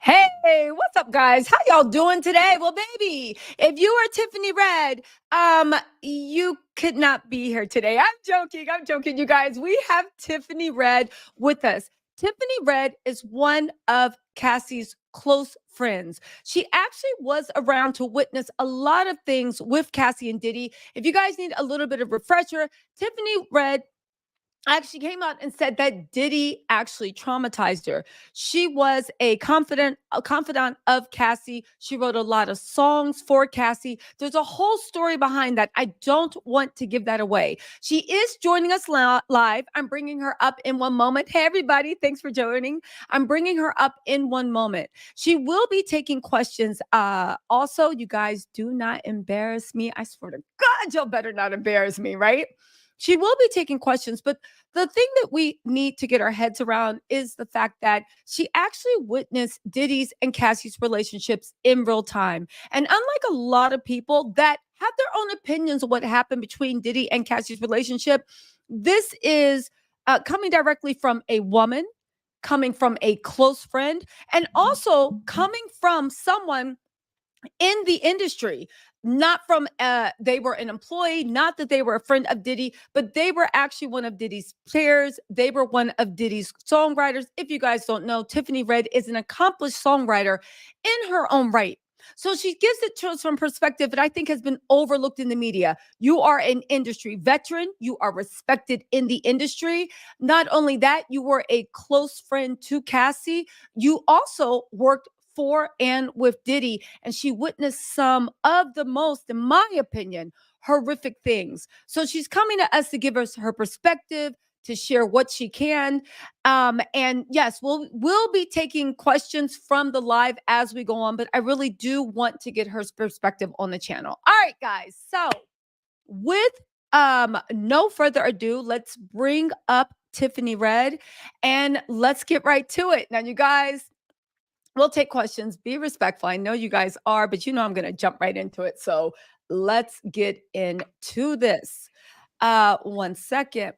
Hey, what's up, guys? How y'all doing today? Well, baby, if you are Tiffany Red, you could not be here today. I'm joking, you guys. We have Tiffany Red with us. Tiffany Red is one of Cassie's close friends. She actually was around to witness a lot of things with Cassie and Diddy. If you guys need a little bit of refresher, Tiffany Red actually came out and said that Diddy actually traumatized her. She was a confidant of Cassie. She wrote a lot of songs for Cassie. There's a whole story behind that. I don't want to give that away. She is joining us live. I'm bringing her up in one moment. Hey, everybody, thanks for joining. I'm bringing her up in one moment. She will be taking questions. Also, you guys do not embarrass me. I swear to God, y'all better not embarrass me, right? She will be taking questions, but the thing that we need to get our heads around is the fact that she actually witnessed Diddy's and Cassie's relationships in real time. And unlike a lot of people that have their own opinions of what happened between Diddy and Cassie's relationship, this is coming directly from a woman, coming from a close friend, and also coming from someone in the industry, not from they were an employee, not that they were a friend of Diddy, but they were actually one of Diddy's peers. They were one of Diddy's songwriters. If you guys don't know, Tiffany Red is an accomplished songwriter in her own right. So she gives it to us from perspective that I think has been overlooked in the media. You are an industry veteran. You are respected in the industry. Not only that, you were a close friend to Cassie. You also worked for and with Diddy, and she witnessed some of the most, in my opinion, horrific things. So she's coming to us to give us her perspective, to share what she can. And yes, we'll be taking questions from the live as we go on, but I really do want to get her perspective on the channel. All right, guys. So with no further ado, let's bring up Tiffany Red and let's get right to it. Now, you guys, we'll take questions. Be respectful. I know you guys are, but you know I'm going to jump right into it. So let's get into this. One second.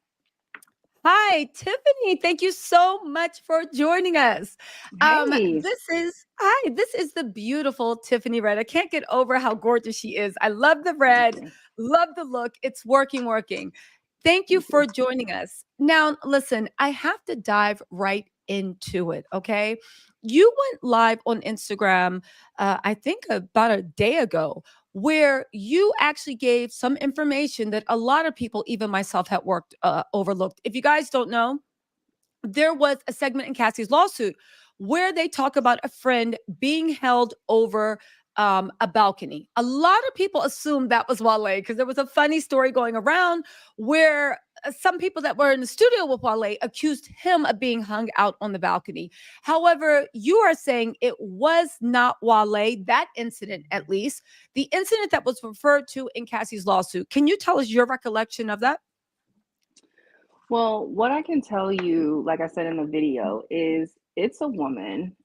Hi, Tiffany. Thank you so much for joining us. Hey, This is the beautiful Tiffany Red. I can't get over how gorgeous she is. I love the thank red, you. love the look. It's working. Thank you Thank you. for joining us. Now, listen, I have to dive right into it, okay? You went live on Instagram, I think about a day ago, where you actually gave some information that a lot of people, even myself, had worked overlooked. If you guys don't know, there was a segment in Cassie's lawsuit where they talk about a friend being held over a balcony. A lot of people assumed that was Wale because there was a funny story going around where some people that were in the studio with Wale accused him of being hung out on the balcony. However, you are saying it was not Wale, that incident at least, the incident that was referred to in Cassie's lawsuit. Can you tell us your recollection of that? Well, what I can tell you, like I said in the video, is it's a woman.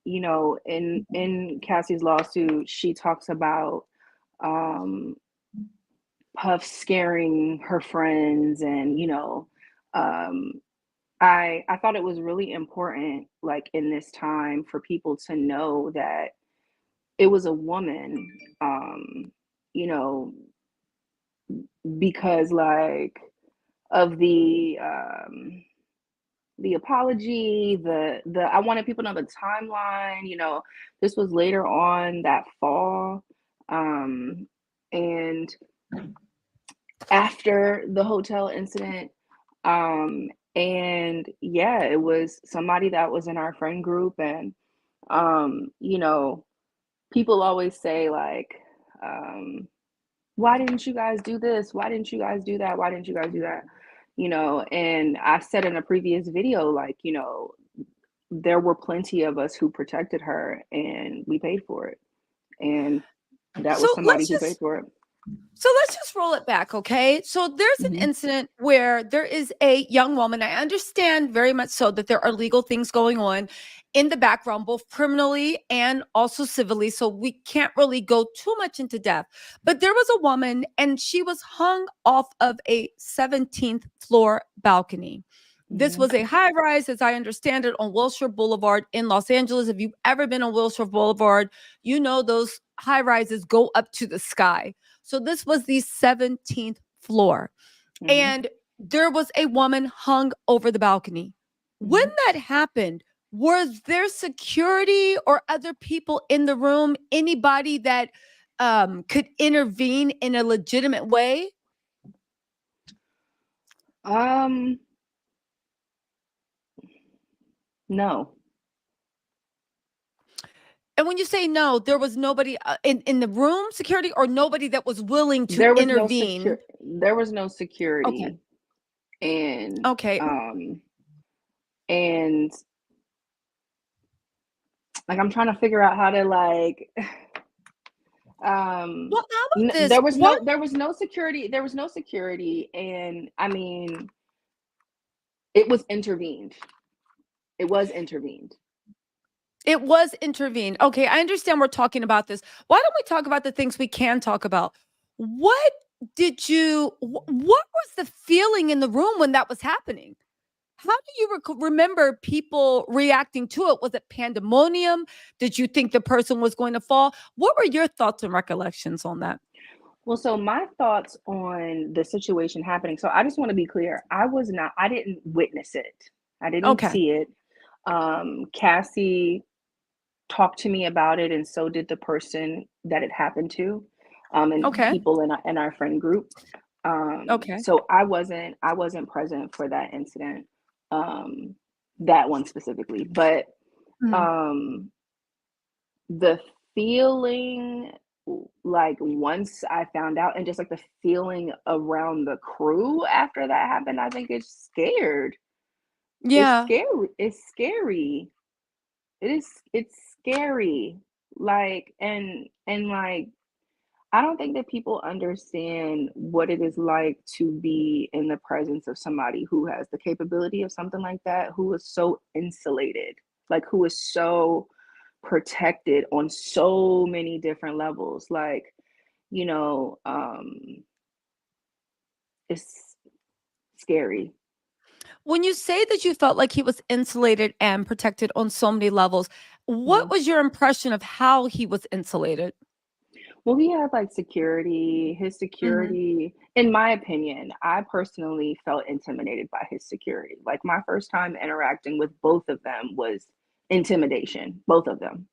In Cassie's lawsuit, she talks about um Puff scaring her friends, and um I thought it was really important, like in this time, for people to know that it was a woman. You know, because like of the apology, the I wanted people to know the timeline. This was later on that fall, um, and after the hotel incident, and yeah, it was somebody that was in our friend group, and um, you know, people always say like, why didn't you guys do this? Why didn't you guys do that? Why didn't you guys do that? And I said in a previous video, like, there were plenty of us who protected her and we paid for it. And that So was somebody let's who paid just for it. So let's just roll it back, okay? So there's an Hmm. incident where there is a young woman. I understand very much so that there are legal things going on in the background, both criminally and also civilly. So we can't really go too much into depth. But there was a woman and she was hung off of a 17th floor balcony. This was a high rise, as I understand it, on Wilshire Boulevard in Los Angeles. If you've ever been on Wilshire Boulevard, you know those high rises go up to the sky. So this was the 17th floor. And there was a woman hung over the balcony. When that happened, was there security or other people in the room? Anybody that could intervene in a legitimate way? No. And when you say no, there was nobody in the room, security, or nobody that was willing to There was no intervene? there was no Okay. security. And Okay. and like I'm trying to figure out how to like Well, how about this? there was What? no security, and I mean it was intervened. It was intervened. It was intervened. Okay, I understand we're talking about this. Why don't we talk about the things we can talk about? What what was the feeling in the room when that was happening? How do you remember people reacting to it? Was it pandemonium? Did you think the person was going to fall? What were your thoughts and recollections on that? Well, so my thoughts on the situation happening. So I just want to be clear. I didn't witness it. I didn't Okay. see it. Cassie talked to me about it, and so did the person that it happened to, and Okay. people in our friend group. Okay. So I wasn't present for that incident, that one specifically. But Mhm. um, the feeling, like once I found out, and just like the feeling around the crew after that happened, I think it's scared. It's Yeah. scary. It's scary. It's scary. Like and like I don't think that people understand what it is like to be in the presence of somebody who has the capability of something like that, who is so insulated, like who is so protected on so many different levels. Like, you know, it's scary. When you say that you felt like he was insulated and protected on so many levels, what Mhm. was your impression of how he was insulated? Well, he had like security. His Mhm. security, in my opinion, I personally felt intimidated by his security. Like my first time interacting with both of them was intimidation, both of them.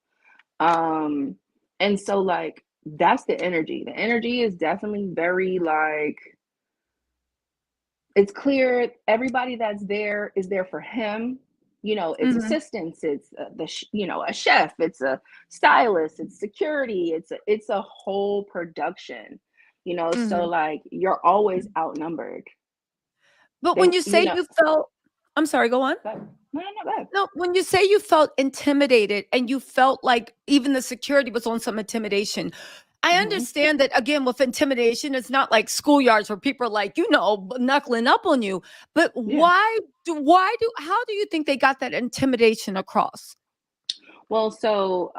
Um, and so like that's the energy. The energy is definitely very like it's clear everybody that's there is there for him. You know, it's Mhm. assistants, it's you know, a chef, it's a stylist, it's security, it's a whole production. You know, so Mhm. like you're always outnumbered. But when They, you you say know, you felt I'm sorry, go on. but no, no, no, go No, when you say you felt intimidated and you felt like even the security was on some intimidation, I ahead. understand that again with intimidation, it's not like schoolyards where people are like, knuckling up on you. But Yeah. how do you think they got that intimidation across? Well, so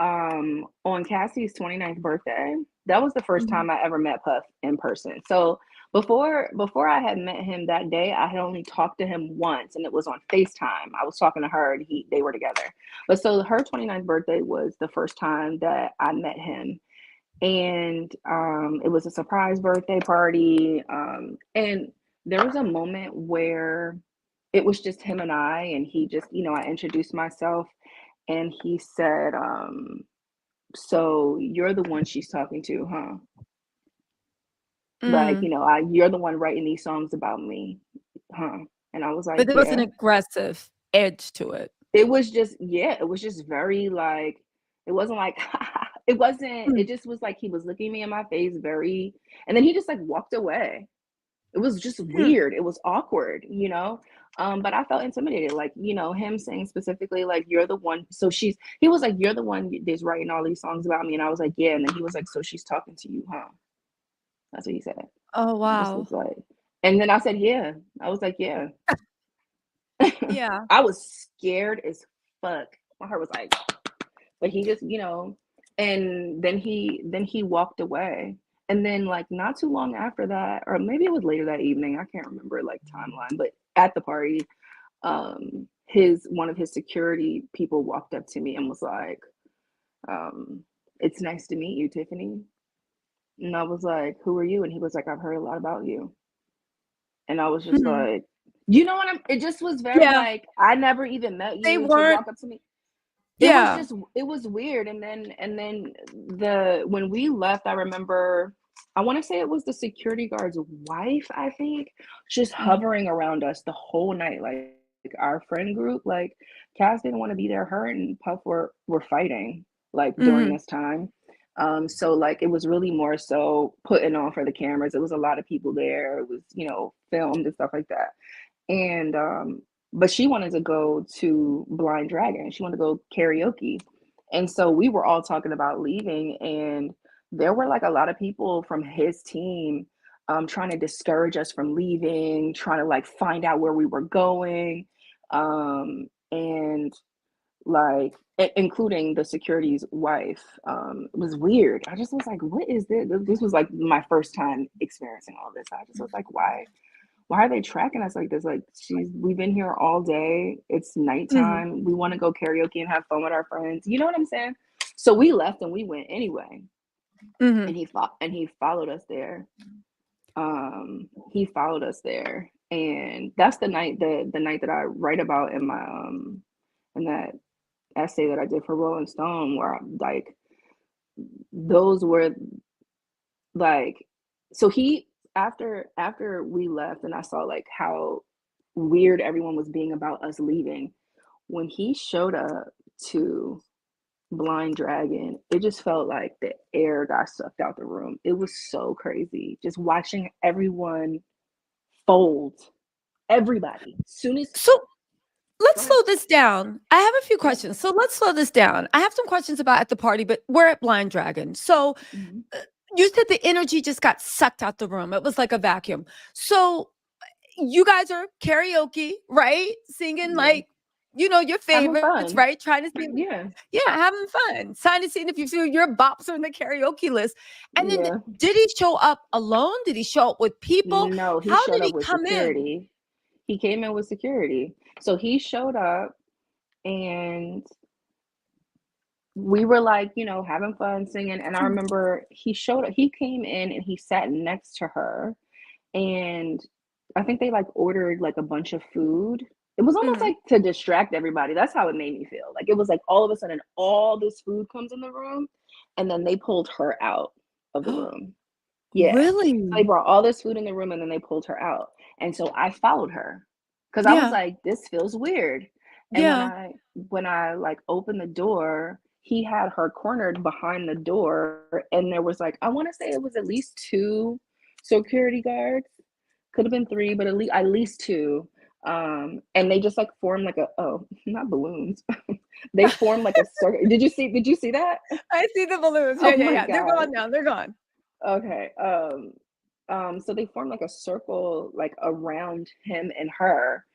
on Cassie's 29th birthday, that was the first Mhm. time I ever met Puff in person. So before I had met him that day, I had only talked to him once, and it was on FaceTime. I was talking to her and they were together. But so her 29th birthday was the first time that I met him. And it was a surprise birthday party. And there was a moment where it was just him and I, and he just, you know, I introduced myself and he said, "So you're the one she's talking to, huh? Like, Mm. you know, you're the one writing these songs about me, huh?" And I was like, But there was an "Yeah." aggressive edge to it. It was just, yeah, it was just very like, it wasn't like, it wasn't. Mm, It just was like he was looking me in my face, very, and then he just like walked away. It was just hmm. weird. It was awkward, you know. But I felt intimidated, like, you know, him saying specifically, like, you're the one. So he was like, you're the one that's writing all these songs about me. And I was like, yeah. And then he was like, so she's talking to you, huh? That's what he said. Oh, I just wow. was like, and then I said, yeah. I was like, yeah. Yeah. I was scared as fuck. My heart was like, but he just, you know, and then he walked away. And then like not too long after that, or maybe it was later that evening, I can't remember like timeline, but at the party, one of his security people walked up to me and was like, "It's nice to meet you, Tiffany." And I was like, "Who are you?" And he was like, "I've heard a lot about you." And I was just Mhm. like, you know what it just was very Yeah, like, I never even met they you to weren't. walk up to me. Yeah. It was weird. And then the when we left, I remember, I want to say it was the security guard's wife, I think, just Mhm. hovering around us the whole night. Like our friend group, like Cass didn't want to be there. Her and Puff were fighting like during Mhm. this time. So like it was really more so putting on for the cameras. It was a lot of people there. It was, filmed and stuff like that. And but she wanted to go to Blind Dragon. She wanted to go karaoke. And so we were all talking about leaving, and there were like a lot of people from his team trying to discourage us from leaving, trying to like find out where we were going. And like including the security's wife. It was weird. I just was like, what is this? This was like my first time experiencing all this. I just was like, why are they tracking us like this? Like we've been here all day. It's Mhm. nighttime. We want to go karaoke and have fun with our friends. You know what I'm saying? So we left and we went anyway. Mhm. And he followed us there. He followed us there. And that's the night that I write about in my in that essay that I did for Rolling Stone, where I'm like, those were like, so he after we left and I saw like how weird everyone was being about us leaving, when he showed up to Blind Dragon, it just felt like the air got sucked out the room. It was so crazy just watching everyone fold. Everybody soon as So go let's ahead. slow this down. I have a few Yep. questions. So let's slow this down. I have some questions about at the party, but we're at Blind Dragon. So Mhm. uh, you said the energy just got sucked out the room. It was like a vacuum. So you guys are karaoke, right? Singing Yeah, like, your having favorites, fun. right? Trying to see, Yeah. yeah, having fun. Trying to see if you feel your bops are in the karaoke list. And then Yeah. did he show up alone? Did he show up with people? No, he How showed did up he with come in? security. He came in with security. So he showed up, and we were like, having fun singing. And I remember he came in and he sat next to her. And I think they like ordered like a bunch of food. It was almost Mhm. like to distract everybody. That's how it made me feel. Like it was like all of a sudden all this food comes in the room, and then they pulled her out of the room. Yeah. So they Really? brought all this food in the room and then they pulled her out. And so I followed her because I was Yeah. like, this feels weird. And when Yeah. I like opened the door, he had her cornered behind the door, and there was like, I want to say it was at least two security guards. Could have been three, but at least two. And they just like formed like not balloons. They formed like a circle. Did you see that? I see the balloons. Oh Yeah, yeah, my yeah. They're god. gone now. They're gone. Okay. So they formed like a circle like around him and her,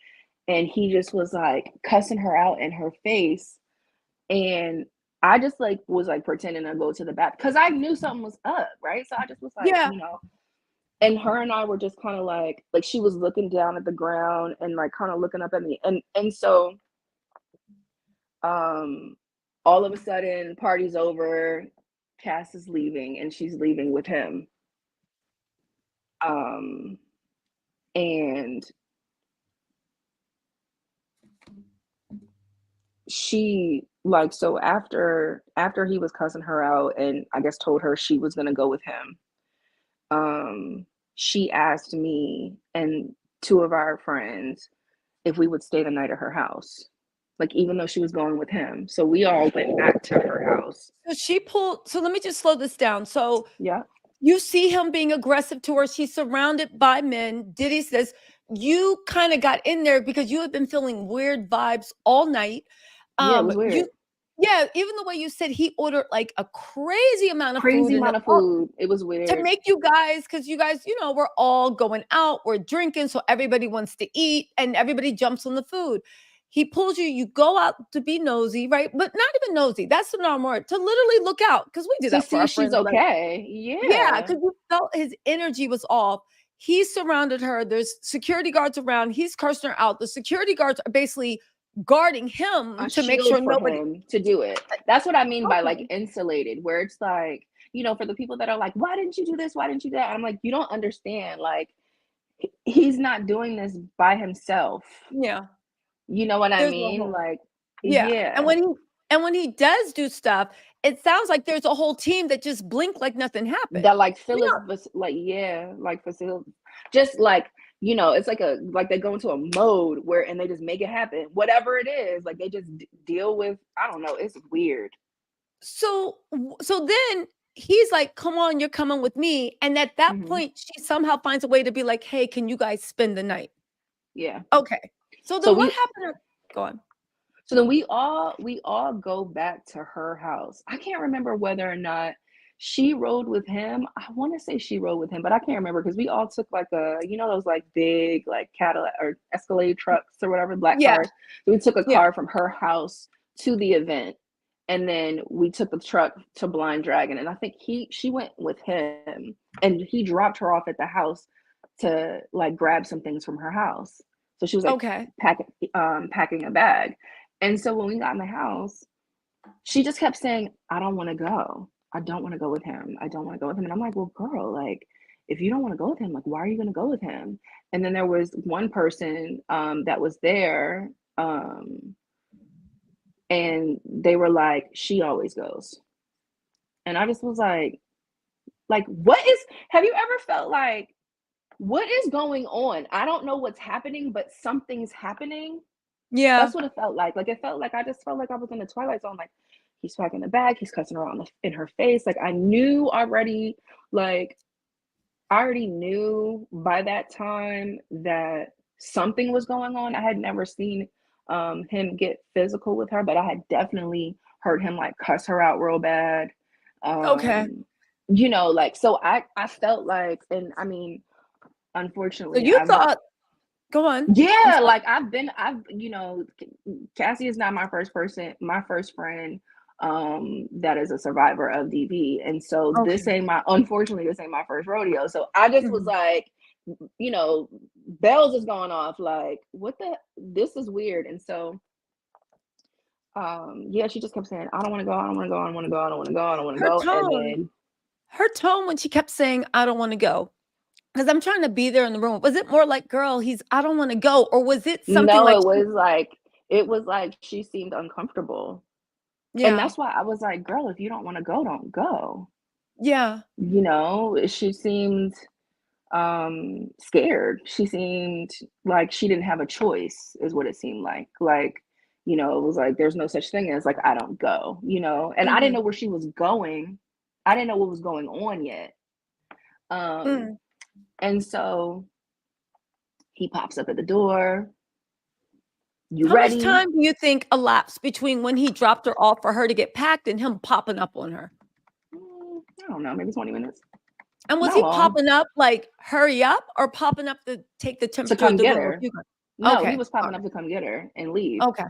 and he just was like cussing her out in her face. And I just like was like pretending to go to the bath because I knew something was up, right? So I just was like, Yeah. and her and I were just kind of like she was looking down at the ground and like kind of looking up at me. And so um all of a sudden party's over, Cass is leaving and she's leaving with him. Um and she like so after he was cussing her out and I guess told her she was gonna go with him, um she asked me and two of our friends if we would stay the night at her house, like even though she was going with him. So we all went back to her house. So let me just slow this down. So Yeah. you see him being aggressive to her. She's surrounded by men. Diddy says you kind of got in there because you had been feeling weird vibes all night. Yeah, it was You, weird. yeah, even the way you said he ordered like a crazy amount of food Crazy and amount of food. It was to weird. make you guys, because you guys, we're all going out, we're drinking, so everybody wants to eat and everybody jumps on the food. He pulls you, you go out to be nosy, right? But not even nosy. That's the normal word. To literally look out, because we do To that for see our if she's friends. Like, okay. yeah, Yeah. because you felt his energy was off. He's surrounded her. There's security guards around. He's cursing her out. The security guards are basically guarding him A to make shield sure for nobody. him to do it. That's what I mean by like Okay. insulated, where it's like, for the people that are like, why didn't you do this? Why didn't you do that? I'm like, you don't understand. Like, he's not doing this by himself. Yeah. You know what I There's a mean? whole. Like, Yeah. And yeah, when he does do stuff, it sounds like there's a whole team that just blink like nothing happened. that like We are. like, yeah, like facility, just like, it's like like they go into a mode where and they just make it happen. Whatever it is, like they just deal with. I don't know. It's weird. So then he's like, "Come on, you're coming with me." And at that Hmm. point, she somehow finds a way to be like, "Hey, can you guys spend the night?" Yeah. Okay. So So then what we happened? Go on. So then we all go back to her house. I can't remember whether or not she rode with him. I want to say she rode with him, but I can't remember because we all took like those like big like Cadillac or Escalade trucks or whatever, black Yeah. cars. So we took a Yeah. car from her house to the event, and then we took the truck to Blind Dragon. And I think she went with him, and he dropped her off at the house to like grab some things from her house. So she was like Okay. packing a bag. And so when we got in the house, she just kept saying, I don't want to go. I don't want to go with him. I don't want to go with him. And I'm like, well, girl, like, if you don't want to go with him, like, why are you going to go with him? And then there was one person that was there, and they were like, she always goes. And I just was like, have you ever felt like, what is going on? I don't know what's happening, but something's happening. Yeah. That's what it felt like. Like, it felt like I just felt like I was in the Twilight Zone. Like, he's packing the bag, he's cussing her out in her face. Like, I knew already, like, I already knew by that time that something was going on. I had never seen him get physical with her, but I had definitely heard him like cuss her out real bad. Okay. Like, so I felt like, and I mean, So unfortunately, you thought, go on. I'm yeah, sorry. like Cassie is not my first friend that is a survivor of DV. And so Okay. unfortunately, this ain't my first rodeo. So I just was Mhm. like, bells is going off, like, this is weird. And so yeah, she just kept saying, I don't want to go, I don't want to go, I don't want to go, I don't want to go, I don't want to Her go. And tone, then her tone when she kept saying, "I don't want to go." Because I'm trying to be there in the room. Was it more like, "Girl, I don't want to go," or was it something no, like, it was like she seemed uncomfortable. And yeah, that's why I was like, girl, if you don't want to go, don't go. yeah, She seemed scared. She seemed like she didn't have a choice, is what it seemed like. Like, it was like there's no such thing as like I don't go, and I didn't mhm, know where she was going. I didn't know what was going on yet. Um, mm. and so he pops up at the door. You How much ready? time do you think elapsed between when he dropped her off for her to get packed and him popping up on her? I don't know, maybe 20 minutes. And was Not he long. popping up like, "Hurry up," or popping up to take the To temperature of come the get room where her. you got. No, he Okay, was popping alright, up to come get her and leave. okay.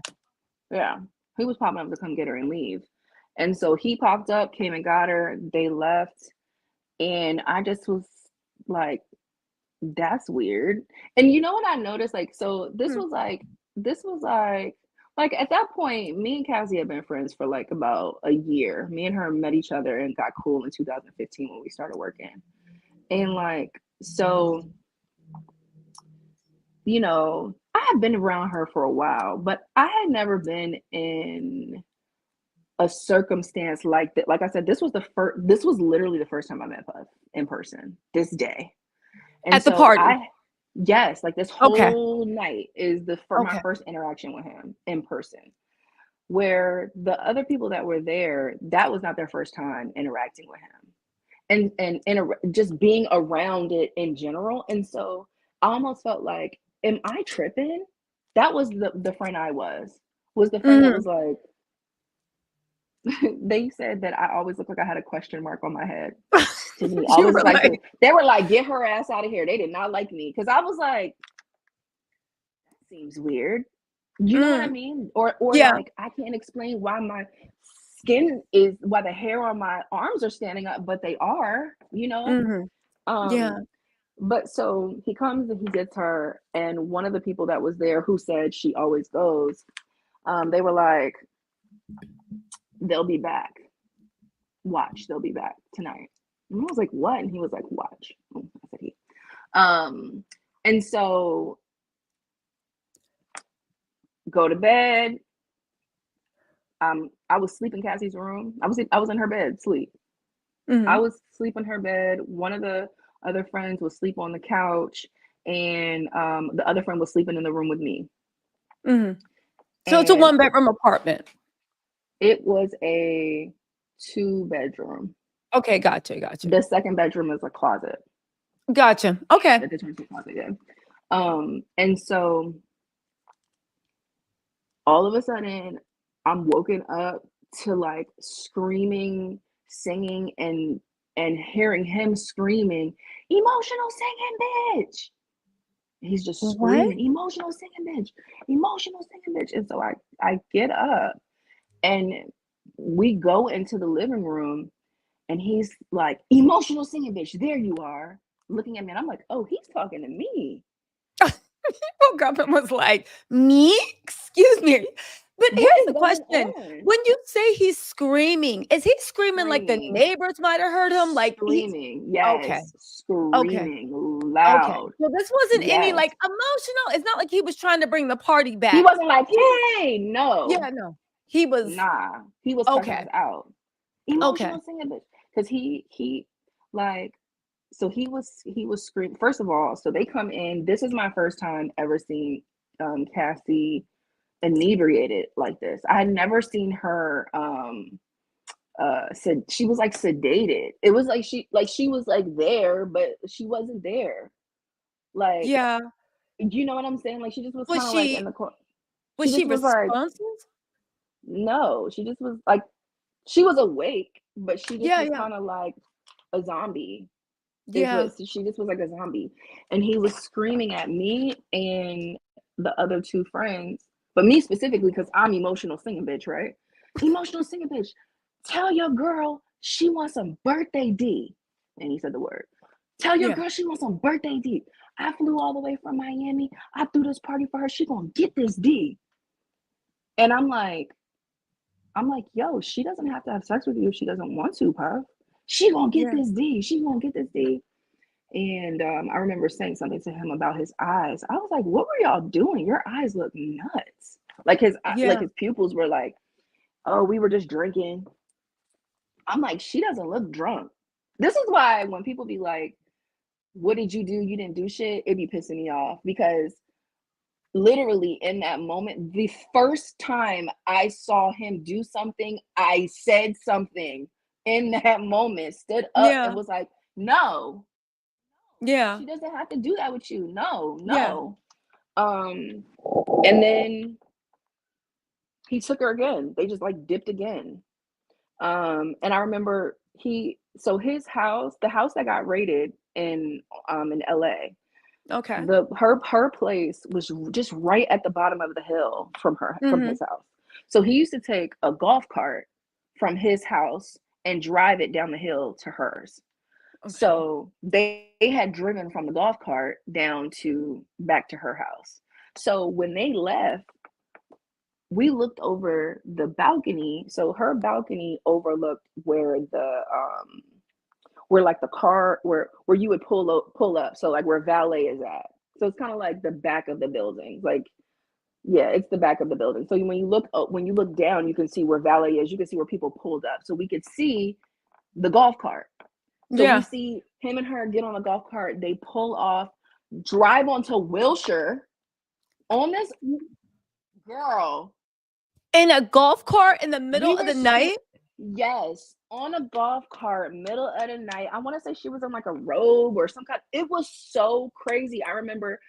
Yeah. He was popping up to come get her and leave. And so he popped up, came and got her. They left. And I just was like, that's weird. And you know what I noticed? Like, so Mm, this was like at that point, me and Cassie had been friends for like about a year. Me and her met each other and got cool in 2015 when we started working. And like, so, I had been around her for a while, but I had never been in a circumstance like that. Like I said, this was literally the first time I met Puff in person, this day. And at the so party. yes, like this Okay, whole night is for my okay. first interaction with him in person. Where the other people that were there, that was not their first time interacting with him. And just being around it in general. And so I almost felt like, am I tripping? That was the friend I was the friend that Mhm. was like, they said that I always look like I had a question mark on my head. Tiffany You always were like like, to, they were like, get her ass out of here. They did not like me because I was like, that seems weird. You know what I mm, mean? Or yeah, like I can't explain why the hair on my arms are standing up, but they are. mhm, Um, yeah. But so he comes and he gets her, and one of the people that was there who said she always goes, they were like, they'll be back. Watch, they'll be back tonight. And I was like, what? And he was like, watch. I said he. And so go to bed. I was sleeping in Cassie's room. I was in her bed, sleep. Mm-hmm. I was sleep in her bed. One of the other friends was sleep on the couch, and the other friend was sleeping in the room with me. Mm-hmm. So it's a And 1-bedroom apartment. it was a 2-bedroom. Okay, gotcha. The second bedroom is a closet. Gotcha. Okay. That they turned to a closet, yeah. And so all of a sudden, I'm woken up to like screaming, singing, and hearing him screaming, "Emotional singing bitch." He's just What? screaming, "Emotional singing bitch, emotional singing bitch." And so I get up and we go into the living room, and he's like, "Emotional singing bitch, there you are," looking at me, and I'm like, "Oh, he's talking to me." Woke up and was like, me? Excuse me. But What here's is the going question. on? When you say he's screaming, is he screaming like the Screaming, neighbors might have heard him? Like he's screaming, okay. yes, Okay. screaming Okay. loud, So this wasn't any yes. like emotional. It's not like he was trying to bring the party He back. wasn't like, He was "Hey," no, yeah, no. He was nah. He was cussing okay. us out. Okay. Emotional singing bitch, because he like, so he was screaming. First of all, so they come in. This is my first time ever seeing Cassie inebriated like this. I had never seen her said she was like sedated. It was like she was like there, but she wasn't there. Like, Yeah. you know what I'm saying? Like she just was Was kind of like in she the was she she just was like, responsive? no, she just was like, she was awake, but she just Yeah, was yeah. kind of like a zombie. Is Yeah. what she just was like a zombie. And he was screaming at me and the other two friends, but me specifically because I'm emotional singing bitch, right? Emotional singing bitch. Tell your girl she wants some birthday D. And he said the word. Tell your Yeah. girl she wants some birthday D. I flew all the way from Miami. I threw this party for her. She gonna get this D. And I'm like, yo, she doesn't have to have sex with you if she doesn't want to, Puff. She gonna get Yeah. this D. She gonna get this D. And I remember saying something to him about his eyes. I was like, "What were y'all doing? Your eyes look nuts." Like Yeah. his pupils were like, "Oh, we were just drinking." I'm like, "She doesn't look drunk." This is why when people be like, "What did you do? You didn't do shit." It be pissing me off because literally in that moment, the first time I saw him do something, I said something in that moment, stood up and Yeah. was like, "No, Yeah. she doesn't have to do that with you. No, Yeah. no." Um, and then he took her again. They just like dipped again. And I remember his house, the house that got raided in LA, Okay. her place was just right at the bottom of the hill from Mhm. his house. So he used to take a golf cart from his house and drive it down the hill to hers. Okay. So they had driven from the golf cart down to back to her house. So when they left, we looked over the balcony. So her balcony overlooked where like the car where you would pull up. So like where valet is at. So it's kind of like the back of the building. Like, yeah, it's the back of the building. So when you look down, you can see where valet is. You can see where people pulled up. So we could see the golf cart. So we Yeah. see him and her get on a golf cart. They pull off, drive onto Wilshire on this girl. In a golf cart in the We middle of were the st- night? yes, on a golf cart, middle of the night. I want to say she was in like a robe or some kind. It was so crazy. I remember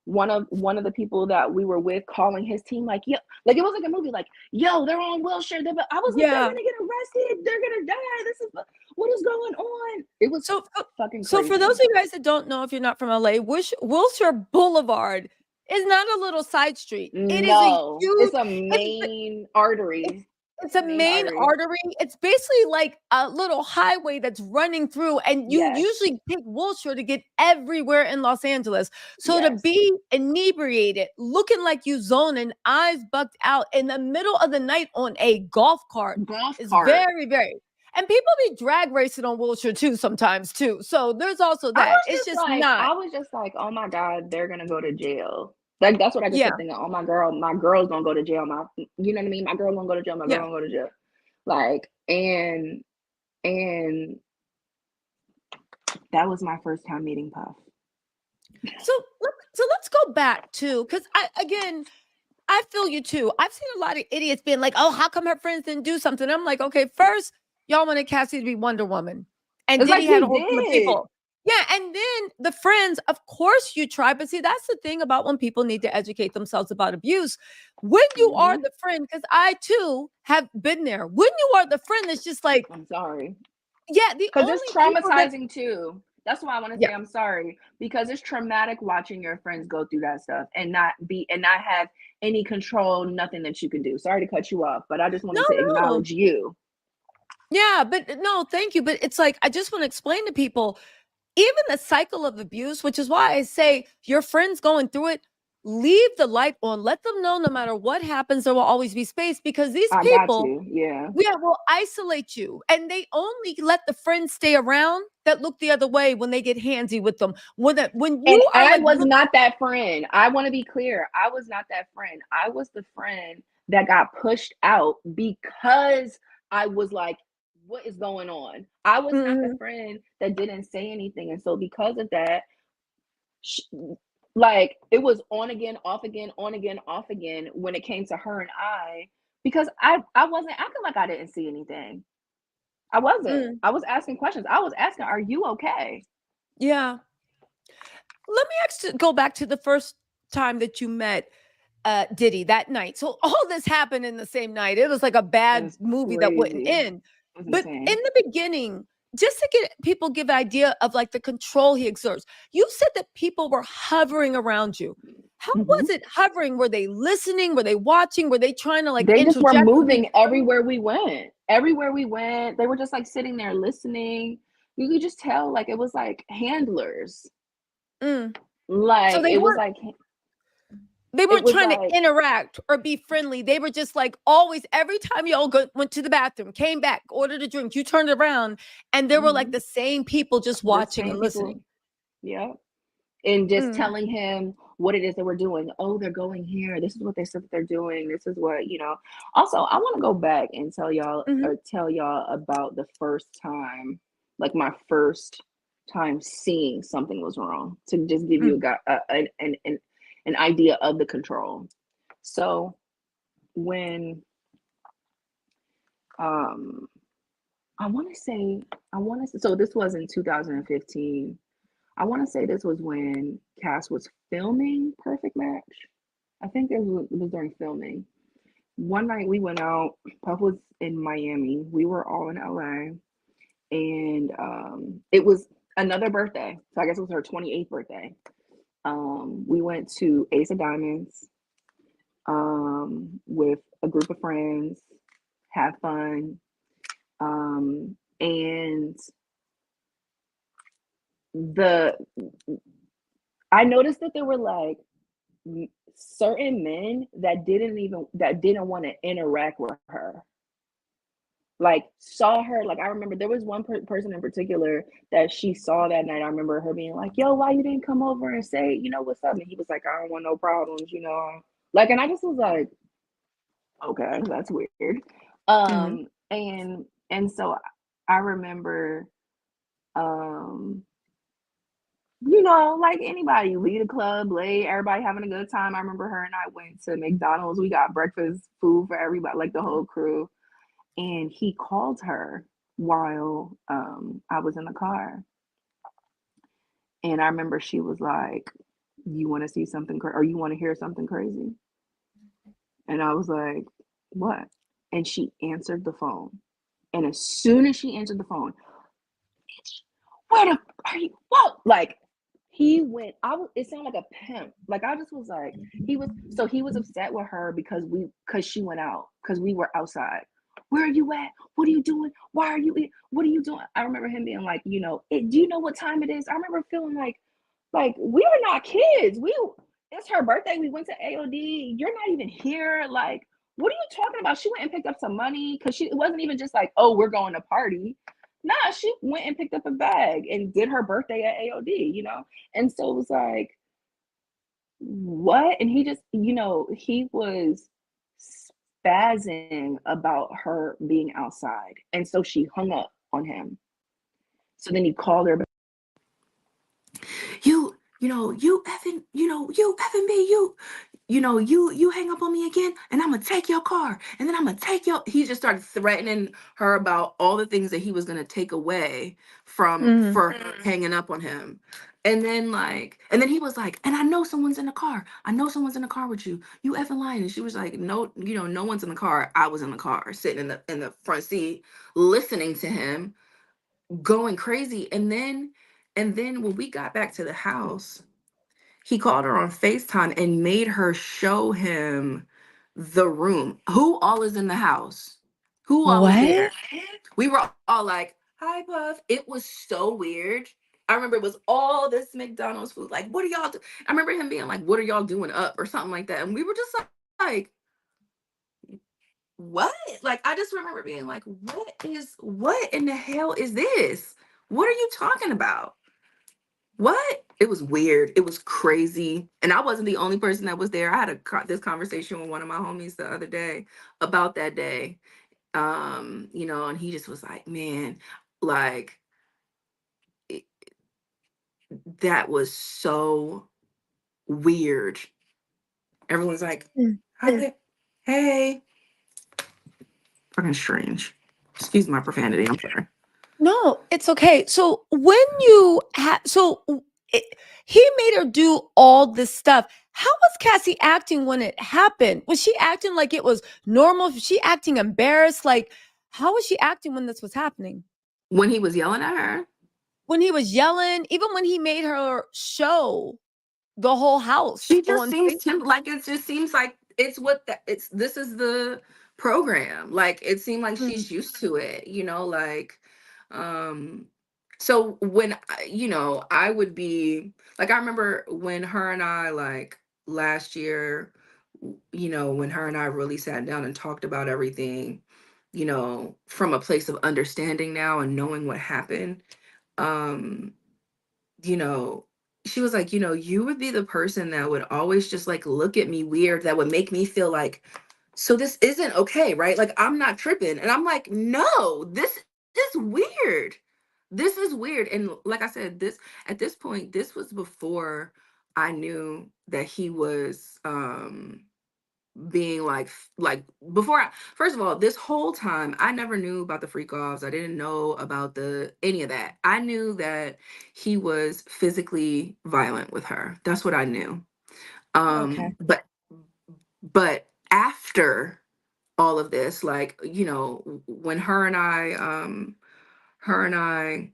one of the people that we were with calling his team like, yo, like it was like a movie, like, yo, they're on Wilshire. I was like, they're Yeah. gonna get arrested, they're gonna die. This is what is going on. It was So fucking so for those crazy. of you guys that don't know, if you're not from LA, Wilshire Boulevard is not a little side street. It is a No, huge it's a it's main artery. It's a main artery. It's basically like a little highway that's running through, and you Yes. usually take Wilshire to get everywhere in Los Angeles. So to Yes. be inebriated, looking like you zoning, eyes bugged out in the middle of the night on a golf cart is very, very. And people be drag racing on Wilshire too sometimes too. So there's also that. It's just not. I was just like, oh my God, they're gonna go to jail. Like that's what I just Yeah. kept thinking. Oh my girl's gonna go to jail. You know what I mean? My girl gonna go to jail. My girl Yeah. gonna go to jail. Like and that was my first time meeting Puff. So let's go back to, because I feel you too. I've seen a lot of idiots being like, "Oh, how come her friends didn't do something?" I'm like, okay, first y'all wanted Cassie to be Wonder Woman, and It's like Diddy had a he whole team of did. people. Yeah, and then the friends, of course you try, but see, that's the thing about when people need to educate themselves about abuse. When you are the friend, because I too have been there. When you are the friend, it's just like, I'm sorry. Yeah, the Because only it's people that traumatizing too. That's why I want to say I'm sorry, because it's traumatic watching your friends go through that stuff and not have any control, nothing that you can do. Sorry to cut you off, but I just wanted to acknowledge you. Yeah, but no, thank you. But it's like, I just want to explain to people, even the cycle of abuse, which is why I say your friends going through it, leave the light on. Let them know no matter what happens, there will always be space, because these people, will isolate you. And they only let the friends stay around that look the other way when they get handsy with them. I was not that friend. I want to be clear. I was not that friend. I was the friend that got pushed out because I was like, what is going on? I was not the friend that didn't say anything. And so because of that, like it was on again, off again, on again, off again when it came to her and I, because I wasn't acting like I didn't see anything. I wasn't. I was asking questions. I was asking, are you okay? Yeah. Let me go back to the first time that you met Diddy that night. So all this happened in the same night. It was like a bad movie that wouldn't end. But in the beginning, just to get people give an idea of like the control he exerts, you said that people were hovering around you. How was it hovering? Were they listening? Were they watching? Were they trying to like they just were interject? moving everywhere we went. Everywhere we went, they were just like sitting there listening. You could just tell like it was like handlers. Like so it was like they weren't trying to interact or be friendly. They were just like always, every time y'all went to the bathroom, came back, ordered a drink, you turned around, and there were like the same people just watching and listening. Yeah. And just telling him what it is that we're doing. Oh, they're going here. This is what they said that they're doing. This is what, you know. Also, I want to go back and tell y'all about the first time, like my first time seeing something was wrong, to just give you an idea of the control. So when I want to say so this was in 2015. I want to say this was when Cass was filming Perfect Match. I think it was during filming. One night we went out. Puff was in Miami. We were all in LA, and it was another birthday. So I guess it was her 28th birthday. We went to Ace of Diamonds with a group of friends, had fun, and I noticed that there were like certain men that didn't want to interact with her, like saw her. Like I remember there was one person in particular that she saw that night. I remember her being like, yo, why you didn't come over and say, you know, what's up? And he was like, I don't want no problems, you know, like, and I just was like, okay, that's weird. And so I remember, you know, like anybody, lead a club, late, everybody having a good time. I remember her and I went to McDonald's. We got breakfast food for everybody, like the whole crew. And he called her while I was in the car. And I remember she was like, you want to see something or you want to hear something crazy? And I was like, what? And she answered the phone. And as soon as she answered the phone, where the are you? Whoa! Like he went. It sounded like a pimp. Like I just was like, he was upset with her because she went out because we were outside. where are you at? What are you doing? Why are you what are you doing? I remember him being like, you know, do you know what time it is? I remember feeling like we are not kids. It's her birthday. We went to AOD. You're not even here. Like, what are you talking about? She went and picked up some money because it wasn't even just like, oh, we're going to party. Nah, she went and picked up a bag and did her birthday at AOD, you know? And so it was like, what? And he just, you know, he was spazzing about her being outside. And so she hung up on him. So then he called her. You effing me, you hang up on me again, and I'm gonna take your car, and then I'm gonna take your. He just started threatening her about all the things that he was gonna take away from Mhm. for her hanging up on him. And then he was like, and I know someone's in the car. I know someone's in the car with you. You effing lying. And she was like, no, no one's in the car. I was in the car, sitting in the front seat, listening to him, going crazy. And then when we got back to the house, he called her on FaceTime and made her show him the room. Who all is in the house? Who all is What? there? We were all like, hi, Puff. It was so weird. I remember it was all this McDonald's food. Like, what are y'all do? I remember him being like, what are y'all doing up or something like that. And we were just like, what? Like, I just remember being like, what in the hell is this? What are you talking about? What? It was weird. It was crazy. And I wasn't the only person that was there. I had this conversation with one of my homies the other day about that day. And he just was like, man, like it, that was so weird. Everyone's like, Mm. hi, hey, fucking strange. Excuse my profanity. I'm sorry. No, it's okay. So when you it, he made her do all this stuff. How was Cassie acting when it happened? Was she acting like it was normal? Was she acting embarrassed? Like, how was she acting when this was happening? When he was yelling at her, When he was yelling, even when he made her show the whole house she just on seems Facebook. like it just seems like it's this is the program. Like it seemed like Mm. she's used to it, like um so when I would be like, I remember when her and I, like, last year, when her and I really sat down and talked about everything, from a place of understanding now and knowing what happened. um you know, she was like, you would be the person that would always just like look at me weird, that would make me feel like, so this isn't okay, right? Like I'm not tripping. And I'm like, no, this is weird. This is weird. And like I said, at this point, this was before I knew that he was being like before first of all, this whole time I never knew about the freak offs. I didn't know about the any of that. I knew that he was physically violent with her. That's what I knew. Okay. But after all of this, like, when her and I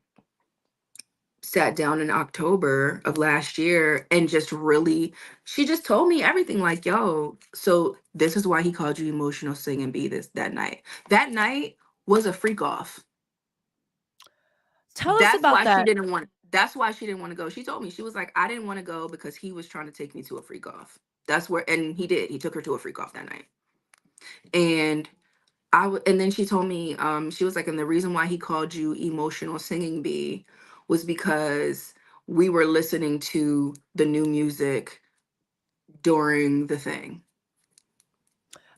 sat down in October of last year and just really, she just told me everything, like, yo, so this is why he called you emotional singing bee that night. That night was a freak off. Tell us about that. That's why she didn't want to go. She told me, she was like, I didn't want to go because he was trying to take me to a freak off. And he took her to a freak off that night. And and then she told me, she was like, and the reason why he called you emotional singing bee was because we were listening to the new music during the thing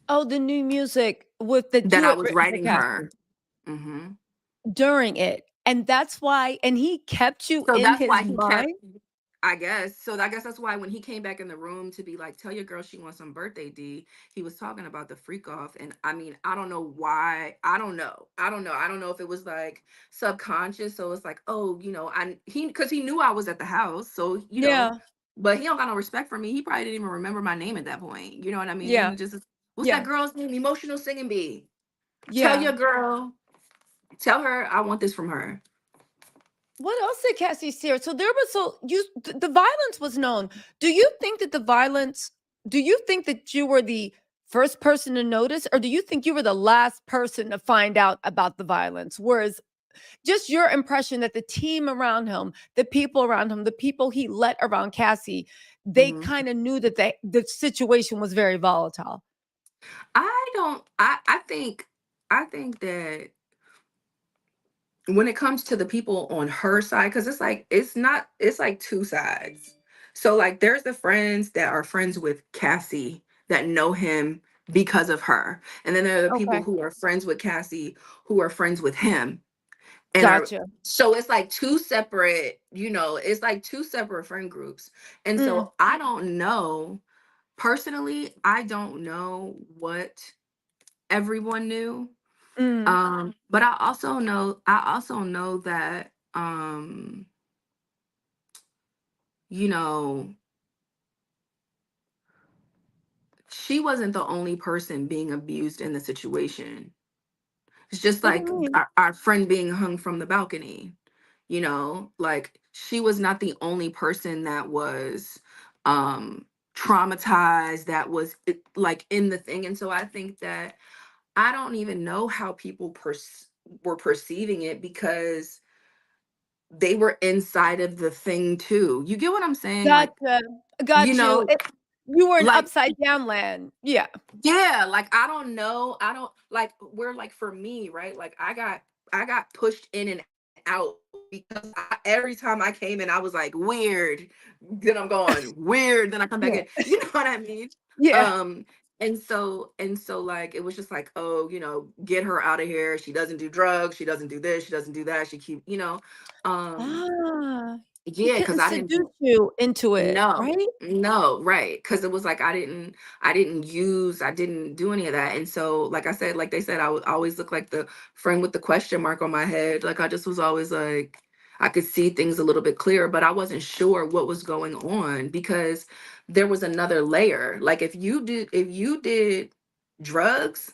Oh, the new music with that that you I had was written for writing Cassie her. Hmm. during it. And that's why, and he kept you So in that's his why he kept, mind? I guess. So I guess that's why when he came back in the room to be like, tell your girl she wants some birthday D, he was talking about the freak off. And I mean, I don't know why. I don't know. I don't know if it was like subconscious. So it's like, oh, because he knew I was at the house. So, Yeah, but he don't got no respect for me. He probably didn't even remember my name at that point. You know what I yeah, mean? Just, what's that yeah, girl's name? Emotional singing bee. Tell yeah. your girl, tell her I want this from her. What else did Cassie share? So there was the violence was known. Do you think that the violence? Do you think that you were the first person to notice, or do you think you were the last person to find out about the violence? Whereas just your impression that the team around him, the people around him, the people he let around Cassie, they Mhm. kind of knew that the situation was very volatile. I don't I think that when it comes to the people on her side, because it's like it's like two sides. So like there's the friends that are friends with Cassie that know him because of her. And then there are the people Okay. who are friends with Cassie who are friends with him. And are Gotcha. so it's like two separate, it's like two separate friend groups. And Mm, so I don't know personally, I don't know what everyone knew. mm, But I also know that you know, she wasn't the only person being abused in the situation. It's just what do you like mean? our friend being hung from the balcony, like she was not the only person that was um traumatized, that was like in the thing. And so I think that I don't even know how people were perceiving it because they were inside of the thing too. You get what I'm saying? Like, Gotcha. you Got you. know, You were in like upside down land. Yeah. yeah, like I don't know. I don't like where like for me, right? Like I got pushed in and out because every time I came in, I was like weird. Then I'm going weird. Then I come back Yeah. in. You know what I mean? Yeah. Um, and so like it was just like, oh, get her out of here. She doesn't do drugs. She doesn't do this. She doesn't do that. She keep, um, Ah, he yeah, because couldn't I didn't seduce you into it, no, right? no, right. Because it was like I didn't do any of that. And so, like I said, like they said, I would always look like the friend with the question mark on my head. Like I just was always like, I could see things a little bit clearer, but I wasn't sure what was going on because there was another layer. Like if you did drugs,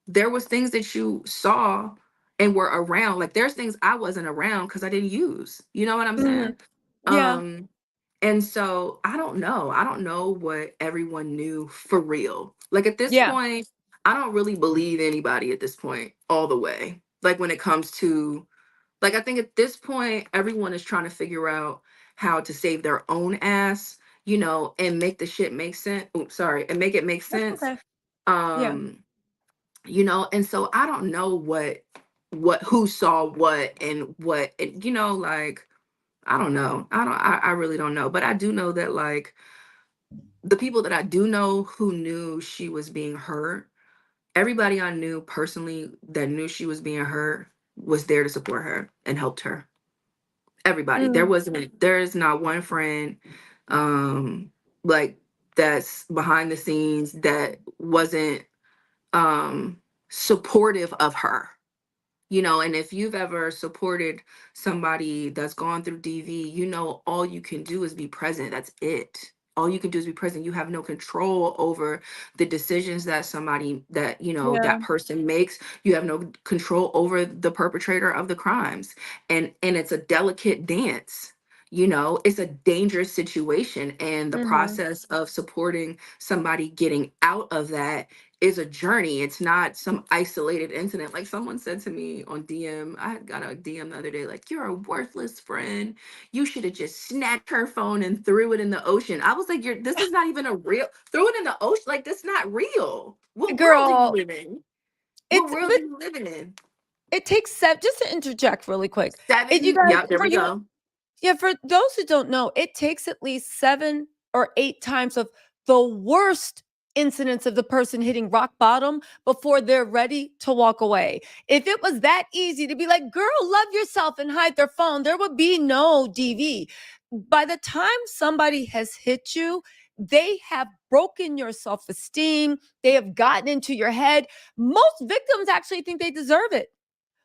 there was things that you saw and were around. Like there's things I wasn't around because I didn't use. You know what I'm Mhm. saying? Yeah. Um, and so I don't know. I don't know what everyone knew for real. Like at this Yeah. point, I don't really believe anybody at this point all the way. Like when it comes to like I think at this point everyone is trying to figure out how to save their own ass, and make the shit make sense. Oops, sorry, and make it make That's sense. okay. Yeah. Um, and so I don't know what who saw what and what and like I don't know. I really don't know. But I do know that like the people that I do know who knew she was being hurt, everybody I knew personally that knew she was being hurt was there to support her and helped her. Everybody. Mm, There is not one friend um like that's behind the scenes that wasn't um supportive of her. And if you've ever supported somebody that's gone through DV, all you can do is be present. That's it. All you can do is be present. You have no control over the decisions that yeah. that person makes. You have no control over the perpetrator of the crimes. And it's a delicate dance. It's a dangerous situation. And the Mhm. process of supporting somebody getting out of that is a journey. It's not some isolated incident. Like someone said to me on DM, I got a DM the other day, like, you're a worthless friend. You should have just snatched her phone and threw it in the ocean. I was like, this is not even a real, throw it in the ocean. Like, that's not real. What world do you Girl, live in? What it's world but are you living in? it takes just to interject really quick. You Seven. guys, Yep, there for we you, go. yeah, for those who don't know, it takes at least 7 or 8 times of the worst incidents of the person hitting rock bottom before they're ready to walk away. If it was that easy to be like, girl, love yourself and hide their phone, there would be no DV. By the time somebody has hit you, they have broken your self esteem, they have gotten into your head. Most victims actually think they deserve it.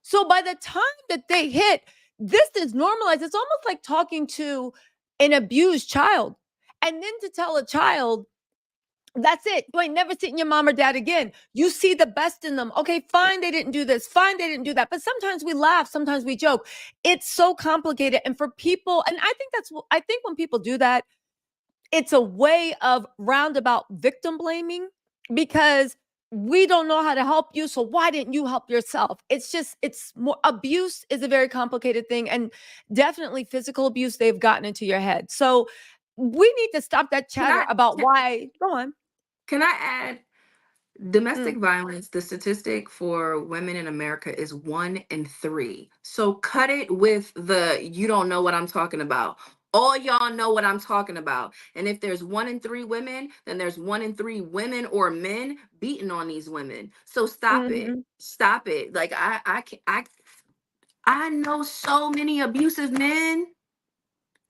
So by the time that they hit, this is normalized. It's almost like talking to an abused child. And then to tell a child, that's it. You ain't never seen your mom or dad again. You see the best in them. Okay, fine, they didn't do this. Fine, they didn't do that. But sometimes we laugh, sometimes we joke. It's so complicated. And for people, and I think when people do that, it's a way of roundabout victim blaming because we don't know how to help you. So why didn't you help yourself? It's more, abuse is a very complicated thing, and definitely physical abuse, they've gotten into your head. So we need to stop that Can chatter I about can, why. Go on. can I add domestic Mm, violence? The statistic for women in America is 1 in 3. So cut it with the you don't know what I'm talking about. All y'all know what I'm talking about. And if there's 1 in 3 women, then there's 1 in 3 women or men beating on these women. So stop it. mhm, Stop it. Like I know so many abusive men.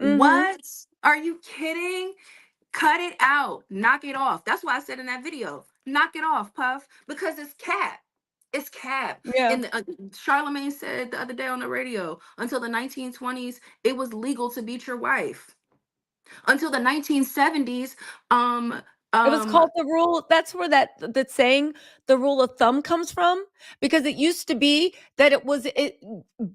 mhm. What? Are you kidding? Cut it out. Knock it off. That's why I said in that video, knock it off, Puff, because it's cap. It's cap. Yeah, And Charlemagne said the other day on the radio, until the 1920s, it was legal to beat your wife. Until the 1970s, um, it was um, called the rule. That's where that saying, the rule of thumb, comes from, because it used to be that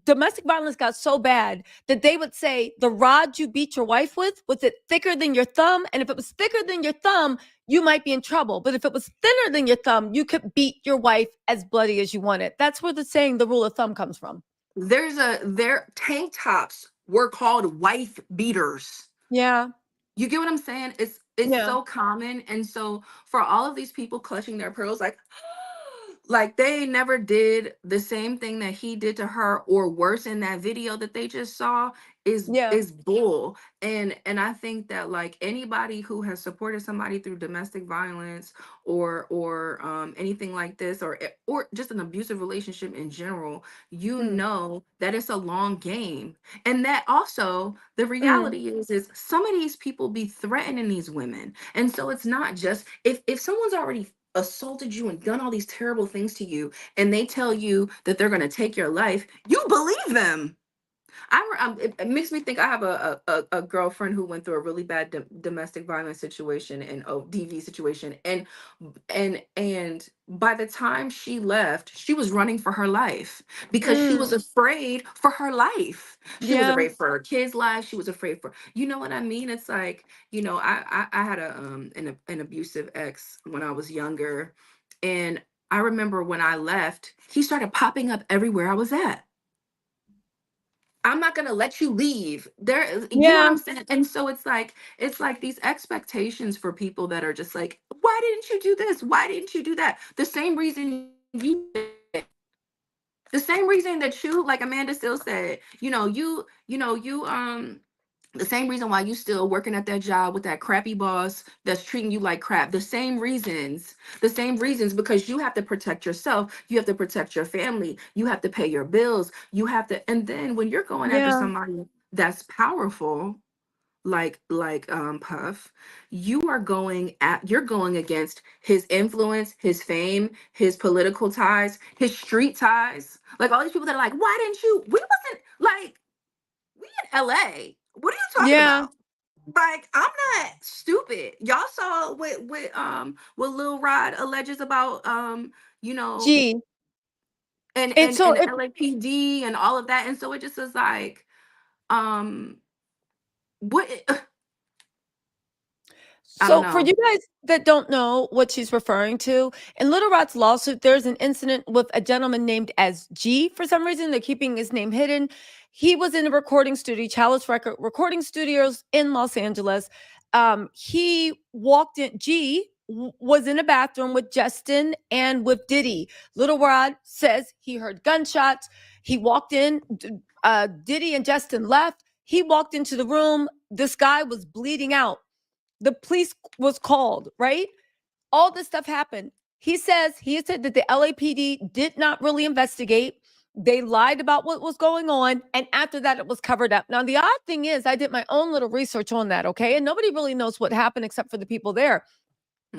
domestic violence got so bad that they would say the rod you beat your wife with, was it thicker than your thumb? And if it was thicker than your thumb, you might be in trouble. But if it was thinner than your thumb, you could beat your wife as bloody as you wanted. That's where the saying, the rule of thumb, comes from. their tank tops were called wife beaters. Yeah, You get what I'm saying? It's yeah, so common. And so for all of these people clutching their pearls, like they never did the same thing that he did to her, or worse, in that video that they just saw, yeah, is bull. And I think that, like, anybody who has supported somebody through domestic violence, or anything like this, or just an abusive relationship in general, you mm, know that it's a long game. And that also, the mm, reality is some of these people be threatening these women. And so it's not just, if someone's already assaulted you and done all these terrible things to you, and they tell you that they're going to take your life, you believe them. It makes me think, I have a girlfriend who went through a really bad domestic violence situation and DV situation, and by the time she left, she was running for her life, because she was mm, afraid for her life. She was yeah, afraid for her kids' lives. She was afraid for, you know what I mean? It's like, I had an abusive ex when I was younger, and I remember when I left, he started popping up everywhere I was at. I'm not gonna let you leave. You know what yeah, I'm saying? And so it's like these expectations for people that are just like, why didn't you do this? Why didn't you do that? The same reason you did. The same reason that you, like Amanda still said, the same reason why you still working at that job with that crappy boss that's treating you like crap. The same reasons, because you have to protect yourself, you have to protect your family, you have to pay your bills, you have to. And then when you're going after yeah, somebody that's powerful, like Puff, you're going against his influence, his fame, his political ties, his street ties. Like, all these people that are like, why didn't you? We wasn't like, we in LA. What are you talking yeah. about? Like, I'm not stupid. Y'all saw what Lil Rod alleges about, you know, Gee, and and and so and the it LAPD and all of that. And so it just is like, um, what I don't So, for know. you guys that don't know what she's referring to, in Little Rod's lawsuit, there's an incident with a gentleman named as G. For some reason, they're keeping his name hidden. He was in a recording studio, Chalice Record Recording Studios in Los Angeles. He walked in. Was in a bathroom with Justin and with Diddy. Little Rod says he heard gunshots. He walked in. Diddy and Justin left. He walked into the room. This guy was bleeding out. The police was called, right? All this stuff happened. He said that the LAPD did not really investigate. They lied about what was going on. And after that, it was covered up. Now, the odd thing is, I did my own little research on that, okay? And nobody really knows what happened except for the people there.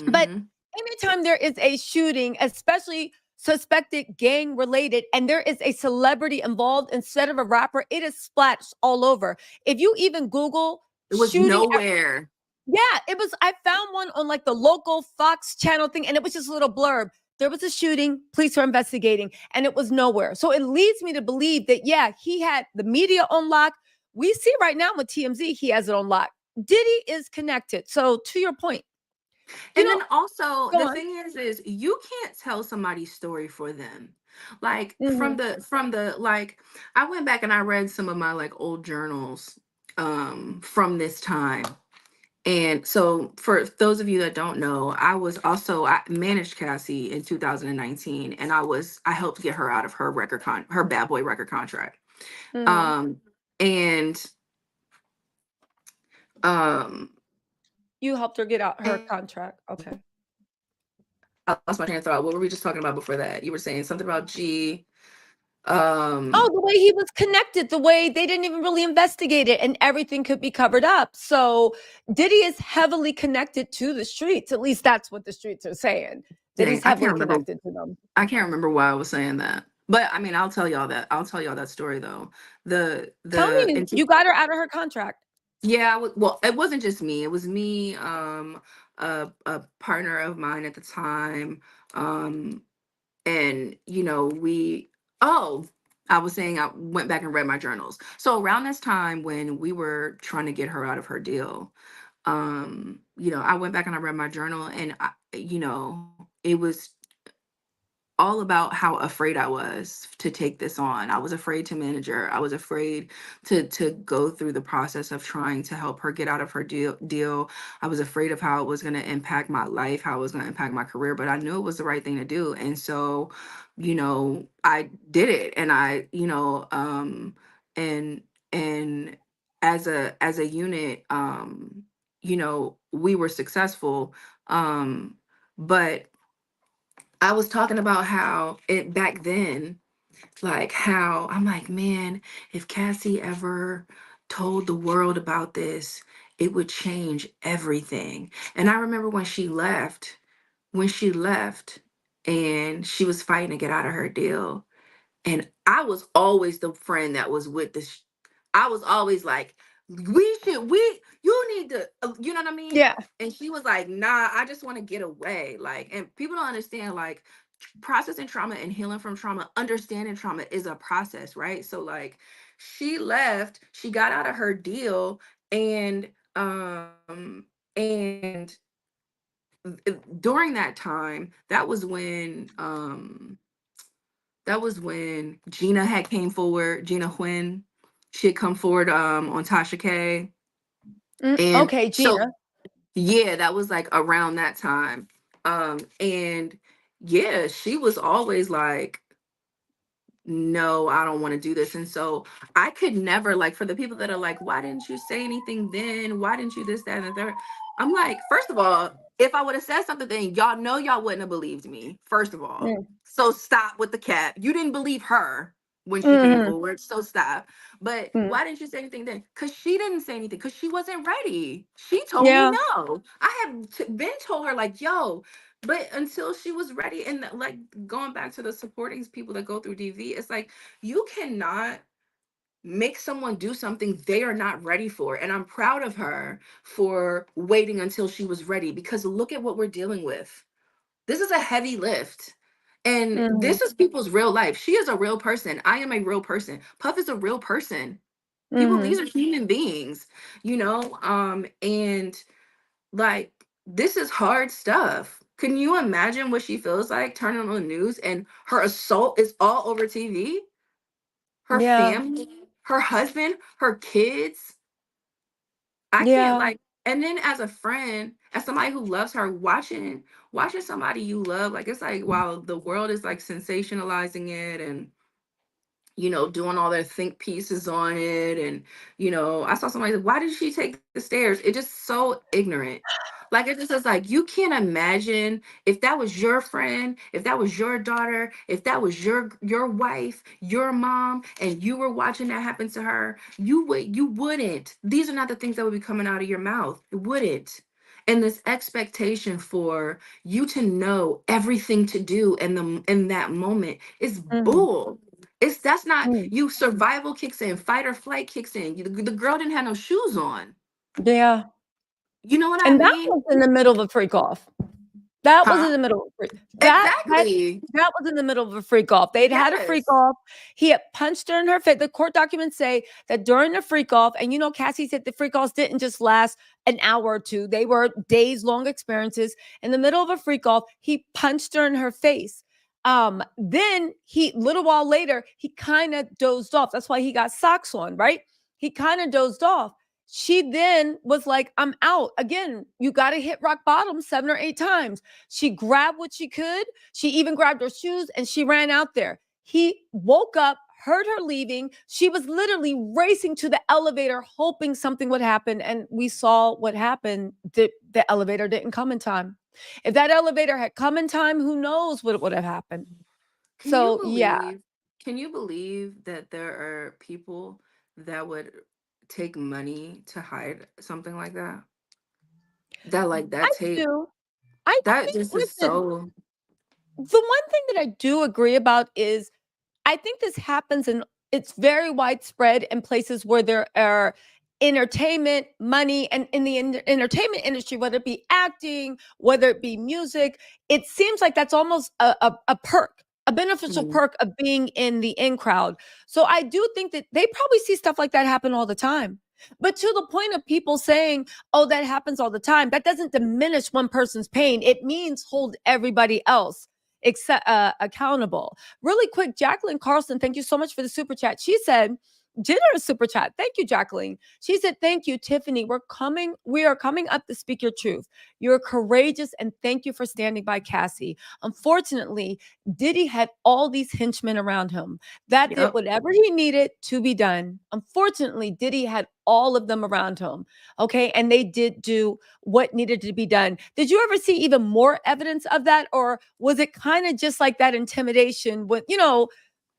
But Hmm. anytime there is a shooting, especially suspected gang related, and there is a celebrity involved instead of a rapper, it is splashed all over. If you even Google It was shooting, nowhere. yeah, it was. I found one on like the local Fox channel thing, and it was just a little blurb. There was a shooting, police are investigating, and it was nowhere. So it leads me to believe that, yeah, he had the media on lock. We see right now with TMZ, he has it on lock. Diddy is connected. So, to your point, You And know, then also go the on. thing is you can't tell somebody's story for them. Like Mhm. from the like I went back and I read some of my like old journals from this time. And so for those of you that don't know, I managed Cassie in 2019, and I helped get her out of her her bad boy record contract. Mhm. Um and um You helped her get out her and contract. Okay. I lost my train of thought. What were we just talking about before that? You were saying something about G. Um, Oh, the way he was connected, the way they didn't even really investigate it and everything could be covered up. So Diddy is heavily connected to the streets. At least that's what the streets are saying. That dang, he's heavily connected to them. I can't remember why I was saying that. But I mean, I'll tell y'all that. I'll tell y'all that story though. Tell me, you got her out of her contract. Yeah, well, it wasn't just me. It was me, a partner of mine at the time, um, and oh, I was saying I went back and read my journals. So around this time when we were trying to get her out of her deal, I went back and I read my journal, and it was all about how afraid I was to take this on. I was afraid to manage her. I was afraid to go through the process of trying to help her get out of her deal. I was afraid of how it was going to impact my life, how it was going to impact my career, but I knew it was the right thing to do. And so, I did it, and and and as a unit, we were successful. But I was talking about how it back then, like how I'm like, man, if Cassie ever told the world about this, it would change everything. And I remember when she left and she was fighting to get out of her deal. And I was always the friend that was with I was always like, you need to, you know what I mean? Yeah. And she was like, nah, I just want to get away. Like, and people don't understand, like, processing trauma and healing from trauma, understanding trauma is a process, right? So, like, she left, she got out of her deal, and, and during that time, that was when Gina had came forward, Gina Huynh. She had come forward on Tasha K. And Okay, so Gina. yeah, that was like around that time. And yeah, she was always like, no, I don't want to do this. And so I could never, like, for the people that are like, why didn't you say anything then? Why didn't you this, that, and the third? I'm like, first of all, if I would have said something then, y'all know y'all wouldn't have believed me, first of all. Mm. So stop with the cap. You didn't believe her when she came Mhm. forward. So stop. But Mm. why didn't you say anything then? Because she didn't say anything, because she wasn't ready. She told me Yeah. no. I have been told her, like, yo, but until she was ready, and like going back to the supporting people that go through DV, it's like you cannot make someone do something they are not ready for. And I'm proud of her for waiting until she was ready, because look at what we're dealing with. This is a heavy lift. And Mhm. this is people's real life. She is a real person. I am a real person. Puff is a real person. People, these Mhm. are human beings, and like, this is hard stuff. Can you imagine what she feels like turning on the news and her assault is all over TV? Her Yeah. family, her husband, her kids. I can't, Yeah. like, and then as a friend, as somebody who loves her, watching somebody you love, like, it's like, while the world is like sensationalizing it and doing all their think pieces on it. And, I saw somebody, why did she take the stairs? It just so ignorant. Like, it just is like, you can't imagine if that was your friend, if that was your daughter, if that was your wife, your mom, and you were watching that happen to her, you wouldn't. These are not the things that would be coming out of your mouth. It wouldn't. And this expectation for you to know everything to do in that moment is Mhm. bull. That's not Mm. you. Survival kicks in, fight or flight kicks in. The girl didn't have no shoes on. Yeah. You know what I And that mean? was in the middle of a freak off. That was Huh? in the middle of a freak Exactly. that was in the middle of a freak off. They'd had a freak Yes. off. He had punched her in her face. The court documents say that during the freak off, and Cassie said the freak offs didn't just last an hour or two. They were days long experiences. In the middle of a freak off, he punched her in her face. Then little while later, he kind of dozed off. That's why he got socks on, right? He kind of dozed off. She then was like, I'm out. Again, you got to hit rock bottom 7 or 8 times. She grabbed what she could. She even grabbed her shoes and she ran out there. He woke up, heard her leaving. She was literally racing to the elevator, hoping something would happen. And we saw what happened. The elevator didn't come in time. If that elevator had come in time, who knows what would have happened. Can you So, yeah, believe can you believe that there are people that would take money to hide something like that? That like I that take do. I that think, just is listen, so the one thing that I do agree about is I think this happens and it's very widespread in places where there are entertainment, money, and in the entertainment industry, whether it be acting, whether it be music, it seems like that's almost a perk, a beneficial Mhm. perk of being in the in crowd. So I do think that they probably see stuff like that happen all the time. But to the point of people saying, oh, that happens all the time, that doesn't diminish one person's pain. It means hold everybody else accountable. Really quick, Jacqueline Carlson, thank you so much for the super chat. She said, generous super chat. Thank you, Jacqueline. She said, thank you, Tiffany. We are coming up to speak your truth. You're courageous and thank you for standing by Cassie. Unfortunately, Diddy had all these henchmen around him that did Yep. whatever he needed to be done. Unfortunately, Diddy had all of them around him. Okay. And they did do what needed to be done. Did you ever see even more evidence of that? Or was it kind of just like that intimidation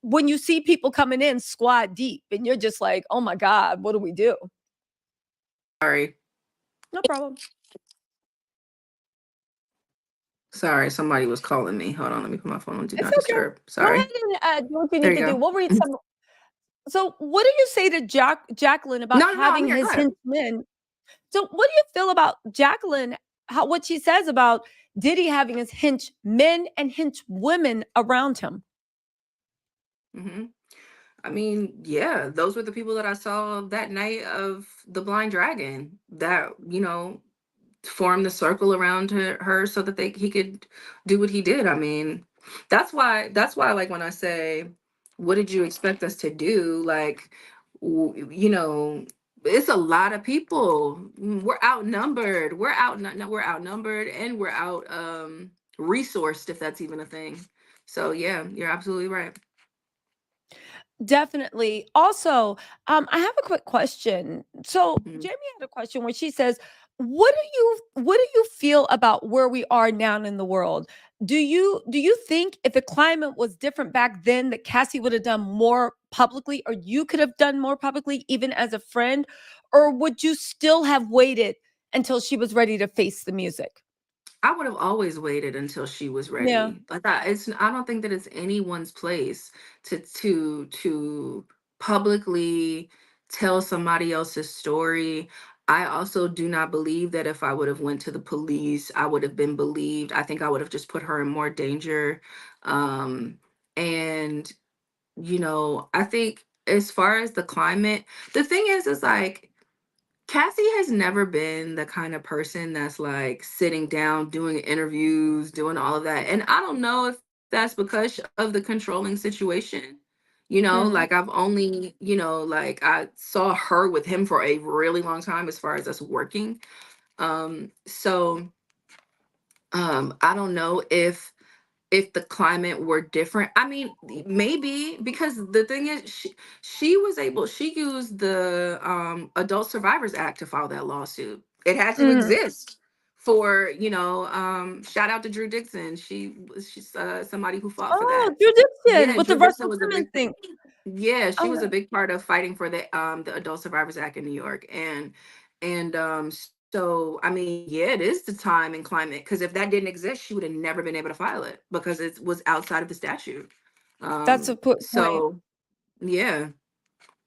when you see people coming in squad deep and you're just like, oh my God, what do we do? Sorry. No problem. Sorry, somebody was calling me. Hold on, let me put my phone on do It's not okay. disturb. Go Sorry. ahead and do what you There need you to do. go. We'll read some. So, what do you say to Jacqueline about No, no, no, I'm having here. Go his ahead. henchmen? So, what do you feel about Jacqueline? What she says about Diddy having his henchmen and henchwomen around him? hmm I mean, yeah, those were the people that I saw that night of the Blind Dragon that, form the circle around her so that he could do what he did. I mean, that's why like when I say what did you expect us to do, like it's a lot of people. We're outnumbered. We're outnumbered and we're out resourced, if that's even a thing. So yeah, you're absolutely right. Definitely. Also, I have a quick question. So Mhm. Jamie had a question where she says, what do you feel about where we are now in the world? Do you think if the climate was different back then that Cassie would have done more publicly or you could have done more publicly even as a friend? Or would you still have waited until she was ready to face the music? I would have always waited until she was Yeah. ready. Like I don't think that it's anyone's place to publicly tell somebody else's story. I also do not believe that if I would have went to the police, I would have been believed. I think I would have just put her in more danger. Um and I think as far as the climate, the thing is like Cassie has never been the kind of person that's like sitting down, doing interviews, doing all of that. And I don't know if that's because of the controlling situation. Mhm. Like I've only, like I saw her with him for a really long time as far as us working. So I don't know if the climate were different. I mean, maybe because the thing is, she used the Adult Survivors Act to file that lawsuit. It had to Mhm. exist for shout out to Drew Dixon. She's somebody who fought for Oh, that. Judixian Yeah, with the Drew Russell Dixon was a Simmons big thing. yeah, she was a Okay. big part of fighting for the Adult Survivors Act in New York. And so I mean, yeah, it is the time and climate because if that didn't exist, she would have never been able to file it because it was outside of the statute. That's a point. So yeah.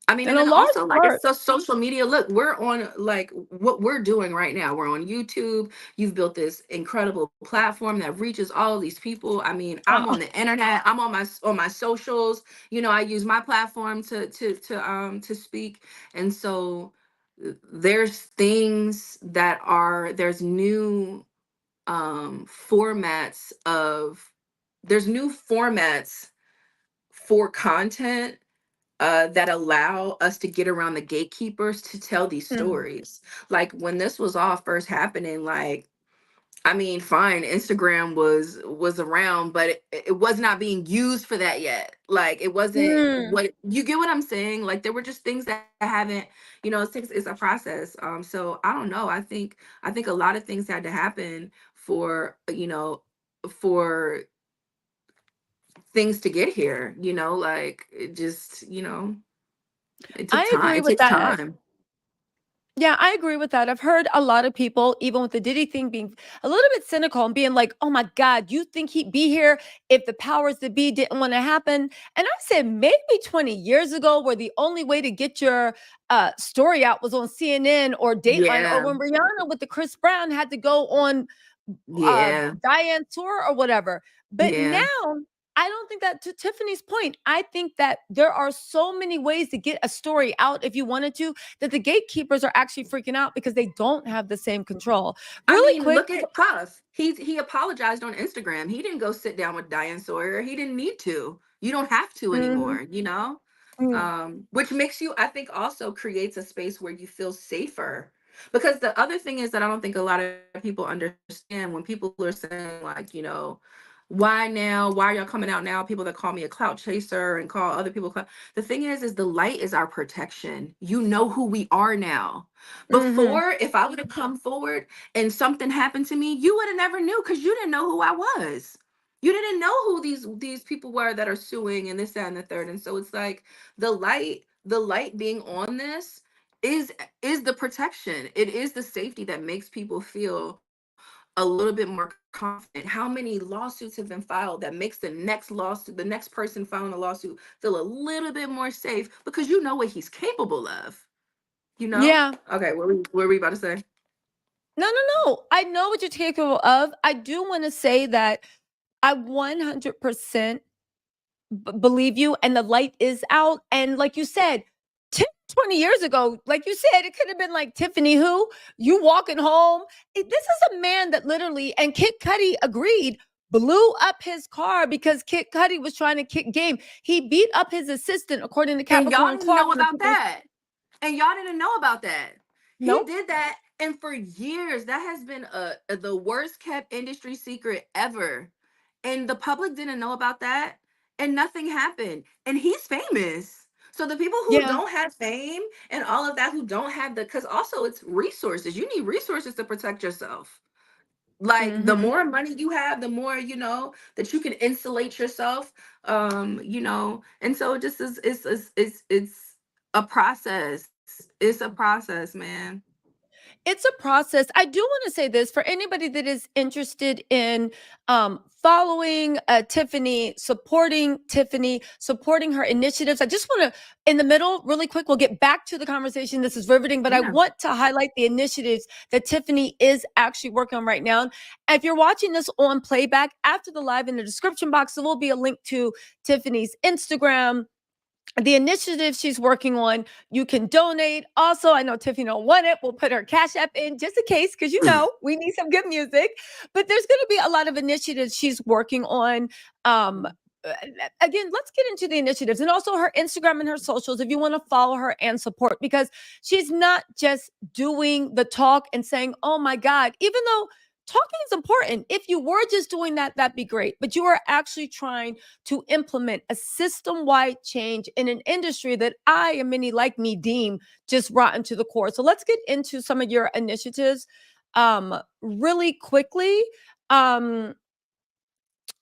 I mean, And and a then large also like it's part, so social media. Look, we're on like what we're doing right now. We're on YouTube. You've built this incredible platform that reaches all of these people. I mean, I'm uh, on the internet. I'm on my socials. You know, I use my platform to speak. And so there's things that are there's new formats of there's new formats for content that allow us to get around the gatekeepers to tell these mhm. stories. Like when this was all first happening, like I mean, fine, Instagram was around, but it was not being used for that yet. Like it wasn't Mm. what you get what I'm saying. Like there were just things that haven't, you know, it's a process. So I don't know. I think a lot of things had to happen for for things to get here. You know, like it just it took I time. agree It with takes that. time. Yeah, I agree with that. I've heard a lot of people, even with the Diddy thing, being a little bit cynical and being like, oh my God, you think he'd be here if the powers that be didn't want to happen? And I said, maybe 20 years ago, where the only way to get your story out was on CNN or Dateline, or Yeah. when Rihanna with the Chris Brown had to go on Yeah. Diane tour or whatever. But now, Yeah. I don't think that, to Tiffany's point, I think that there are so many ways to get a story out if you wanted to, that the gatekeepers are actually freaking out because they don't have the same control. I Really mean, quick. look at Puff. He apologized on Instagram. He didn't go sit down with Diane Sawyer. He didn't need to. You don't have to Mhm, anymore, you know? mm, Which makes you, I think, also creates a space where you feel safer. Because the other thing is that I don't think a lot of people understand when people are saying, like, why now? Why are y'all coming out now? People that call me a clout chaser and call other people clout. The thing is the light is our protection. You know who we are now. mhm. Before, if I would have come forward and something happened to me, you would have never knew because you didn't know who I was. You didn't know who these people were that are suing and this, that, and the third. And so it's like the light being on this is the protection. It is the safety that makes people feel a little bit more confident. How many lawsuits have been filed that makes the next lawsuit, the next person filing a lawsuit, feel a little bit more safe because you know what he's capable of, you know? Yeah. Okay, what were we about to say? No, no, no. I know what you're capable of. I do want to say that I 100% believe you, and the light is out. And like you said, 10, 20 years ago, like you said, it could have been like, Tiffany, who you walking home. This is a man that literally, and Kid Cudi agreed, blew up his car because Kid Cudi was trying to kick game. He beat up his assistant, according to And y'all Capricorn didn't Clark. know And the about people, that. And y'all didn't know about that. He nope. did that, and for years that has been the worst kept industry secret ever. And the public didn't know about that, and nothing happened. And he's famous. So the people who Yeah. don't have fame and all of that, who don't have the, because also it's resources. You need resources to protect yourself. Like the Hmm. more money you have, the more that you can insulate yourself. And so it just is it's a process. It's a process, man. It's a process. I do want to say this for anybody that is interested in following Tiffany, supporting her initiatives. I just want to, in the middle, really quick, we'll get back to the conversation. This is riveting, but I Yeah. want to highlight the initiatives that Tiffany is actually working on right now. If you're watching this on playback after the live, in the description box, there will be a link to Tiffany's Instagram, the initiative she's working on. You can donate. Also, I know Tiffany don't want it. We'll put her Cash App in just in case, because we need some good music. But there's going to be a lot of initiatives she's working on. Uh, Again, let's get into the initiatives and also her Instagram and her socials if you want to follow her and support, because she's not just doing the talk and saying, oh my God, even though talking is important. If you were just doing that, that'd be great. But you are actually trying to implement a system wide change in an industry that I and many like me deem just rotten to the core. So let's get into some of your initiatives really quickly. Um,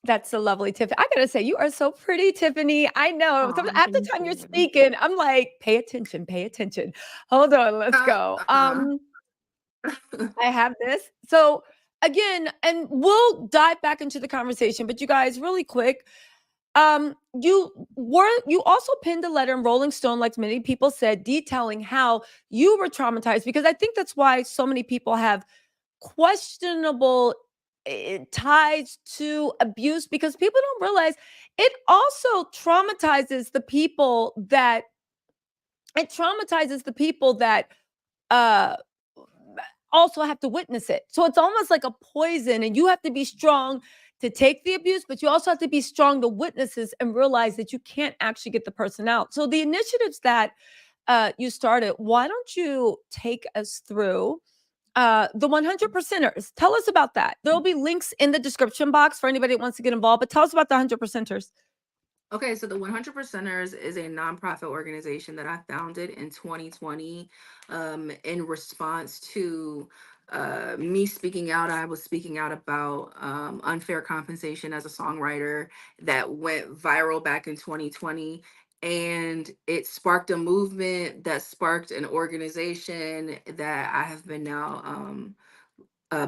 that's a lovely Tiffany. I gotta say, you are so pretty, Tiffany. I know. Oh, Half the thank time you're you. speaking, I'm like, pay attention, pay attention. Hold on, let's go. Uh-huh. I have this. So again, and we'll dive back into the conversation, but you guys, really quick, You also pinned a letter in Rolling Stone, like many people said, detailing how you were traumatized, because I think that's why so many people have questionable ties to abuse, because people don't realize it also traumatizes the people that uh also have to witness it. So it's almost like a poison, and you have to be strong to take the abuse, but you also have to be strong to witness this and realize that you can't actually get the person out. So the initiatives that you started, why don't you take us through the 100 percenters? Tell us about that. There'll be links in the description box for anybody that wants to get involved, but tell us about the 100 percenters. Okay, so the 100 Percenters is a nonprofit organization that I founded in 2020 in response to me speaking out. I was speaking out about unfair compensation as a songwriter that went viral back in 2020. And it sparked a movement that sparked an organization that I have been now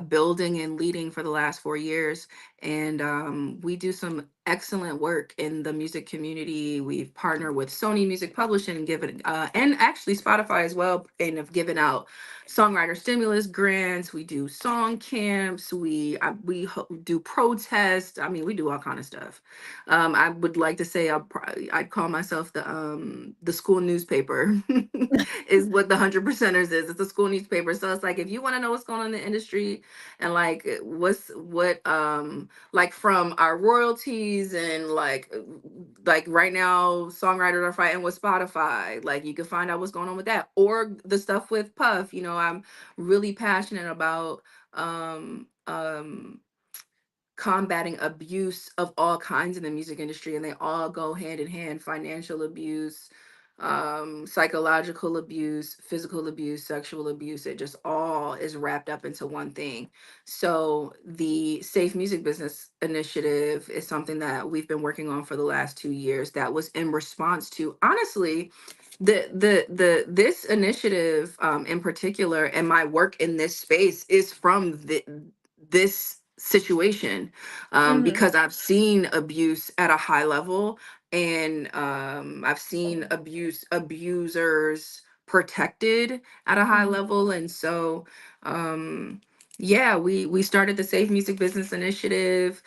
building and leading for the last 4 years. And we do some excellent work in the music community. We've partnered with Sony Music Publishing and given, and actually Spotify as well, and have given out songwriter stimulus grants. We do song camps. Do protests. I mean, we do all kind of stuff. I would like to say I'd call myself the school newspaper is what the 100 Percenters is. It's a school newspaper. So it's like, if you want to know what's going on in the industry, and like like from our royalties, and like right now songwriters are fighting with Spotify, like you can find out what's going on with that, or the stuff with Puff. I'm really passionate about combating abuse of all kinds in the music industry, and they all go hand in hand: financial abuse, psychological abuse, physical abuse, sexual abuse. It just all is wrapped up into one thing. So the Safe Music Business Initiative is something that we've been working on for the last 2 years, that was in response to, honestly, this initiative in particular, and my work in this space is from this situation, Mm-hmm. because I've seen abuse at a high level, and I've seen abusers protected at a high Mm-hmm. level. And so yeah, we started the Safe Music Business Initiative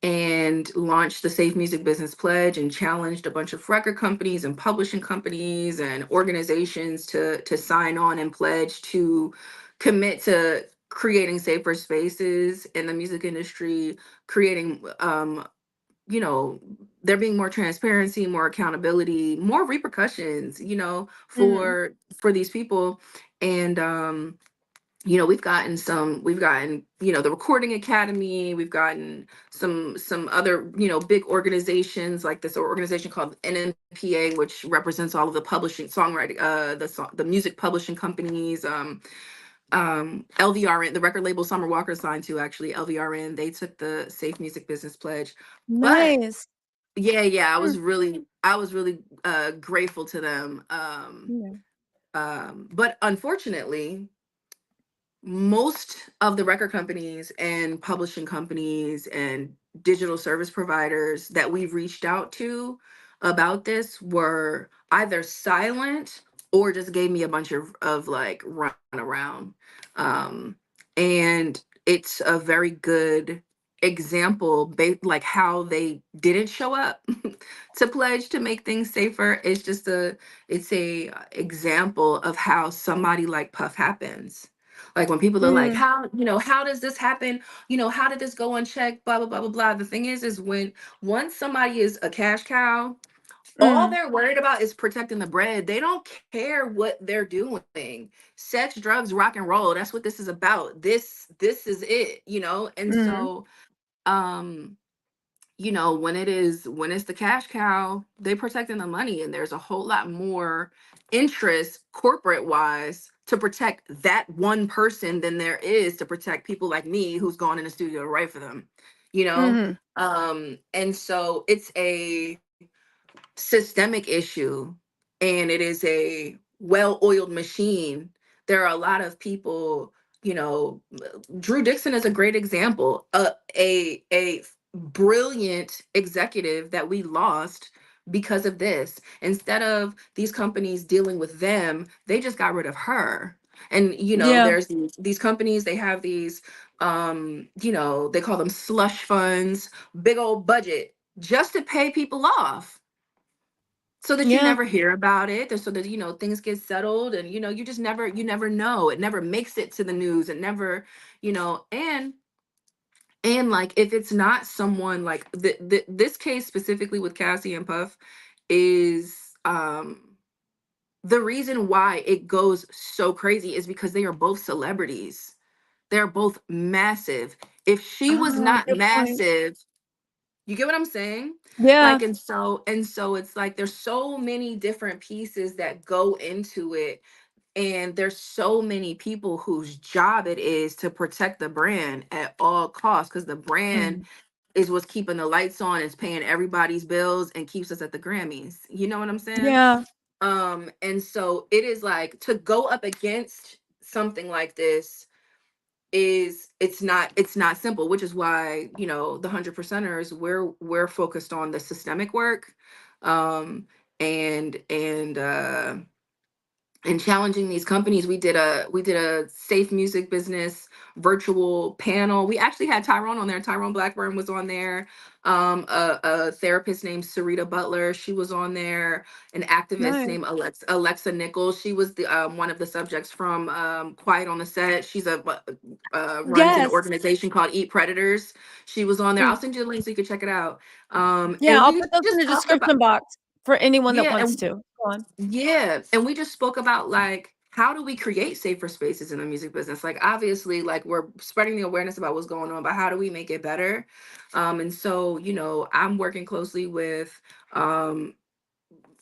and launched the Safe Music Business Pledge, and challenged a bunch of record companies and publishing companies and organizations to sign on and pledge to commit to creating safer spaces in the music industry, creating you know there being more transparency, more accountability, more repercussions, Mm-hmm. for these people. And we've gotten the Recording Academy. We've gotten some other big organizations, like this organization called NMPA, which represents all of the publishing, songwriting, the music publishing companies. LVRN, the record label Summer Walker signed to, actually, LVRN, they took the Safe Music Business Pledge. But Nice. yeah, Mm. I was really grateful to them. Yeah. But unfortunately, most of the record companies and publishing companies and digital service providers that we've reached out to about this were either silent or just gave me a bunch of like run around. And it's a very good example, like how they didn't show up to pledge to make things safer. It's a example of how somebody like Puff happens. Like, when people are like, Mm. how does this happen? How did this go unchecked? Blah, blah, blah, blah, blah. The thing is when once somebody is a cash cow, all Mm. they're worried about is protecting the bread. They don't care what they're doing. Sex, drugs, rock and roll. That's what this is about. This is it. And Mm. so, um, when it's the cash cow, they protecting the money, and there's a whole lot more interest corporate wise to protect that one person than there is to protect people like me who's gone in the studio to write for them. you know Mm-hmm. and so it's a systemic issue, and it is a well-oiled machine. There are a lot of people, Drew Dixon is a great example. A brilliant executive that we lost because of this. Instead of these companies dealing with them, they just got rid of her. And Yeah. there's these companies, they have these they call them slush funds, big old budget just to pay people off so that you Yeah. never hear about it, or so that things get settled, and you never know. It never makes it to the news. It never, and like, if it's not someone like this case specifically with Cassie and Puff is the reason why it goes so crazy is because they are both celebrities. They're both massive. If she was Oh, not good point. massive, you get what I'm saying? Yeah. Like, and so it's like there's so many different pieces that go into it, and there's so many people whose job it is to protect the brand at all costs, because the brand Mm. is what's keeping the lights on, is paying everybody's bills, and keeps us at the Grammys. You know what I'm saying? Yeah. And so it is like, to go up against something like this is, it's not simple, which is why the 100%ers, we're focused on the systemic work, um and challenging these companies. We did a safe music business virtual panel. We actually had Tyrone on there. Tyrone Blackburn was on there. A therapist named Sarita Butler, she was on there. An activist Nice. named Alexa Nichols, she was the one of the subjects from Quiet on the Set. She's runs an Yes. organization called Eat Predators. She was on there. I'll Mm. send you the link so you can check it out. Yeah, And I'll we put those in just the talked about, description box for anyone that yeah, wants and to. Go on. yeah, and we just spoke about, like, how do we create safer spaces in the music business? Like, obviously, like, we're spreading the awareness about what's going on, but how do we make it better? And so, I'm working closely with um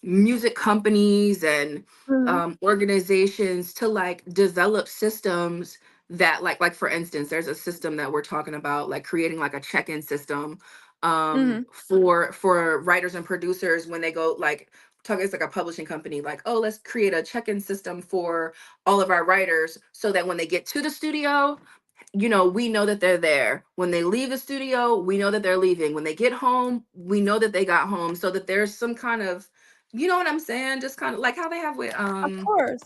music companies and Mhm. organizations to, like, develop systems that, like, for instance, there's a system that we're talking about, like, creating like a check-in system Mhm. for writers and producers when they go, like, talk, it's like a publishing company, like, oh, let's create a check-in system for all of our writers, so that when they get to the studio, we know that they're there. When they leave the studio, we know that they're leaving. When they get home, we know that they got home, so that there's some kind of, you know what I'm saying? Just kind of like how they have Of course.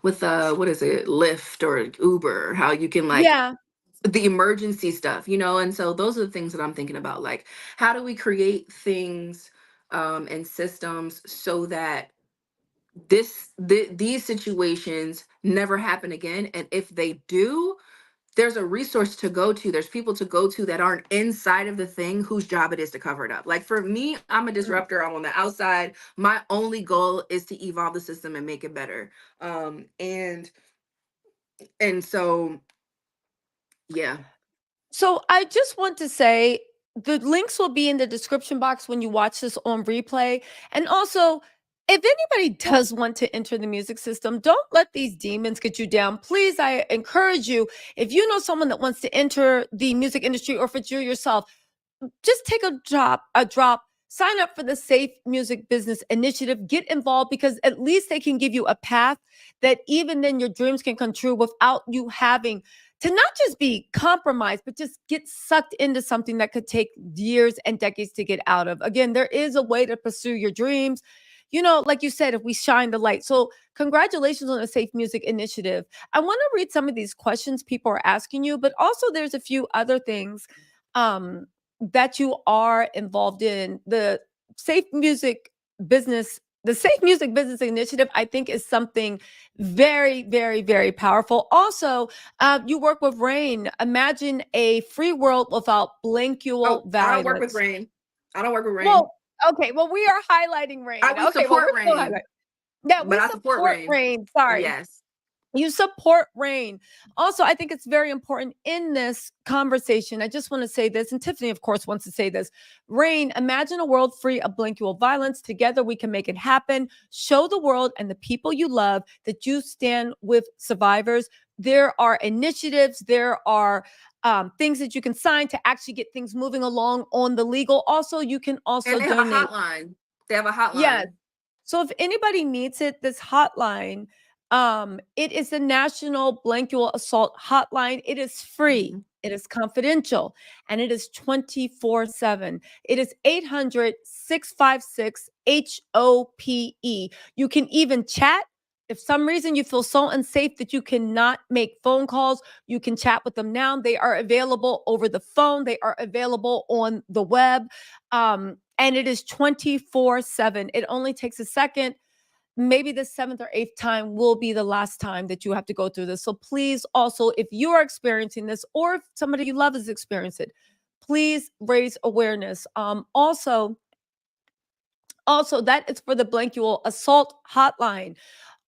with what is it, Lyft or Uber, how you can, like, Yeah. the emergency stuff, and so those are the things that I'm thinking about. Like, how do we create things and systems so that these situations never happen again, and if they do, there's a resource to go to. There's people to go to that aren't inside of the thing, whose job it is to cover it up. Like, for me, I'm a Mm. disruptor. I'm on the outside. My only goal is to evolve the system and make it better. And so, yeah. So I just want to say the links will be in the description box when you watch this on replay. And also, if anybody does want to enter the music system, don't let these demons get you down. Please, I encourage you, if you know someone that wants to enter the music industry, or if it's you yourself, just take a drop, sign up for the Safe Music Business Initiative, get involved, because at least they can give you a path that even then your dreams can come true without you having to not just be compromised, but just get sucked into something that could take years and decades to get out of. Again, there is a way to pursue your dreams. Like you said, if we shine the light. So, congratulations on the Safe Music Initiative. I want to read some of these questions people are asking you, but also there's a few other things um, that you are involved in. Safe Music Business, the Safe Music Business Initiative, I think, is something very, very, very powerful. Also, you work with Rain. Imagine a free world without Oh, blankual I don't work with violence. Rain. I don't work with Rain. Well, okay. Well, we are highlighting Rain. We Okay. Well, support we're still Rain, highlighting. Yeah, but we I support support Rain. Rain. Sorry. Yes. You support Rain. Also, I think it's very important in this conversation. I just want to say this, and Tiffany, of course, wants to say this. Rain, imagine a world free of blankual violence. Together, we can make it happen. Show the world and the people you love that you stand with survivors. There are initiatives, there are things that you can sign to actually get things moving along on the legal. Also, you can also And they have a donate. hotline. They have a Yes. hotline. So if anybody needs it, this hotline, it is the National Blankual Assault Hotline. It is free. Mhm. It is confidential and it is 24/7. It is 800-656-HOPE. You can even chat. If some reason you feel so unsafe that you cannot make phone calls, you can chat with them now. They are available over the phone, they are available on the web. And it is 24/7. It only takes a second. Maybe the seventh or eighth time will be the last time that you have to go through this. So please, also, if you are experiencing this or if somebody you love is experiencing it, please raise awareness. Also, that is for the Blankual Assault Hotline.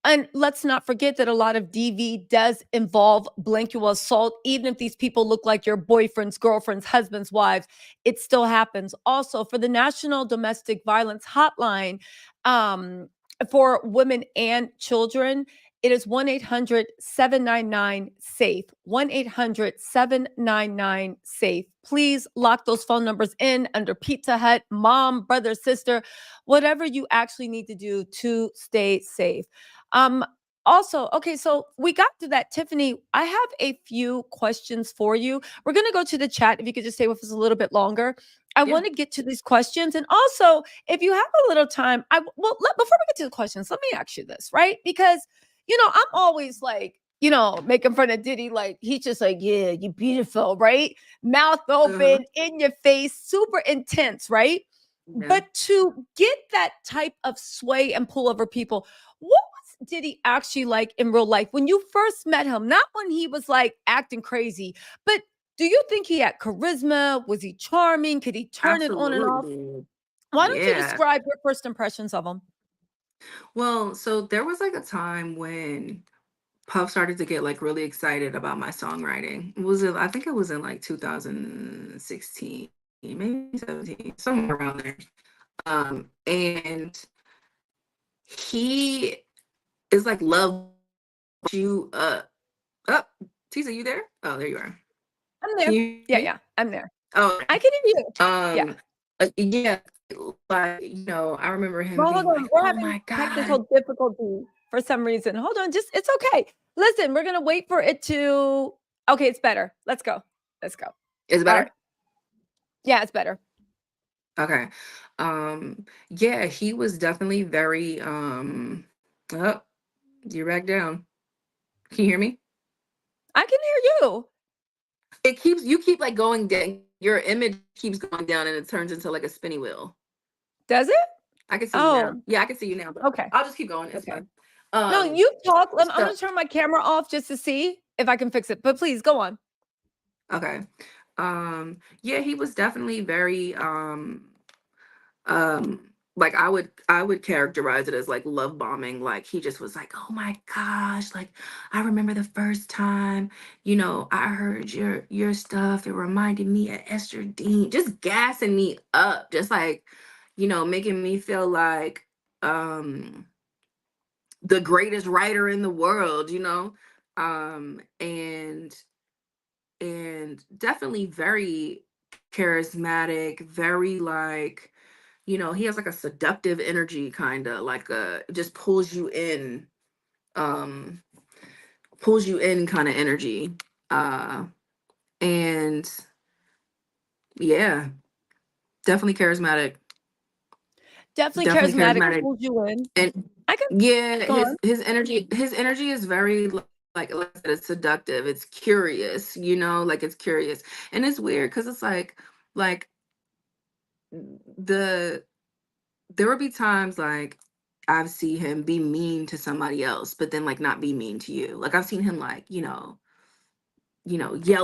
And let's not forget that a lot of DV does involve blankual assault. Even if these people look like your boyfriends, girlfriends, husbands, wives, it still happens. Also, for the National Domestic Violence Hotline, um, for women and children, it is 1-800-799-SAFE. 1-800-799-SAFE. Please lock those phone numbers in under Pizza Hut, mom, brother, sister, whatever you actually need to do to stay safe. Um, Also, okay, so we got to that. Tiffany, I have a few questions for you. We're going to go to the chat. If you could just stay with us a little bit longer. I Yeah. want to get to these questions. And also, if you have a little time, before we get to the questions, let me ask you this, right? Because, I'm always like, making fun of Diddy, like he's just like, yeah, you beautiful, right? Mouth Uh-huh. open, in your face, super intense, right? Yeah. But to get that type of sway and pull over people, what did he actually like in real life when you first met him? Not when he was like acting crazy, but do you think he had charisma? Was he charming? Could he turn it on and off? Absolutely. Why don't you Yeah. describe your first impressions of him? Well, so there was like a time when Puff started to get like really excited about my songwriting. I think it was in like 2016, maybe 17, somewhere around there. And he is like love you up. Tisa, you there? Oh, there you are. I'm Can there. you hear Yeah, me? yeah, I'm there. Oh, I can hear you. Yeah. um, yeah, like I remember him Well, hold being on. like, We're "Oh having my God." technical difficulty for some reason. Hold on. Just, it's okay. Listen, we're going to wait for it to. Okay, it's better. Let's go. Let's go. Is it All right. better? Yeah, it's better. Okay. Yeah, he was definitely very oh, you're back down. Can you hear me? I can hear you. You keep like going down. Your image keeps going down and it turns into like a spinny wheel. Does it? I can see you now. Oh, Yeah, I can see you now, but okay. I'll just keep going. It's Okay. fine. No, Um, you talk. I'm so going to turn my camera off just to see if I can fix it. But please go on. okay. Yeah, he was definitely very like I would characterize it as like love bombing. Like he just was like, "Oh my gosh, like I remember the first time, I heard your stuff. It reminded me of Esther Dean," just gassing me up, just like, making me feel like um the greatest writer in the world, and definitely very charismatic, very like, he has like a seductive energy, kind of like just um pulls you in kind of energy. uh and yeah, definitely charismatic. Definitely Definitely charismatic, charismatic. pulls you in. And I can yeah, go on. his energy is very like I said, it's seductive, it's curious, like it's curious. And it's weird because it's like the there will be times like I've seen him be mean to somebody else, but then like not be mean to you. Like I've seen him like, yell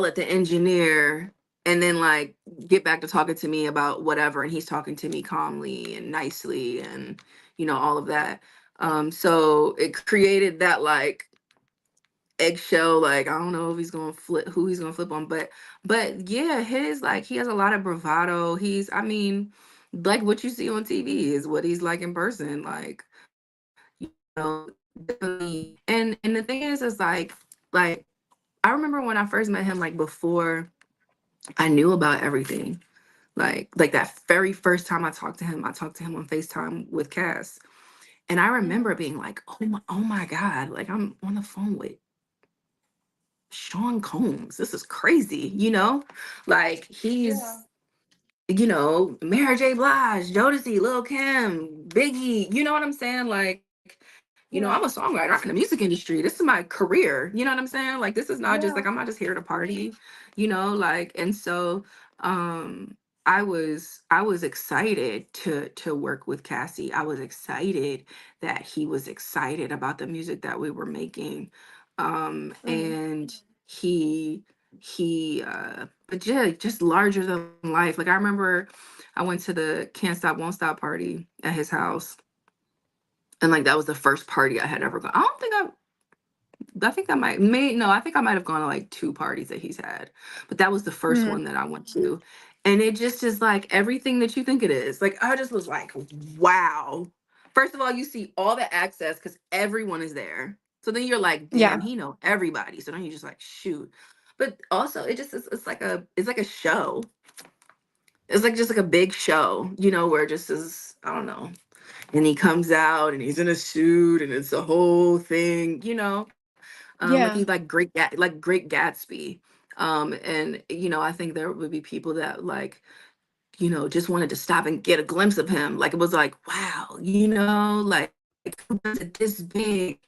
at the engineer and then like get back to talking to me about whatever, and he's talking to me calmly and nicely and all of that. So it created that like eggshell, like I don't know if he's gonna flip who he's gonna flip on, but yeah, his like he has a lot of bravado. I mean, like what you see on TV is what he's like in person. Like, definitely. And the thing is like I remember when I first met him, like before I knew about everything. Like that very first time I talked to him on FaceTime with Cass. And I Mhm. remember being like, oh my God, like I'm on the phone with Sean Combs. This is crazy, you know? Like Yeah. he's, you know, Mary J. Blige, Jodeci, Lil Kim, Biggie, you know what I'm saying? Like, you know, I'm a Yeah. songwriter. I'm in the music industry. This is my career. You know what I'm saying? Like, this is not just like, I'm Yeah. not just here to party, you know, like, and so um I was excited to work with Cassie. I was excited that he was excited about the music that we were making. Mm. And he but yeah, just larger than life. Like I remember I went to the Can't Stop Won't Stop party at his house, and like that was the first party I had ever gone. I think I might may no, I think I might have gone to like two parties that he's had. But that was the first Mm. one that I went to. And it just is like everything that you think it is. Like I just was like, wow. First of all, you see all the access because everyone is there. So then you're like, Yeah. damn, he know everybody. So then you're just like, shoot. But also it just is it's like a show. It's like just like a big show, you know, where it just is, I don't know. And he comes out and he's in a suit and it's a whole thing, you know. Like he's Yeah. like like Great Gatsby. And you know, I think there would be people that like, you know, just wanted to stop and get a glimpse of him. Like it was like, wow, you know, like who does it this big?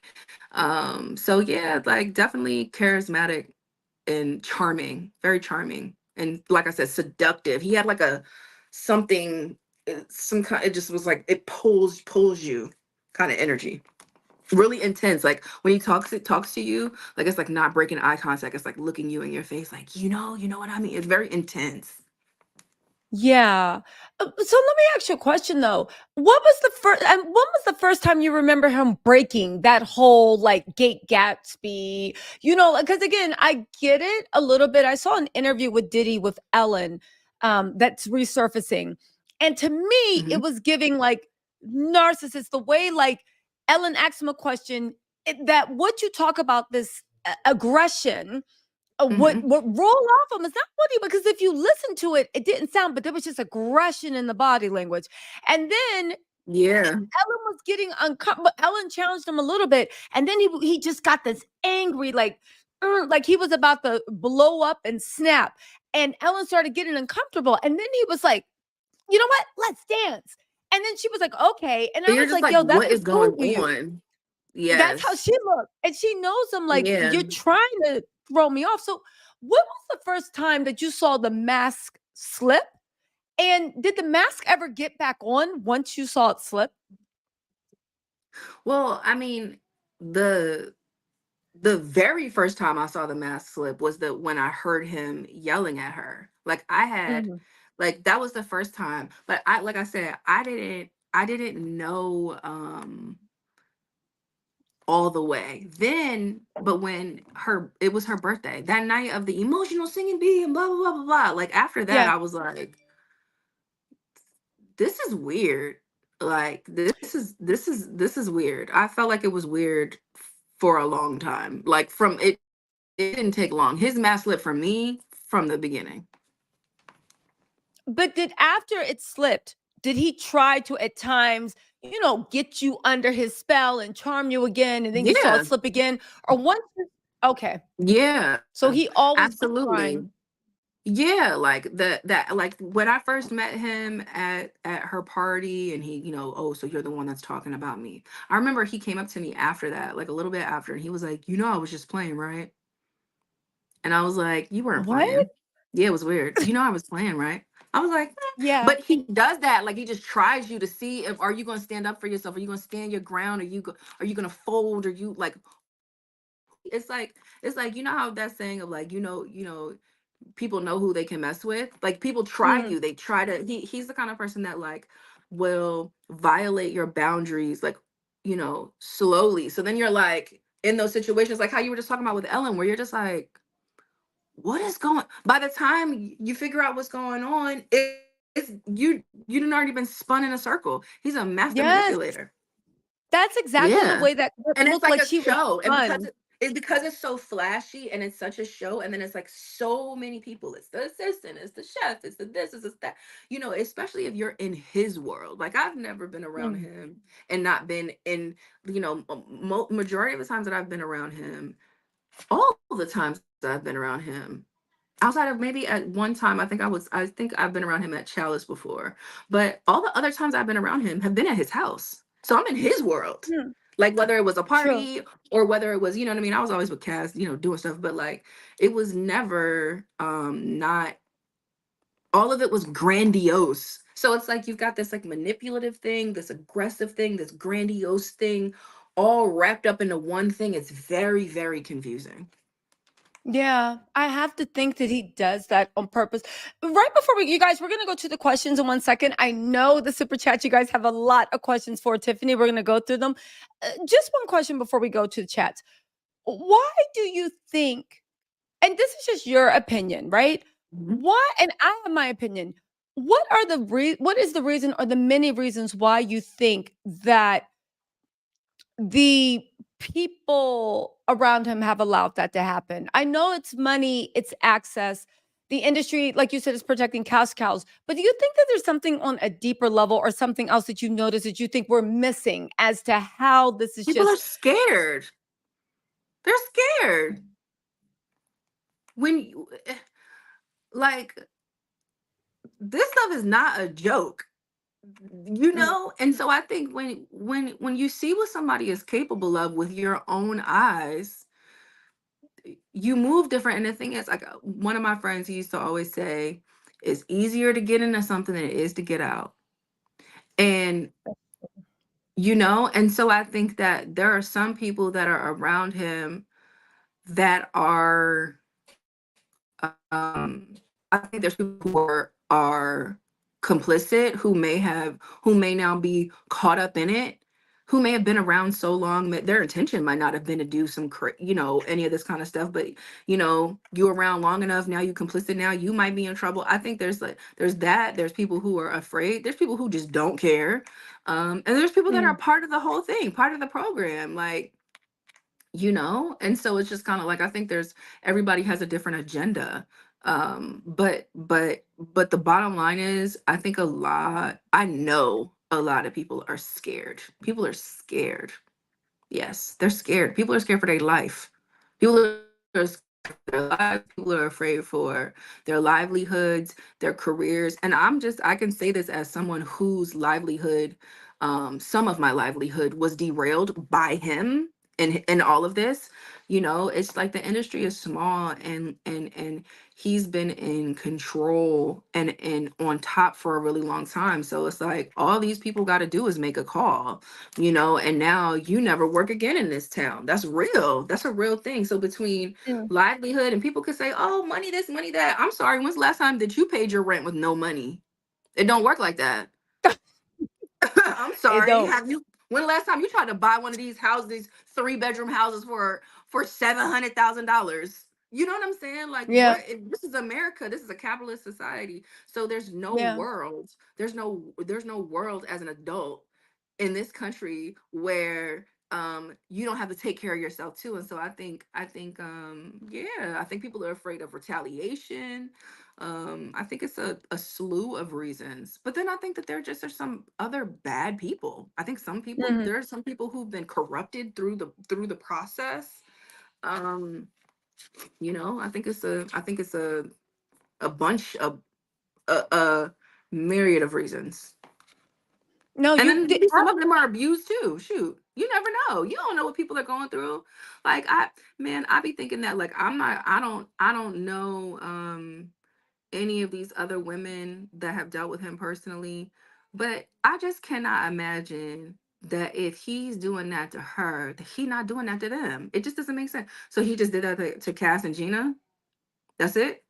So yeah, like definitely charismatic and charming, very charming, and like I said, seductive. He had like a something, some kind. It just was like it pulls you, kind of energy. Really intense. Like when he talks, it talks to you. Like it's like not breaking eye contact. It's like looking you in your face. Like you know what I mean. It's very intense. Yeah. So let me ask you a question though. What was the first and when was the first time you remember him breaking that whole like Gate Gatsby? You know, because again, I get it a little bit. I saw an interview with Diddy with Ellen that's resurfacing. And to me, Hmm. it was giving like narcissist the way like Ellen asked him a question that what you talk about this aggression Hmm. what roll off him is not funny because if you listen to it, it didn't sound, but there was just aggression in the body language. And then Yeah. Ellen was getting uncomfortable. Ellen challenged him a little bit, and then he just got this angry, like he was about to blow up and snap. And Ellen started getting uncomfortable, and then he was like, "You know what? Let's dance." And then she was like, "Okay." And I So you're was just like, like, "Yo, that's what a is going tool for you." on? That's how Yes. she looked. And she knows him like, Yeah. "You're trying to throw me off." So, what was the first time that you saw the mask slip? And did the mask ever get back on once you saw it slip? Well, I mean, the the very first time I saw the mask slip was the when I heard him yelling at her. Like I had Mhm. like that was the first time. But I like I said, I didn't know all the way. Then but when her it was her birthday, that night of the emotional singing bee and blah blah blah blah blah. Like after that, Yeah. I was like, this is weird. Like this is weird. I felt like it was weird for a long time. Like from it didn't take long. His mask lit for me from the beginning. But did after it slipped, did he try to at times, get you under his spell and charm you again, and then you saw it Yeah, slip again? Or once okay. yeah, So he always was absolutely. trying. Yeah, like that like when I first met him at her party and he, you know, oh, so you're the one that's talking about me. I remember he came up to me after that, like a little bit after, and he was like, you know, I was just playing, right? And I was like, you weren't What? playing. Yeah, it was weird. You know, I was playing, right? I was like, Yeah. but he does that. Like he just tries you to see if are you going to stand up for yourself? Are you going to stand your ground? Are you going to fold? Are you like? It's like you know how that saying of like people know who they can mess with. Like people try Mm. you. They try to. He's the kind of person that like will violate your boundaries like slowly. So then you're like in those situations like how you were just talking about with Ellen, where you're just like what is going by the time you figure out what's going on it's you done already been spun in a circle. He's a master Yes. manipulator. That's exactly the Yeah, way that it and it's looked like like a she was show, and spun. because it's so flashy and it's such a show, and then it's like so many people. It's the assistant, it's the chef, it's the this, it's that. Especially if you're in his world. Like I've never been around Mm. him and not been in. Majority of the times that I've been around him, all the times I've been around him, outside of maybe at one time, I think I've been around him at Chalice before, but all the other times I've been around him have been at his house. So I'm in his world. Hmm, Like whether it was a true. party or whether it was, you know what I mean? I was always with Cass, doing stuff, but like it was never not all of it was grandiose. So it's like you've got this like manipulative thing, this aggressive thing, this grandiose thing, all wrapped up into one thing. It's very, very confusing. Yeah, I have to think that he does that on purpose. Right before you guys, we're going to go to the questions in 1 second. I know the super chat, you guys have a lot of questions for Tiffany. We're going to go through them. Just one question before we go to the chats. Why do you think, and this is just your opinion, right? Mhm. Why, and I have my opinion. What is the reason or the many reasons why you think that the people around him have allowed that to happen? I know it's money, it's access. The industry, like you said, is protecting cash cows. But do you think that there's something on a deeper level or something else that you notice that you think we're missing as to how this is People are just scared. They're scared. When like this stuff is not a joke, mm, and so I think when you see what somebody is capable of with your own eyes, you move different. And the thing is, like one of my friends, he used to always say, it's easier to get into something than it is to get out. And and so I think that there are some people that are around him that are I think there's people who are complicit, who may now be caught up in it, who may have been around so long that their intention might not have been to do any of this kind of stuff, but you around long enough, now you complicit, now you might be in trouble. I think there's people who are afraid, there's people who just don't care, and there's people that are mm, part of the whole thing, part of the program, like and so it's just kind of like I think there's everybody has a different agenda, but the bottom line is I know a lot of people are scared. People are scared. Yes, they're scared. People are scared for their life. People are scared for their lives. People are afraid for their livelihoods, their careers. And I can say this as someone whose livelihood, some of my livelihood was derailed by him and all of this. It's like the industry is small, and he's been in control and on top for a really long time. So it's like all these people got to do is make a call, and now you never work again in this town. That's real. That's a real thing. So between mm. livelihood and people could say, oh, money this, money that. I'm sorry, when's the last time that you paid your rent with no money? It don't work like that. I'm It sorry. don't. When the last time you tried to buy one of these houses, these 3-bedroom houses for $700,000? You know what I'm saying? Like Yeah, this is America. This is a capitalist society. So there's no yeah. world. There's no world as an adult in this country where you don't have to take care of yourself too. And so I think people are afraid of retaliation. I think it's a slew of reasons, but then I think that there's some other bad people. I think Mhm. there are some people who've been corrupted through the process. um I think it's a bunch of a myriad of reasons. No, And you then did. maybe some of them are abused too. Shoot, you never know. You don't know what people are going through. Like I be thinking that like I don't know any of these other women that have dealt with him personally, but I just cannot imagine that if he's doing that to her, that he not doing that to them. It just doesn't make sense. So he just did that to Cass and Gina. That's it,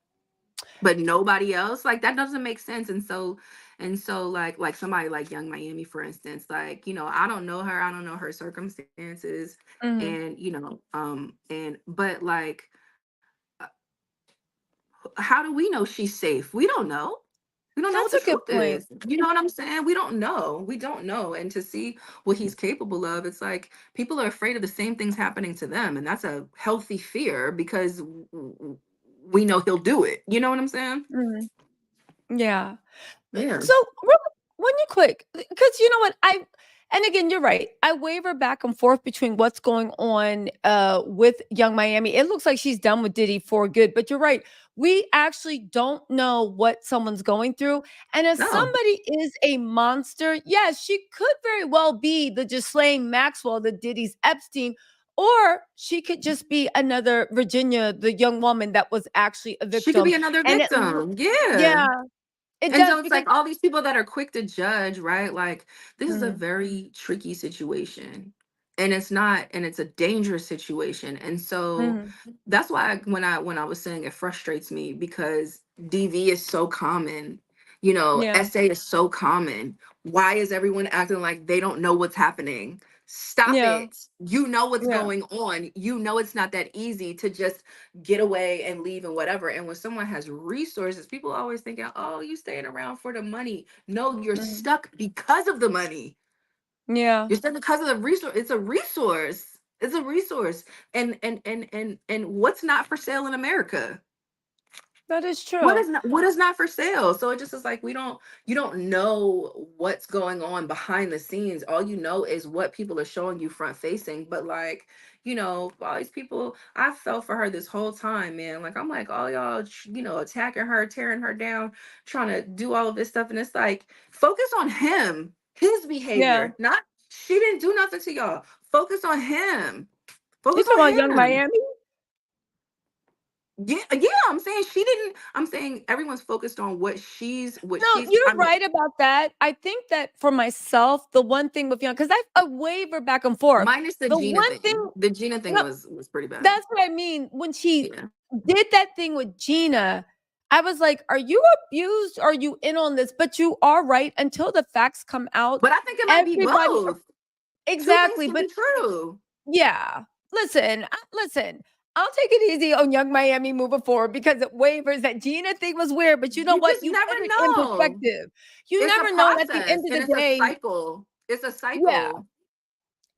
but nobody else. Like that doesn't make sense. And so like somebody like Young Miami, for instance, like I don't know her, I don't know her circumstances, Mhm. and and but like how do we know she's safe? We don't know. We don't know what That's the a good truth point. is. You know what I'm saying? We don't know. And to see what he's capable of, it's like people are afraid of the same things happening to them, and that's a healthy fear because we know he'll do it. You know what I'm saying? Mhm. Yeah. Yeah. So, real, when you quick, because you know what? And again, you're right. I waver back and forth between what's going on with Young Miami. It looks like she's done with Diddy for good, but you're right. We actually don't know what someone's going through. And if No, somebody is a monster, yes, she could very well be the Ghislaine Maxwell, the Diddy's Epstein, or she could just be another Virginia, the young woman that was actually a she could victim. be another And victim. Yeah. yeah, it And does so it's because like all these people that are quick to judge, right? Like this is a mhm, very tricky situation. And it's not, and it's a dangerous situation. And so mhm, that's why when I was saying it frustrates me because DV is so common, you know, yeah, SA is so common. Why is everyone acting like they don't know what's happening? Stop yeah, it. You know what's yeah, going on. You know it's not that easy to just get away and leave and whatever. And when someone has resources, people always thinking, oh, you staying around for the money. No, you're mhm, stuck because of the money. yeah. You're stuck because of the resource. It's a resource. It's a resource. And what's not for sale in America? That is What true. is not for sale? So it just is like we don't you don't know what's going on behind the scenes. All you know is what people are showing you front facing. But like, you know, all these people, I felt for her this whole time, man. Like I'm like, all y'all, you know, attacking her, tearing her down, trying to do all of this stuff. And it's like, focus on him, his Yeah. behavior. Not she didn't do nothing to y'all. Focus on him. You Focus talking about Young on him. Miami? Yeah, yeah, I'm saying she didn't. I'm saying everyone's focused on what No, she's. you're I mean, right about that. I think that for myself, the one thing with Young, because I waver back and forth. minus the The Gina one thing, thing. The Gina thing no, was pretty bad. that's what I mean. When she Yeah, did that thing with Gina, I was like, are you abused? Are you in on this? But you are right. Until the facts come out, but I think it might be everybody, both. Two things exactly. can But be true. yeah. Listen. I'll take it easy on Young Miami moving forward because it wavers. That Gina thing was weird, but you know You what? just You never put it in know. perspective. You It's a never know at the process end of and the it's a day. cycle. It's a Yeah. cycle.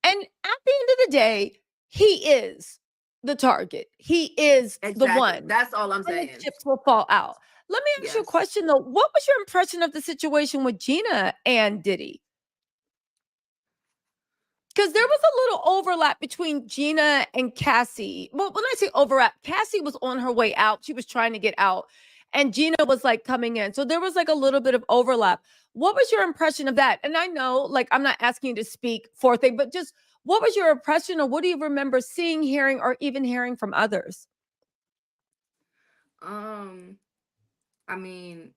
And at the end of the day, he is the target. He is the Exactly. one. That's all I'm And the saying. chips will fall out. Let me ask you a Yes. question though. What was your impression of the situation with Gina and Diddy? Because there was a little overlap between Gina and Cassie. Well, when I say overlap, Cassie was on her way out. She was trying to get out. And Gina was like coming in. So there was like a little bit of overlap. What was your impression of that? And I know, like, I'm not asking you to speak for thing, but just what was your impression or what do you remember seeing, hearing, or even hearing from others? Um, I mean,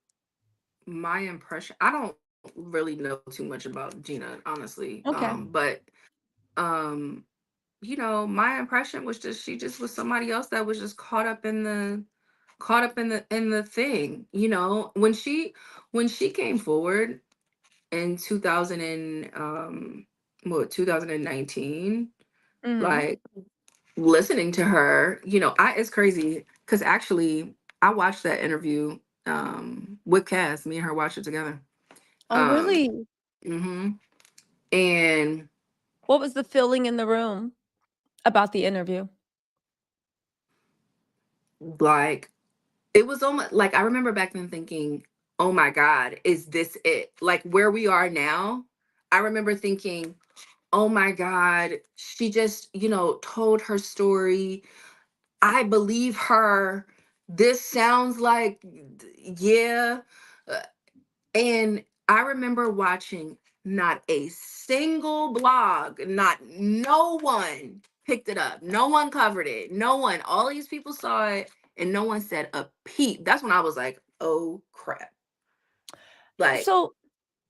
my impression. I don't really know too much about Gina, honestly. Okay. But um you know, my impression was just she just was somebody else that was just caught up in the thing. You know, when she came forward in 2000 and 2019, Mm-hmm. like listening to her, you know, I it's crazy because actually I watched that interview with Cass. Me and her watched it together. Oh, Um really? mhm. And What was the feeling in the room about the interview? like it was almost like I remember back then thinking, oh my God, is this it? Like where we are now, I remember thinking, oh my God, she just, you know, told her story. I believe her. This sounds like, yeah. Uh, And I remember watching not a single blog, not no one picked it up. No one covered it. No one. All these people saw it and no one said a peep. That's when I was like, oh crap. Like So,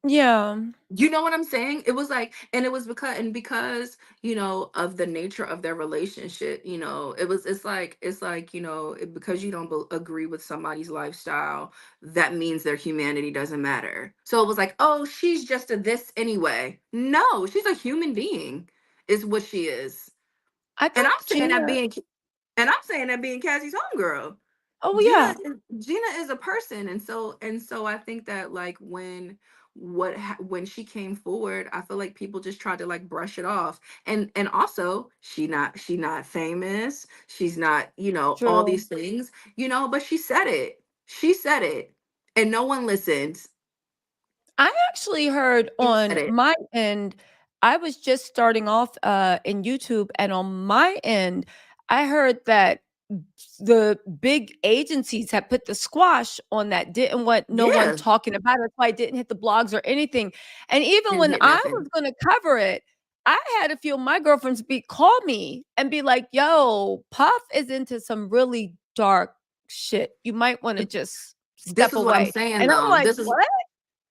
yeah. you know what I'm saying? It was like, and it was because, you know, of the nature of their relationship, you know, it's like, you know, because you don't agree with somebody's lifestyle, that means their humanity doesn't matter. So it was like, oh, she's just a this anyway. No, she's a human being, is what she is. I And thought Gina, I'm saying that being Cassie's homegirl. oh, Gina yeah. Gina is a person, and so I think that like when when she came forward, I feel like people just tried to like brush it off, and also she not famous, she's not, you know, all True. these things, you know, but she said it, and no one listened. I actually heard She said on it. my end, I was just starting off in YouTube, and on my end, I heard that the big agencies had put the squash on that, didn't want no one Yeah, talking about it. That's why it didn't hit the blogs or anything. And even didn't when hit I was nothing. going to cover it, I had a few of my girlfriends call me and be like, "Yo, Puff is into some really dark shit. You might want to But just this step is what I'm away." saying And I'm though. like, This is "What?"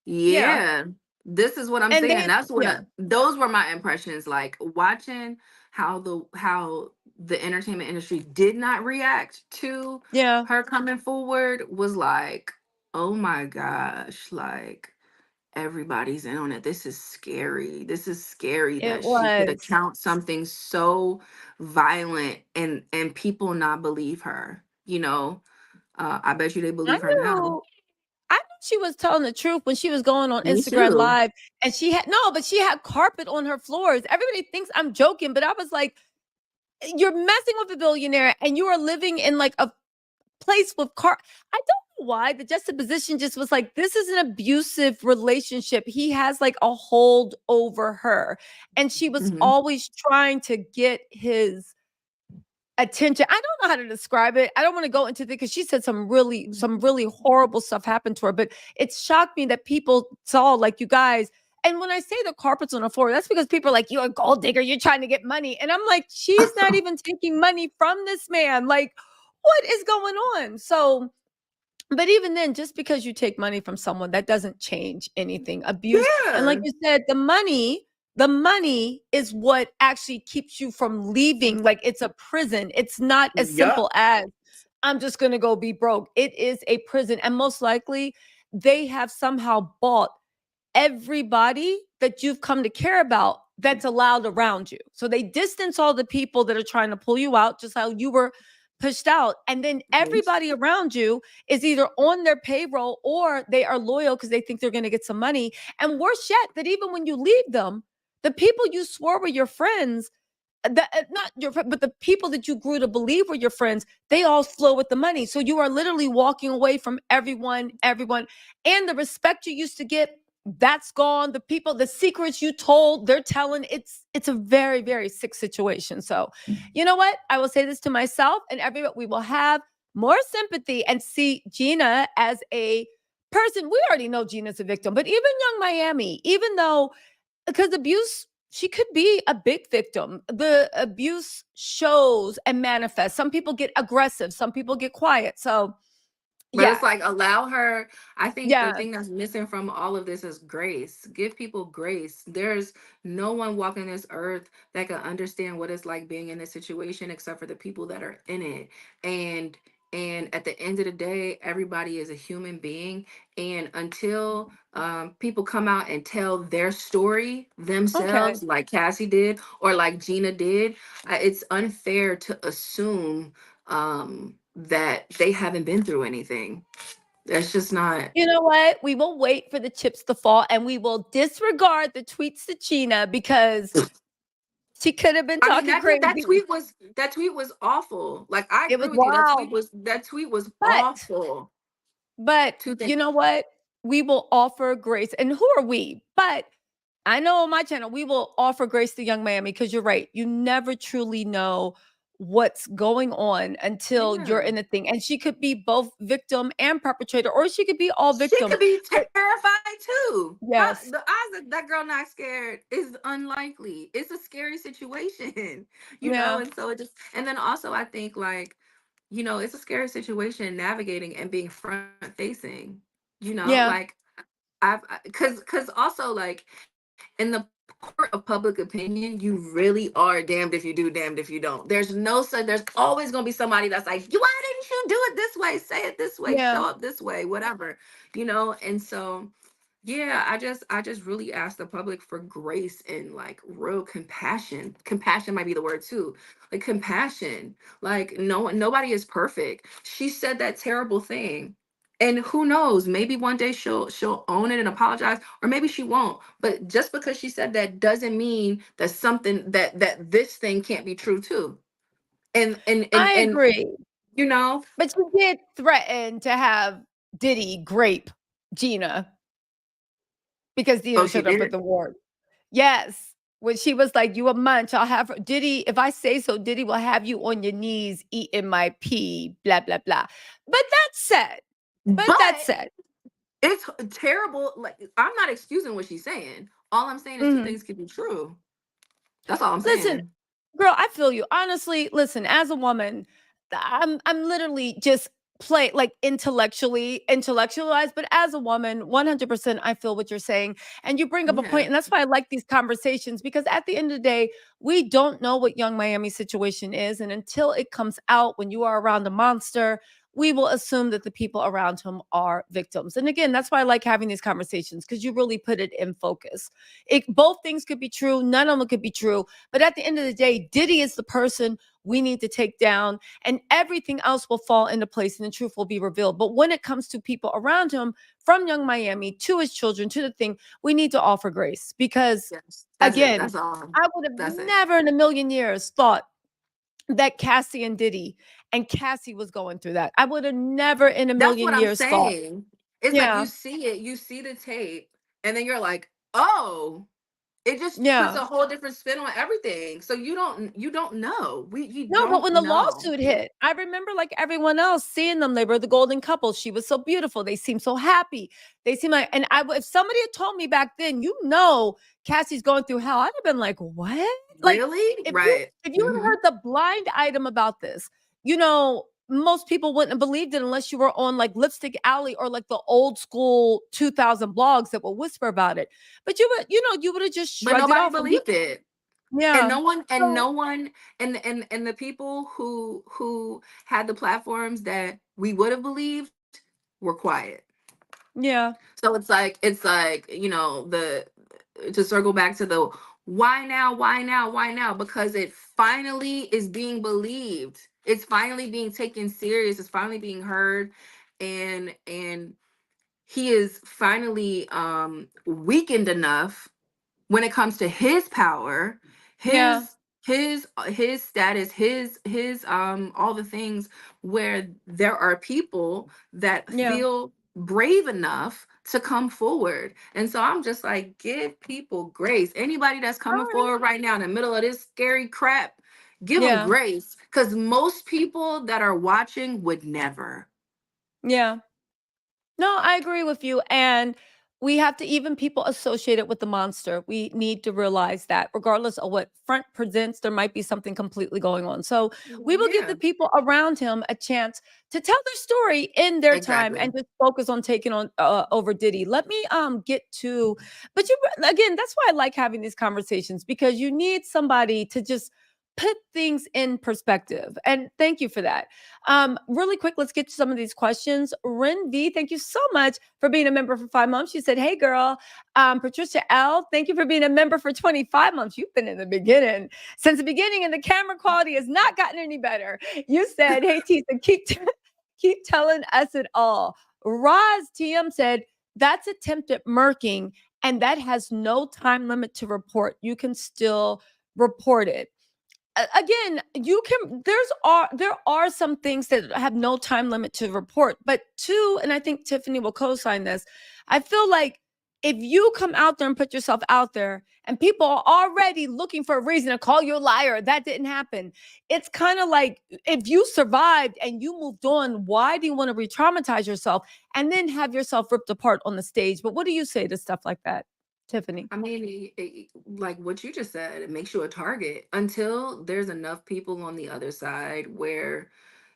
Yeah. Yeah, this is what I'm And saying. then That's what yeah, those were my impressions. Like watching how the entertainment industry did not react to yeah, her coming forward was like, oh my gosh, like everybody's in on it. This is scary. This is scary it that she could was. account something so violent and people not believe her. I bet you they I believe her now. knew I knew she was telling the truth when she was going on Me Instagram too. Live, and she had no, but she had carpet on her floors. Everybody thinks I'm joking, but I was like, "You're messing with a billionaire, and you are living in like a place with car." I don't know why the juxtaposition just was like, "This is an abusive relationship. He has like a hold over her," and she was Mhm. always trying to get his attention. I don't know how to describe it. I don't want to go into it because she said some really horrible stuff happened to her, but it shocked me that people saw like you guys. And when I say the carpets on the floor, that's because people are like, "You're a gold digger, you're trying to get money." And I'm like, she's not even taking money from this man. Like, what is going on? So but even then, just because you take money from someone, that doesn't change anything. Abuse, and like Yeah. you said, the money is what actually keeps you from leaving. Like it's a prison. It's not as Yup. simple as I'm just gonna go be broke. It is a prison. And most likely they have somehow bought everybody that you've come to care about that's allowed around you. So they distance all the people that are trying to pull you out, just how you were pushed out. And then everybody around you is either on their payroll or they are loyal because they think they're going to get some money. And worse yet, that even when you leave them, the people you swore were your friends, not your friend, but the people that you grew to believe were your friends, they all flow with the money. So you are literally walking away from everyone, and the respect you used to get, that's gone. The people, the secrets you told, they're telling. It's a very, very sick situation. So, you know what? I will say this to myself and everyone: we will have more sympathy and see Gina as a person. We already know Gina's a victim, but even Young Miami, even though because abuse, she could be a big victim. The abuse shows and manifests. Some people get aggressive, some people get quiet. So But it's yeah, like allow her. I think the yeah, thing that's missing from all of this is grace. Give people grace. There's no one walking this earth that can understand what it's like being in this situation except for the people that are in it. And and at the end of the day, everybody is a human being. And until people come out and tell their story okay. themselves, like Cassie did or like Gina did, it's unfair to assume that they haven't been through anything. That's just not. You know what? We will wait for the chips to fall and we will disregard the tweets to Gina because she could have been I mean, talking that crazy. tweet was awful. Like I It agree was with you. That tweet wild. was that tweet was But awful. But Two things. you know what? We will offer grace. And who are we? But I know on my channel, we will offer grace to Young Miami because you're right. You never truly know what's going on until you're Yeah. in the thing. And she could be both victim and perpetrator, or she could be all She victim. could be But terrified too. How yes, the odds that that girl not scared is unlikely. It's a scary situation, yeah, and so it just and then also I think like, it's a scary situation navigating and being front facing, yeah, like because also like in the court of public opinion, you really are damned if you do, damned if you don't. There's always gonna be somebody that's like, why didn't you do it this way? Say it this way, yeah. show up this way, whatever, and so yeah, I just really ask the public for grace and like real compassion. Compassion might be the word too. Like compassion. Like nobody is perfect. She said that terrible thing. And who knows, maybe one day she'll own it and apologize, or maybe she won't. But just because she said that doesn't mean that something that this thing can't be true too. And and and I and agree. you know, But she did threaten to have Diddy grape Gina because oh Gina she showed up at did. the ward. Yes. when she was like, "You a munch? I'll have Diddy. If I say so, Diddy will have you on your knees eating my pee." Blah blah blah. But that said, but that But said, it's terrible. Like, I'm not excusing what she's saying. All I'm saying is two mhm. things can be true. That's all I'm Listen, saying. girl, I feel you. Honestly, listen, as a woman, I'm literally just play like intellectualized, but as a woman, 100% I feel what you're saying. And you bring up a point, Yeah. and that's why I like these conversations, because at the end of the day, we don't know what Young Miami's situation is. And until it comes out, when you are around a monster, we will assume that the people around him are victims. And again, that's why I like having these conversations, because you really put it in focus. Both things could be true, none of them could be true. But at the end of the day, Diddy is the person we need to take down, and everything else will fall into place and the truth will be revealed. But when it comes to people around him, from Young Miami to his children to the thing, we need to offer grace, because, Yes. That's it. again, That's all. I would have That's it. never in a million years thought that Cassie and Diddy and Cassie was going through that. I would have never in a That's what million I'm years thought. saying. It's like you Yeah. see it, you see the tape, and then you're like, oh, it just puts Yeah. a whole different spin on everything. So you don't know. You No, but don't when the know. lawsuit hit, I remember like everyone else seeing them. They were the golden couple. She was so beautiful. They seemed so happy. They seemed like, and if somebody had told me back then, Cassie's going through hell, I'd have been like, what? Like, Really? if you Right. if you had Hmm. heard the blind item about this, most people wouldn't have believed it unless you were on like Lipstick Alley or like the old school 2000 blogs that will whisper about it. But you would have just But shrugged it nobody off. And believed it. And yeah, no one and so no one and the people who had the platforms that we would have believed were quiet. yeah, So it's like, the to circle back to the why now, why now, why now? Because it finally is being believed. It's finally being taken serious. It's finally being heard, and he is finally weakened enough when it comes to his power, yeah, his status, his all the things, where there are people that yeah. feel brave enough to come forward. And so I'm just like, give people grace. Anybody that's All coming right. forward right now in the middle of this scary crap, give them Yeah. grace, because most people that are watching would never. Yeah. No, I agree with you. And we have to, even people associated with the monster, we need to realize that regardless of what front presents, there might be something completely going on. So we will give Yeah, the people around him a chance to tell their story in their time exactly. and just focus on taking on over Diddy. Let me get to, but you again, that's why I like having these conversations, because you need somebody to just put things in perspective. And thank you for that. Really quick, let's get to some of these questions. Ren V, thank you so much for being a member for 5 months. She said, "Hey, girl." Patricia L, thank you for being a member for 25 months. You've been in the beginning, since the beginning, and the camera quality has not gotten any better. You said, "Hey, Tisa, keep telling us it all." Roz TM said, "That's attempted murking, and that has no time limit to report. You can still report it." Again, you can there are some things that have no time limit to report, but two, and I think Tiffany will co-sign this, I feel like if you come out there and put yourself out there and people are already looking for a reason to call you a liar, that didn't happen, it's kind of like, if you survived and you moved on, why do you want to re-traumatize yourself and then have yourself ripped apart on the stage? But what do you say to stuff like that, Tiffany? I mean, like what you just said, it makes you a target until there's enough people on the other side where,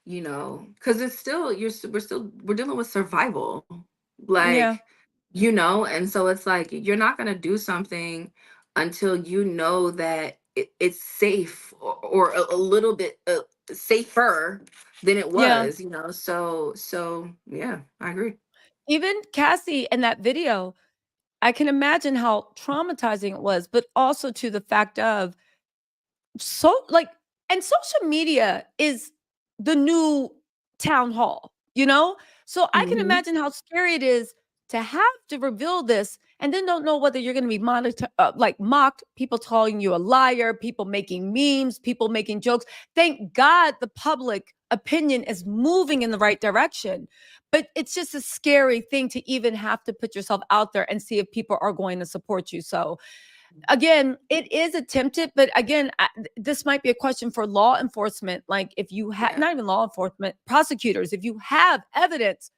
because it's still we're dealing with survival, Yeah, like, and so it's like you're not gonna do something until you know that it's safe, or a little bit safer than it yeah. was, So yeah, I agree. Even Cassie in that video, I can imagine how traumatizing it was, but also to the fact of, so like, and social media is the new town hall, you know? So I can Hmm. imagine how scary it is to have to reveal this and then don't know whether you're going to be like mocked, people calling you a liar, people making memes, people making jokes. Thank God the public opinion is moving in the right direction. But it's just a scary thing to even have to put yourself out there and see if people are going to support you. So again, it is attempted, but again, this might be a question for law enforcement. Like, if you have, Yeah. not even law enforcement, prosecutors, if you have evidence,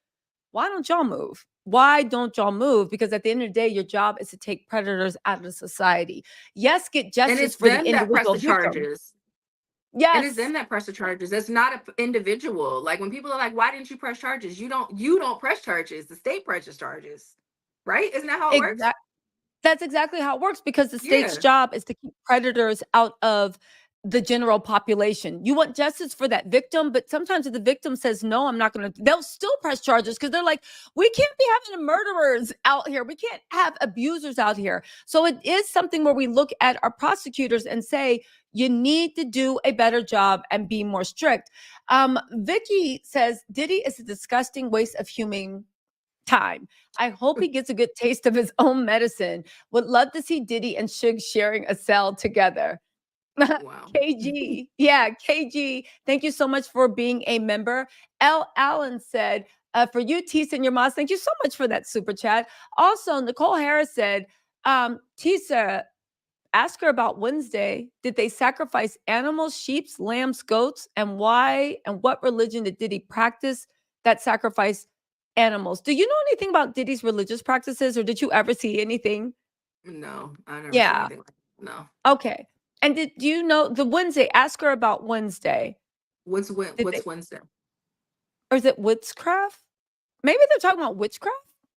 why don't y'all move? Why don't y'all move? Because at the end of the day, your job is to take predators out of society. Yes, get And justice it's for the them that press individual the victim. charges. And it's Yes, them that press the charges. It's not an individual. Like when people are like, "Why didn't you press charges?" You don't press charges. The state presses charges, right? Isn't that how it works? exactly. That's exactly how it works, because the state's Yeah. job is to keep predators out of the general population. You want justice for that victim, but sometimes if the victim says, no, I'm not going to, they'll still press charges because they're like, we can't be having murderers out here. We can't have abusers out here. So it is something where we look at our prosecutors and say, you need to do a better job and be more strict. Vicky says, Diddy is a disgusting waste of human time. I hope he gets a good taste of his own medicine. Would love to see Diddy and Suge sharing a cell together. Wow. KG. Yeah, KG. Thank you so much for being a member. L. Allen said, for you, Tisa and your moms, thank you so much for that super chat. Also, Nicole Harris said, Tisa, ask her about Wednesday. Did they sacrifice animals, sheep, lambs, goats? And why? And what religion did he practice that sacrifice animals? Do you know anything about Diddy's religious practices, or did you ever see anything? No, I never seen Yeah. anything like that. No. Okay. And did you know the Wednesday? Ask her about Wednesday. Did they, What's Wednesday? or is it witchcraft? Maybe they're talking about witchcraft.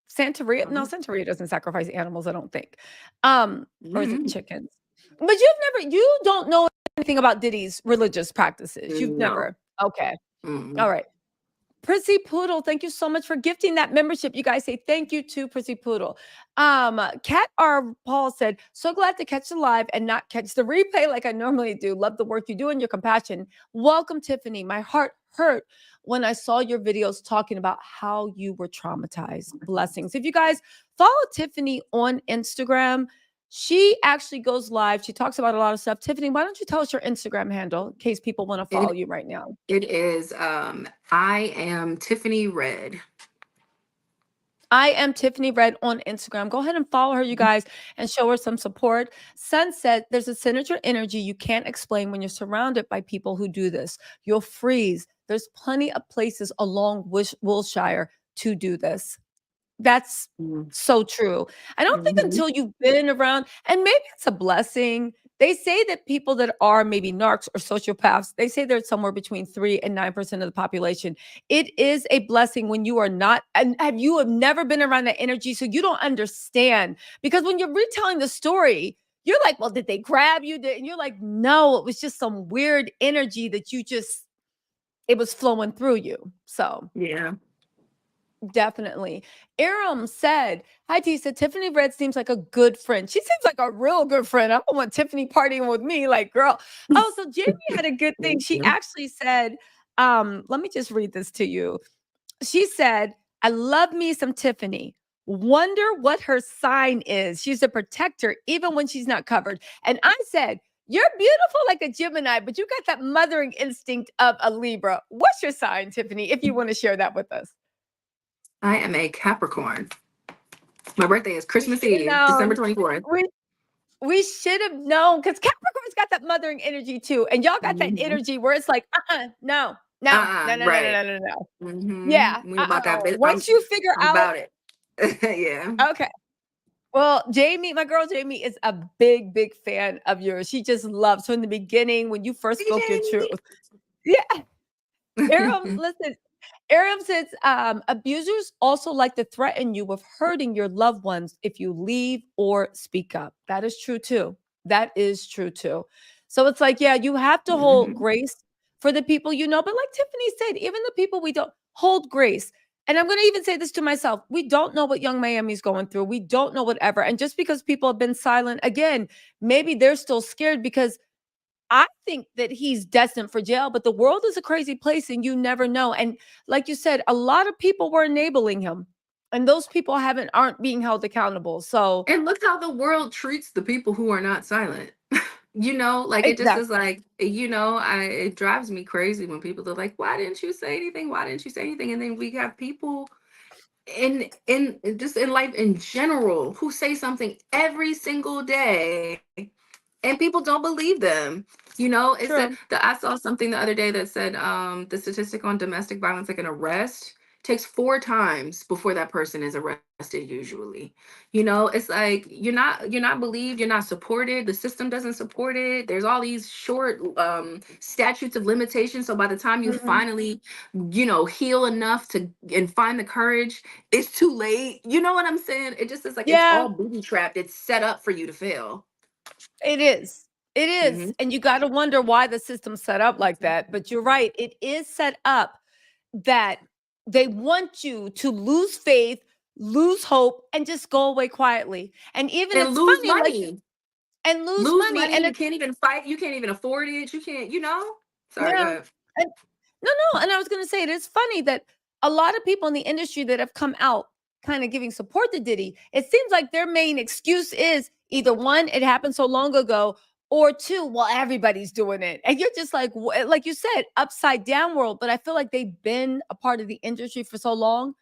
Santeria? No, Uh-huh. Santeria doesn't sacrifice animals, I don't think. Or is it Mhm. chickens? But you don't know anything about Diddy's religious practices. You've No. never. Okay. All Mm-mm. right. Prissy Poodle, thank you so much for gifting that membership. You guys say thank you to Prissy Poodle. Kat R. Paul said, so glad to catch the live and not catch the replay like I normally do. Love the work you do and your compassion. Welcome, Tiffany. My heart hurt when I saw your videos talking about how you were traumatized. Blessings. If you guys follow Tiffany on Instagram, she actually goes live. She talks about a lot of stuff. Tiffany, why don't you tell us your Instagram handle in case people want to follow It you right now? it is I am Tiffany Red. I am Tiffany Red on Instagram. Go ahead and follow her, you guys, and show her some support. Sunset, there's a signature energy you can't explain when you're surrounded by people who do this. You'll freeze. There's plenty of places along Wilshire to do this. That's so true. I don't think Mm-hmm. until you've been around, and maybe it's a blessing. They say that people that are maybe narcs or sociopaths, they say they're somewhere between 3 and 9% of the population. It is a blessing when you are not, and have never been around that energy, so you don't understand. Because when you're retelling the story, you're like, well, did they grab you? And you're like, no, it was just some weird energy that it was flowing through you. So Yeah. definitely. Aram said, hi, Tisa. Tiffany Red seems like a good friend. She seems like a real good friend. I don't want Tiffany partying with me. Like, girl. Oh, so Jamie had a good thing. She Mhm. actually said, let me just read this to you. She said, I love me some Tiffany. Wonder what her sign is. She's a protector, even when she's not covered. And I said, you're beautiful like a Gemini, but you got that mothering instinct of a Libra. What's your sign, Tiffany, if you want to share that with us? I am a Capricorn. My birthday is We Christmas should have Eve, December known. 24th. We should have known, because Capricorn's got that mothering energy too, and y'all got that Mhm. energy where it's like, no, no, no, no, no, no, Right. no, no, no. Yeah. We about that bit. Once you figure I'm out, about it. Yeah. okay. Well, Jamie, my girl Jamie is a big, big fan of yours. She just loves. So in the beginning, when you first Hey, spoke your Jamie. truth, yeah. Aram, listen, Aram says abusers also like to threaten you with hurting your loved ones if you leave or speak up. That is true too. That is true too. So it's like, yeah, you have to hold Mhm. grace for the people you know. But like Tiffany said, even the people we don't, hold grace. And I'm going to even say this to myself. We don't know what young Miami's going through. We don't know whatever. And just because people have been silent, again, maybe they're still scared because I think that he's destined for jail, but the world is a crazy place and you never know. And like you said, a lot of people were enabling him, and those people aren't being held accountable. So And look how the world treats the people who are not silent. Like it just is exactly. like, it drives me crazy when people are like, why didn't you say anything? Why didn't you say anything? And then we have people in just in life in general, who say something every single day and people don't believe them. It said True. that I saw something the other day that said the statistic on domestic violence, like an arrest, takes 4 times before that person is arrested usually. It's like you're not believed, you're not supported, the system doesn't support it. There's all these short statutes of limitations, so by the time you Mhm. finally heal enough to and find the courage, it's too late. You know what I'm saying? It just is like it's Yeah, all booby trapped. It's set up for you to fail. it is. It Hmm. is. And you got to wonder why the system's set up like that. But you're right. It is set up that they want you to lose faith, lose hope, and just go away quietly. And even And it's lose funny, like, money. and lose Lose money. money. And You it's, can't even fight. You can't even afford it. You can't. Sorry, go yeah. ahead. And no, no. And I was going to say it is funny that a lot of people in the industry that have come out kind of giving support to Diddy, it seems like their main excuse is either one, it happened so long ago, or two, well, everybody's doing it. And you're just like you said, upside down world. But I feel like they've been a part of the industry for so long.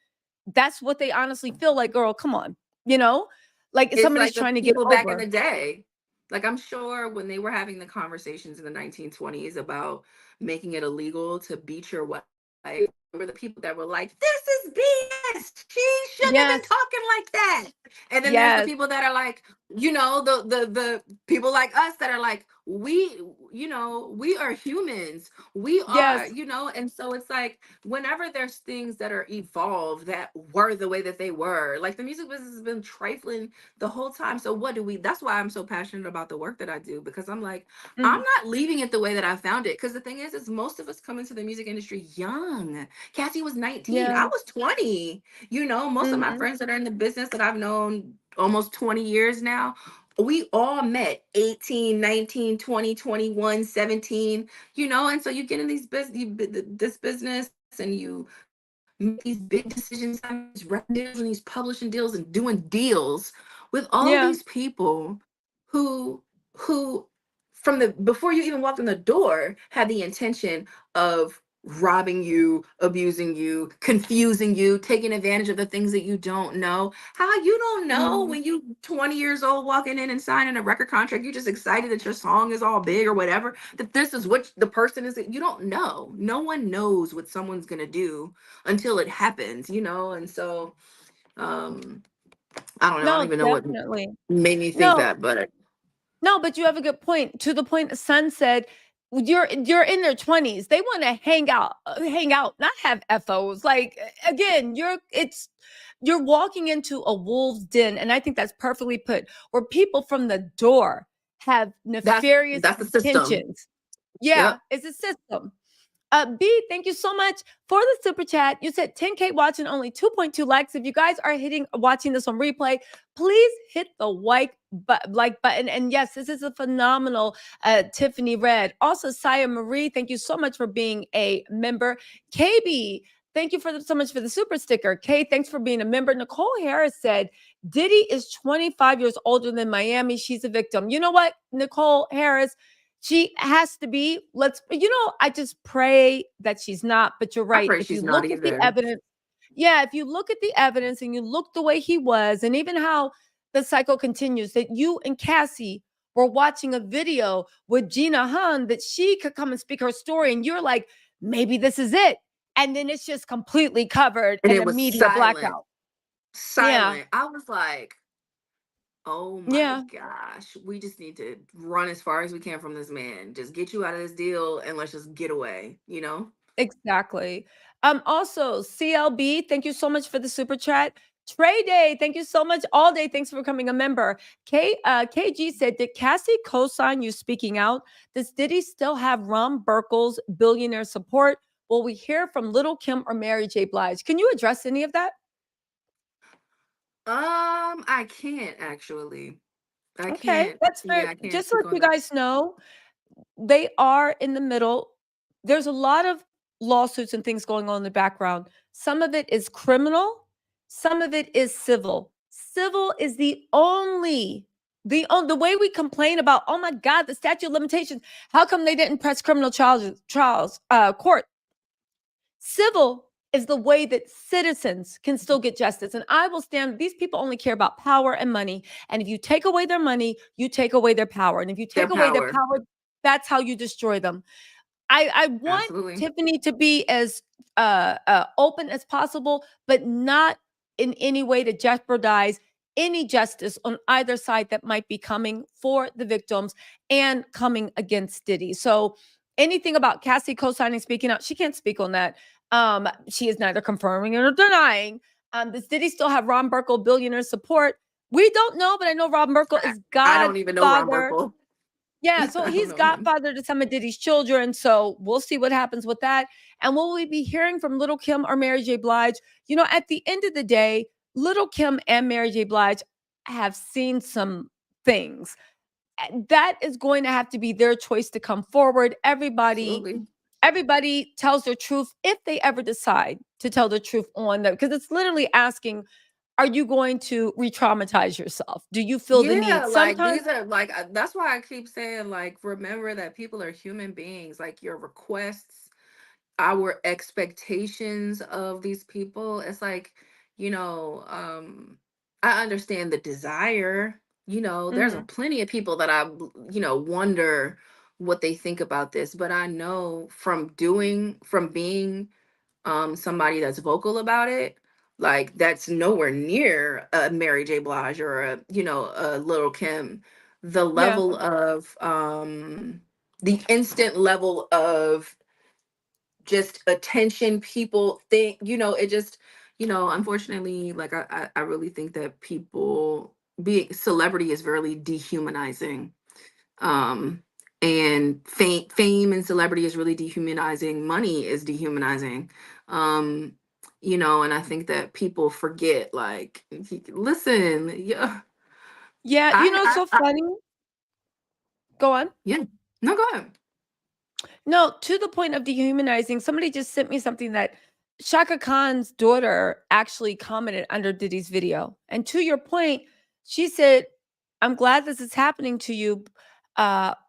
That's what they honestly feel like, girl, come on, you know, like It's somebody's like the trying to get people back in over. the day. Like I'm sure when they were having the conversations in the 1920s about making it illegal to beat your wife, there were the people that were like, "This is BS. She shouldn't have been Yes, talking like that." And then there's the yes, people that are like, the people like us that are like, we are humans. We are, yes. and so it's like whenever there's things that are evolved that were the way that they were, like the music business has been trifling the whole time. So what do we that's why I'm so passionate about the work that I do, because I'm like, I'm Mhm. not leaving it the way that I found it. Because the thing is most of us come into the music industry young. Cassie was 19. Yeah. I was 20. Most of my Hmm. friends that are in the business that I've known almost 20 years now, we all met 18, 19, 20, 21, 17. And so you get in this business and you make these big decisions, having these record deals and these publishing deals and doing deals with all these Yeah. people who who from the before you even walked in the door had the intention of robbing you, abusing you, confusing you, taking advantage of the things that you don't know. How you don't know Mhm. when you 20 years old walking in and signing a record contract, you're just excited that your song is all big or whatever, that this is what the person is. You don't know. No one knows what someone's going to do until it happens, and so um I don't know. I don't No, even know what definitely. made me think No, that, but no, but you have a good point. To the point the son said, you're in their 20s. They want to hang out, not have FOs. Like again, you're walking into a wolf's den, and I think that's perfectly put, where people from the door have that's nefarious that's the system. intentions. Yeah, Yep. it's a system. B, thank you so much for the super chat. You said 10K watching, only 2.2 likes. If you guys are watching this on replay, please hit the like button. And yes, this is a phenomenal Tiffany Red. Also, Saya Marie, thank you so much for being a member. KB, thank you so much for the super sticker. Kay, thanks for being a member. Nicole Harris said, Diddy is 25 years older than Miami. She's a victim. You know what, Nicole Harris? She has to be. I just pray that she's not, but you're I right. pray If you she's not look at the either. evidence, yeah, if you look at the evidence and you look the way he was, and even how the cycle continues, that you and Cassie were watching a video with Gina Han that she could come and speak her story, and you're like, maybe this is it. And then it's just completely covered And and it a was media silent. blackout. Yeah. Silent. I was like, oh my Yeah. gosh, we just need to run as far as we can from this man. Just get you out of this deal and let's just get away. Exactly. Also, CLB, thank you so much for the super chat. Trey Day, thank you so much. All day, thanks for becoming a member. KG said, did Cassie co-sign you speaking out? Does Diddy still have Ron Burkle's billionaire support? Will we hear from Little Kim or Mary J. Blige? Can you address any of that? I can't actually. I Okay, can't. that's Yeah, fair. I can't Just so speak that on you that. guys know, they are in the middle. There's a lot of lawsuits and things going on in the background. Some of it is criminal, some of it is civil. Civil is the way we complain about, oh my God, the statute of limitations. How come they didn't press criminal trials court? Civil is the way that citizens can still get justice. And I will stand, these people only care about power and money. And if you take away their money, you take away their power. And if you Their take away their power. power, that's how you destroy them. I want Absolutely. Tiffany to be as open as possible, but not in any way to jeopardize any justice on either side that might be coming for the victims and coming against Diddy. So anything about Cassie co-signing, speaking out, she can't speak on that. She is neither confirming nor denying. Does Diddy still have Ron Burkle billionaire support? We don't know, but I know Ron Burkle I, is I don't even know Ron godfather. Burkle. Yeah, so I don't he's know him. godfather to some of Diddy's children. So we'll see what happens with that. And will we be hearing from Little Kim or Mary J. Blige? You know, at the end of the day, Little Kim and Mary J. Blige have seen some things. That is going to have to be their choice to come forward. Absolutely. Everybody tells their truth if they ever decide to tell the truth on that, because it's literally asking, are you going to re-traumatize yourself? Do you feel the need? Yeah, like Sometimes, these are like that's why I keep saying like remember that people are human beings. Like your requests, our expectations of these people. It's like, you know, I understand the desire. You know, there's a mhm, plenty of people that I, you know, wonder what they think about this, but I know from being somebody that's vocal about it, like that's nowhere near a Mary J. Blige or a, you know, a Little Kim. The yeah. level of the instant level of just attention people think, you know, it just, you know, unfortunately, like I really think that people being celebrity is really dehumanizing. um and fame and celebrity is really dehumanizing. Money is dehumanizing. um you know, and I think that people forget, like, listen, yeah, Yeah, you know, it's so I funny. Go on. yeah, no, go ahead. No, to the point of dehumanizing, somebody just sent me something that Shaka Khan's daughter actually commented under Diddy's video. And to your point, she said, I'm glad this is happening to you.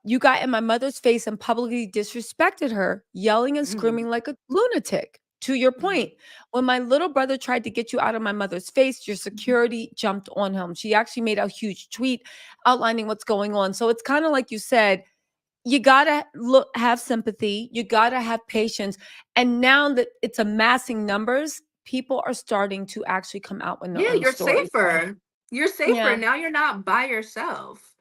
You got in my mother's face and publicly disrespected her, yelling and Mhm, screaming like a lunatic. To your mhm. point, when my little brother tried to get you out of my mother's face, your security jumped on him. She actually made a huge tweet outlining what's going on. So it's kind of like you said, you gotta look, have sympathy, you gotta have patience. And now that it's amassing numbers, people are starting to actually come out with their Yeah, own you're stories. So safer. You're safer yeah, now. You're not by yourself.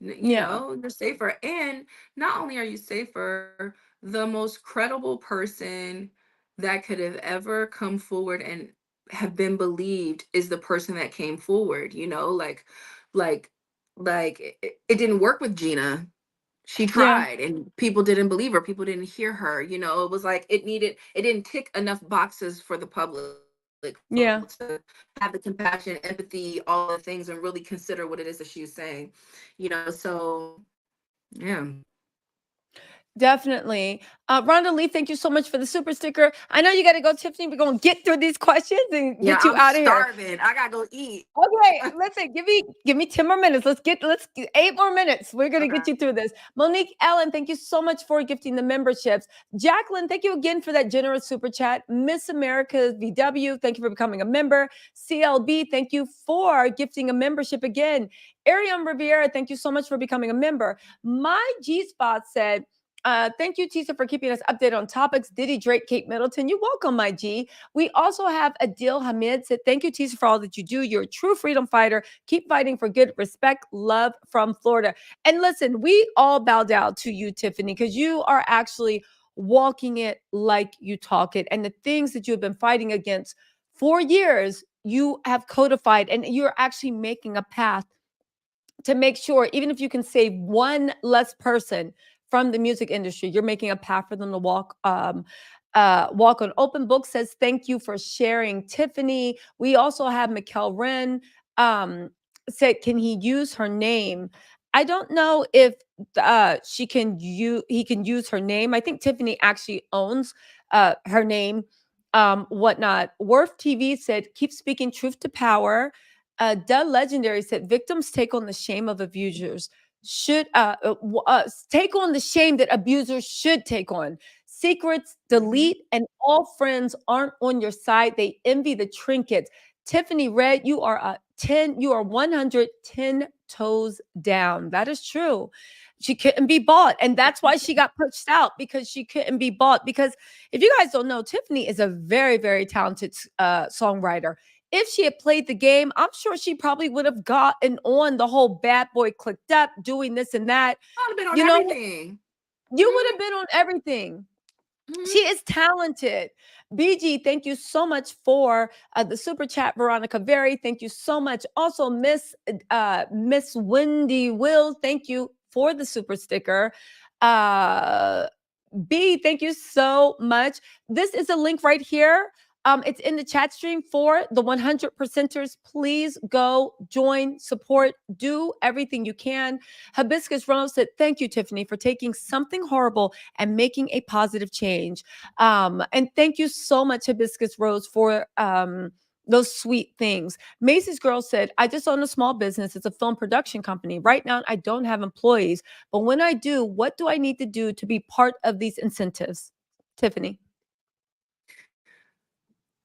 You yeah, know, you're safer. And not only are you safer, the most credible person that could have ever come forward and have been believed is the person that came forward, you know, like it didn't work with Gina. She yeah, tried and people didn't believe her, people didn't hear her, you know. It was like it didn't tick enough boxes for the public, for yeah. people to have the compassion, empathy, all the things, and really consider what it is that she was saying, you know. So yeah. Definitely. Rhonda Lee, thank you so much for the super sticker. I know you got to go, Tiffany. We're going to get through these questions and Yeah, get you I'm out of here. starving, I gotta go eat. Okay, listen, give me 10 more minutes. Let's 8 more minutes. We're gonna Okay. get you through this. Monique Ellen, thank you so much for gifting the memberships. Jacqueline, thank you again for that generous super chat. Miss America VW, thank you for becoming a member. CLB, thank you for gifting a membership again. Ariam Rivera, thank you so much for becoming a member. My G Spot said, thank you, Tisa, for keeping us updated on topics. Diddy, Drake, Kate Middleton. You're welcome, my G. We also have Adil Hamid said, thank you, Tisa, for all that you do. You're a true freedom fighter. Keep fighting for good, respect, love from Florida. And listen, we all bow down to you, Tiffany, because you are actually walking it like you talk it. And the things that you have been fighting against for years, you have codified and you're actually making a path to make sure, even if you can save one less person from the music industry, you're making a path for them to walk. Walk on. Open Book says thank you for sharing, Tiffany. We also have Mikkel Wren said, can he use her name? I don't know if she can use he can use her name. I think Tiffany actually owns her name. Whatnot. Worth TV said, keep speaking truth to power. The Legendary said, victims take on the shame of abusers. Should take on the shame that abusers should take on. secrets, Mhm. delete, and all friends aren't on your side. They envy the trinkets. Tiffany Red, you are a 10, you are 110 toes down. That is true. She couldn't be bought. And that's why she got pushed out, because she couldn't be bought. Because if you guys don't know, Tiffany is a very, very talented songwriter. If she had played the game, I'm sure she probably would have gotten on the whole bad boy clicked up, doing this and that. I've been on You know, everything. you would Mhm. have been on everything. She Mhm. is talented. BG, thank you so much for the super chat. Veronica Very, thank you so much. Also, Miss Wendy Will, thank you for the super sticker. Uh, B, thank you so much. This is a link right here. It's in the chat stream for the 100 percenters. Please go join, support, do everything you can. Hibiscus Rose said, thank you, Tiffany, for taking something horrible and making a positive change. And thank you so much, Hibiscus Rose, for those sweet things. Macy's Girl said, I just own a small business. It's a film production company. Right now, I don't have employees. But when I do, what do I need to do to be part of these incentives? Tiffany.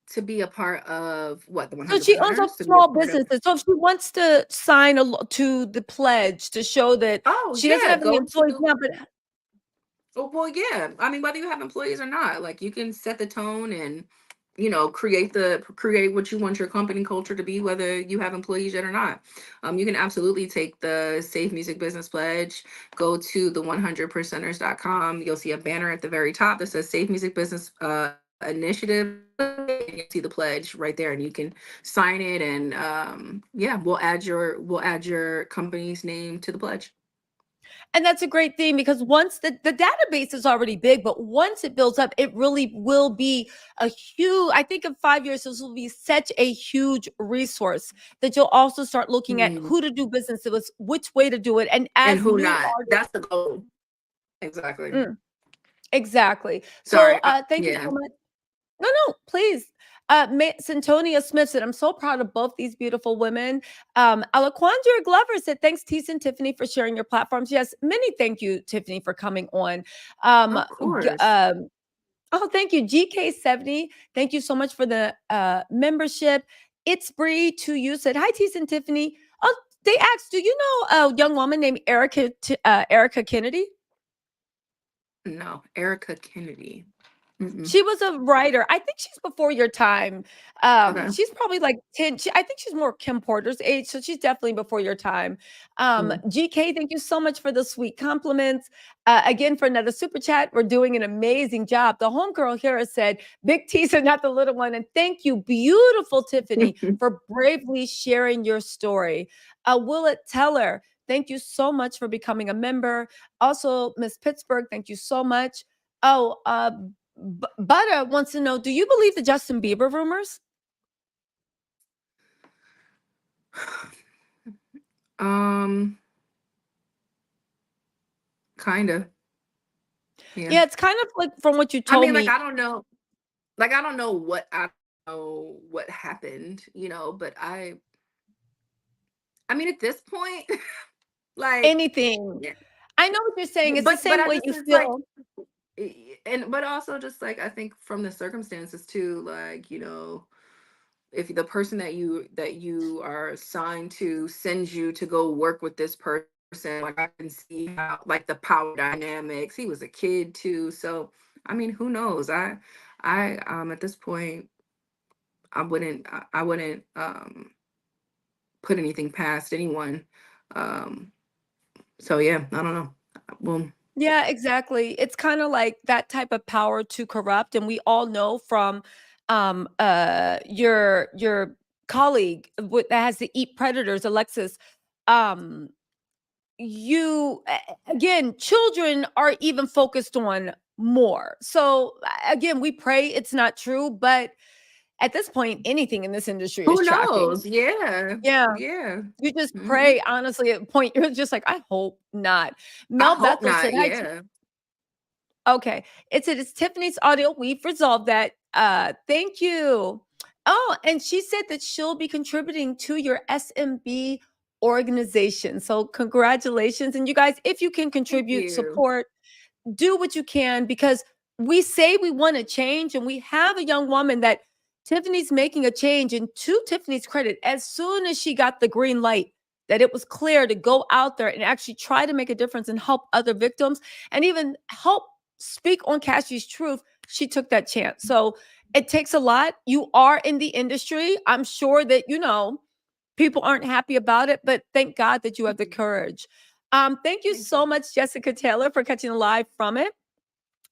To be a part of what, the So 100 she owns a percenters? To be a small part of. businesses. So if she wants to sign to the pledge to show that Oh she doesn't yeah, have any go employees to. now, but Oh, well, yeah. I mean, whether you have employees or not, like you can set the tone and create what you want your company culture to be, whether you have employees yet or not. You can absolutely take the Safe Music Business Pledge. Go to the 100percenters.com. You'll see a banner at the very top that says Safe Music Business Initiative. You see the pledge right there, and you can sign it. And yeah, we'll add your company's name to the pledge. and that's a great thing, because once the database is already big, but once it builds up, it really will be a huge, I think in 5 years, this will be such a huge resource that you'll also start looking at Mhm. who to do business with, which way to do it. And And as who new not? artists, That's the goal. Exactly. mm, exactly. So Sorry. thank you Yeah. so much. No, no, please. Santonia Smith said, I'm so proud of both these beautiful women. Alaquandra Glover said, thanks, Tees and Tiffany, for sharing your platforms. Yes, many thank you, Tiffany, for coming on. Um, Of g- course. um, oh, thank you, GK70. Thank you so much for the membership. It's Bree to you said, hi, Tees and Tiffany. Oh, they asked, do you know a young woman named Erica Kennedy? No, Erica Kennedy. Mm-mm. She was a writer. I think she's before your time. Okay. She's probably like 10. I think she's more Kim Porter's age, so she's definitely before your time. Mm. GK, thank you so much for the sweet compliments. Again, for another super chat, we're doing an amazing job. The homegirl here has said, big T's and not the little one. And thank you, beautiful Tiffany, for bravely sharing your story. Willett Teller, thank you so much for becoming a member. Also, Miss Pittsburgh, thank you so much. Oh, Butter wants to know, do you believe the Justin Bieber rumors? um, kind of. Yeah. Yeah, it's kind of like from what you I told mean, like me. I don't know. Like I don't know what happened, but I mean at this point, like Anything. yeah, I know what you're saying. It's the but same I way just you it's like feel. and but also just like I think from the circumstances too, like, if the person that you are assigned to sends you to go work with this person, like I can see how like the power dynamics. He was a kid too, so I mean, who knows? I at this point I wouldn't put anything past anyone. Um, so yeah, I don't know. Well, Yeah, exactly. It's kind of like that type of power to corrupt. And we all know from your colleague that has to eat predators, Alexis. Um, again, children are even focused on more. So again, we pray it's not true, but at this point, anything in this industry is who tracking. knows? Yeah, Yeah. yeah. You just Hmm. pray, honestly, at a point, you're just like, I hope not. I Mel hope Bethel said, not. hi. Yeah. Okay. It said it's Tiffany's audio. We've resolved that. Thank you. Oh, and she said that she'll be contributing to your SMB organization. So congratulations. And you guys, if you can Thank contribute, you. support, do what you can, because we say we want to change, and we have a young woman that Tiffany's making a change. And to Tiffany's credit, as soon as she got the green light that it was clear to go out there and actually try to make a difference and help other victims and even help speak on Cassie's truth, she took that chance. So it takes a lot. You are in the industry. I'm sure that, people aren't happy about it, but thank God that you have the courage. Thank you so much, Jessica Taylor, for catching the live from it.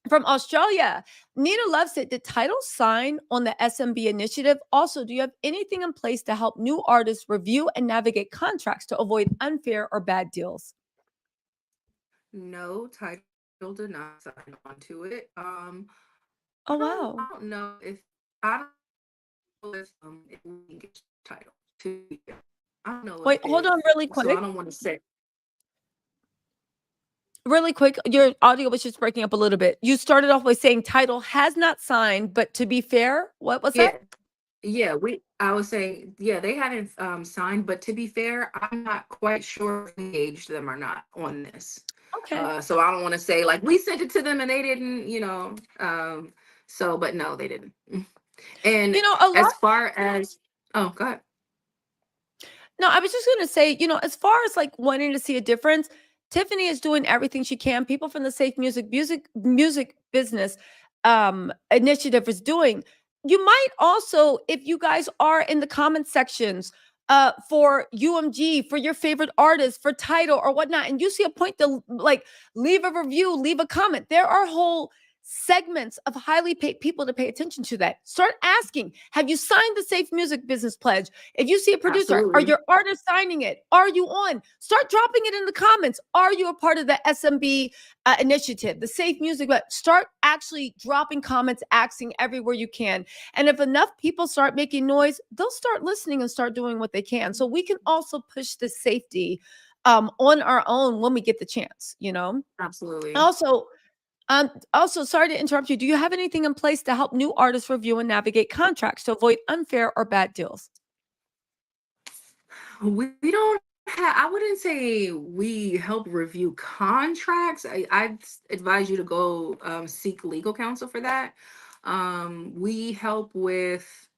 From Australia, Nina loves it. Did Title sign on the SMB initiative? Also, do you have anything in place to help new artists review and navigate contracts to avoid unfair or bad deals? No, Title did not sign on to it. Oh, I wow. don't know if I don't know if we can get Title to. I don't know Wait, hold on really so I quick. don't want to say. Really quick. Your audio was just breaking up a little bit. You started off by saying Title has not signed, but to be fair, what was that? Yeah, yeah. I was saying, yeah, they hadn't signed, but to be fair, I'm not quite sure if we engaged them or not on this. Okay. So I don't want to say like we sent it to them and they didn't, so, but no, they didn't. And A lot. as far as, oh, go ahead. No, I was just going to say, as far as like wanting to see a difference, Tiffany is doing everything she can. People from the Safe Music Business initiative is doing. You might also, if you guys are in the comment sections for UMG, for your favorite artist, for Title or whatnot, and you see a point to like leave a review, leave a comment. There are whole segments of highly paid people to pay attention to that. Start asking, have you signed the Safe Music Business Pledge? If you see a producer, are Absolutely. your artists signing it? Are you on? Start dropping it in the comments. Are you a part of the SMB initiative, the Safe Music? Start actually dropping comments, asking everywhere you can. And if enough people start making noise, they'll start listening and start doing what they can. So we can also push the safety on our own when we get the chance, Absolutely. Also, sorry to interrupt you. Do you have anything in place to help new artists review and navigate contracts to avoid unfair or bad deals? We don't have, I wouldn't say we help review contracts. I'd advise you to go seek legal counsel for that. We help with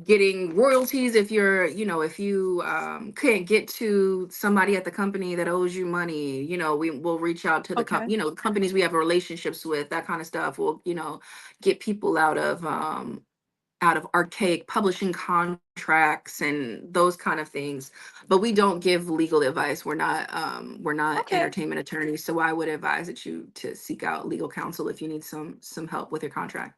getting royalties if you're, if you can't get to somebody at the company that owes you money. We will reach out to the Okay. companies we have relationships with, that kind of stuff. We'll, get people out of archaic publishing contracts and those kind of things. But we don't give legal advice. We're not Okay. entertainment attorneys, so I would advise that you to seek out legal counsel if you need some help with your contract.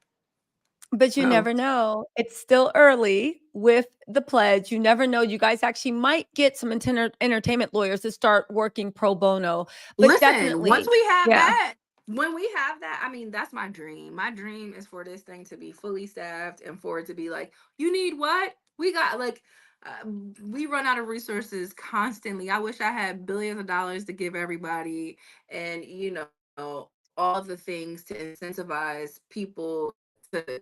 But you So never know. It's still early with the pledge. You never know. You guys actually might get some entertainment lawyers to start working pro bono. But listen, once definitely, we have yeah. that, when we have that, I mean, that's my dream. My dream is for this thing to be fully staffed and for it to be like, you need what? We got like, we run out of resources constantly. I wish I had billions of dollars to give everybody, and all the things to incentivize people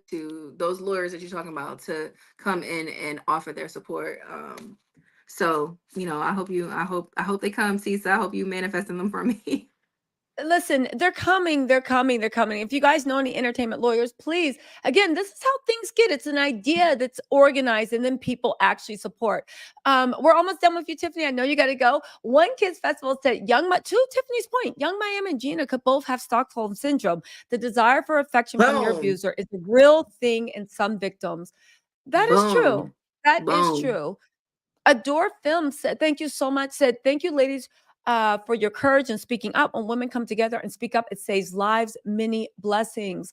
to those lawyers that you're talking about to come in and offer their support. So, I hope they come, Cisa. I hope you manifesting them for me. Listen, they're coming. They're coming. They're coming. If you guys know any entertainment lawyers, please. Again, this is how things get. It's an idea that's organized and then people actually support. We're almost done with you, Tiffany. I know you got to go. One Kids Festival said, to Tiffany's point, Young Miami and Gina could both have Stockholm Syndrome. The desire for affection from your Boom. abuser is a real thing in some victims. That is true. Boom. That is Boom. true. Adore Film said, thank you so much. Said, thank you, ladies, for your courage and speaking up. When women come together and speak up, it saves lives. Many blessings.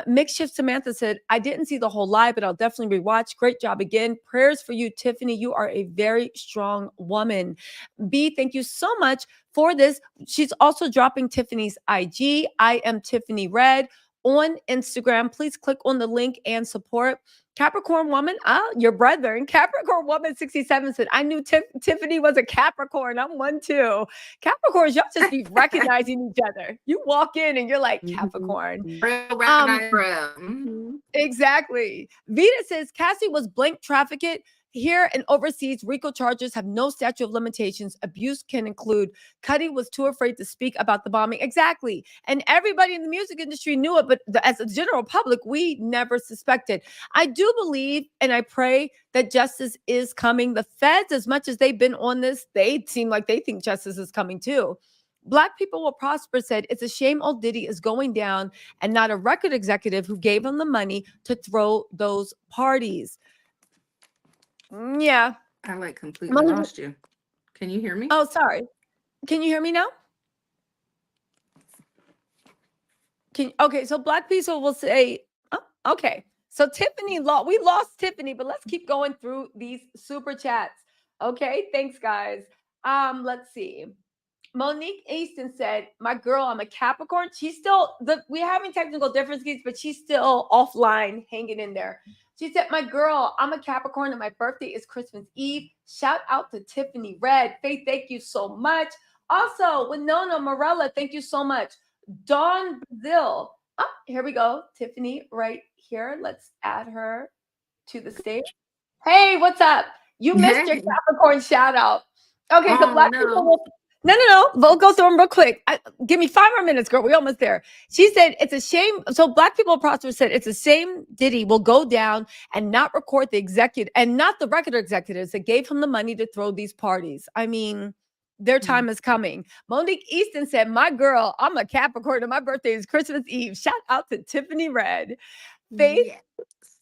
Mixed Shift Samantha said, I didn't see the whole live, but I'll definitely rewatch. Great job again. Prayers for you, Tiffany. You are a very strong woman. B, thank you so much for this. She's also dropping Tiffany's IG. I am Tiffany Red on Instagram. Please click on the link and support. Capricorn woman, your brethren. Capricorn woman 67 said, I knew Tiffany was a Capricorn. I'm one too. Capricorns, y'all just be recognizing each other. You walk in and you're like, Capricorn. Real Um, recognize real. exactly. Vita says, Cassie was blank trafficked. Here and overseas, RICO charges have no statute of limitations. Abuse can include. Cuddy was too afraid to speak about the bombing. Exactly. And everybody in the music industry knew it, but as a general public, we never suspected. I do believe and I pray that justice is coming. The feds, as much as they've been on this, they seem like they think justice is coming too. Black People Will Prosper said, it's a shame old Diddy is going down and not a record executive who gave him the money to throw those parties. Yeah. I like completely lost you. Can you hear me? Oh, sorry. Can you hear me now? Okay, so Black People will say, oh, okay. So Tiffany, we lost Tiffany, but let's keep going through these super chats. Okay, thanks, guys. Let's see. Monique Easton said, "My girl, I'm a Capricorn. She's still we're having technical differences, but she's still offline, hanging in there." She said, "My girl, I'm a Capricorn, and my birthday is Christmas Eve. Shout out to Tiffany Red. Faith, thank you so much. Also, Winona Morella, thank you so much. Dawn Brazil. Oh, here we go. Tiffany right here. Let's add her to the stage. Hey, what's up? You missed your Hey. Capricorn shout out. Okay, so Oh Black people no. will. No. We'll go through them real quick. Give me 5 more minutes, girl. We're almost there. She said it's a shame. So Black People Prosper said it's a shame Diddy will go down and not record the executive and not the record executives that gave him the money to throw these parties. I mean, their time is coming. Monique Easton said, "My girl, I'm a Capricorn and my birthday is Christmas Eve. Shout out to Tiffany Red." Faith, Yes.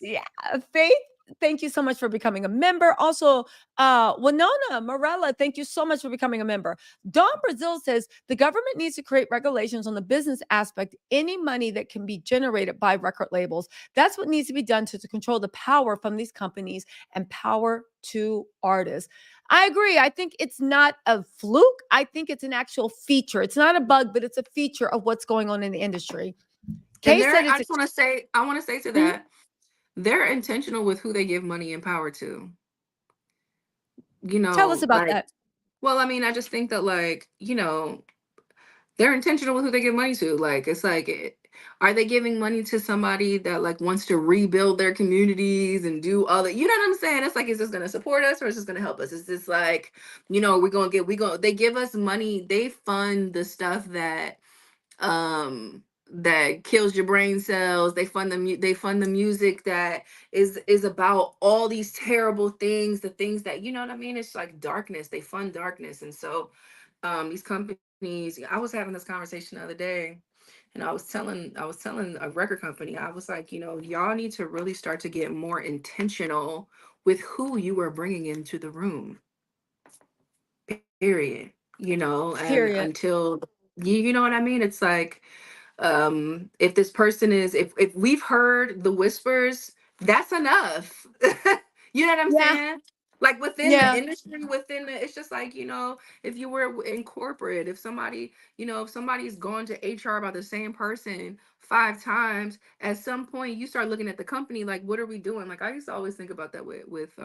yeah, Faith, thank you so much for becoming a member. Also, Winona Morella, thank you so much for becoming a member. Dawn Brazil says the government needs to create regulations on the business aspect. Any money that can be generated by record labels, that's what needs to be done to control the power from these companies and power to artists. I agree. I think it's not a fluke. I think it's an actual feature. It's not a bug, but it's a feature of what's going on in the industry. And Kay said I it's just want to say, to Mhm. that, they're intentional with who they give money and power to. You Tell us know, about like, that. well, I mean, I just think that, like, they're intentional with who they give money to. Like, it's like, are they giving money to somebody that like wants to rebuild their communities and do all that? You know what I'm saying? It's like, is this going to support us or is this going to help us? Is this like, they give us money, they fund the stuff that kills your brain cells. They fund they fund the music that is about all these terrible things, the things that, you know what I mean, it's like darkness. They fund darkness. And so these companies, I was having this conversation the other day, and I was telling a record company, I was like, y'all need to really start to get more intentional with who you are bringing into the room, period. And Period. until you know what I mean, it's like, if this person is, if we've heard the whispers, that's enough. You know what I'm Yeah. saying? Like within the Yeah. industry, it's just like, if you were in corporate, if somebody's gone to HR about the same person 5 times, at some point you start looking at the company like, what are we doing? Like, I used to always think about that with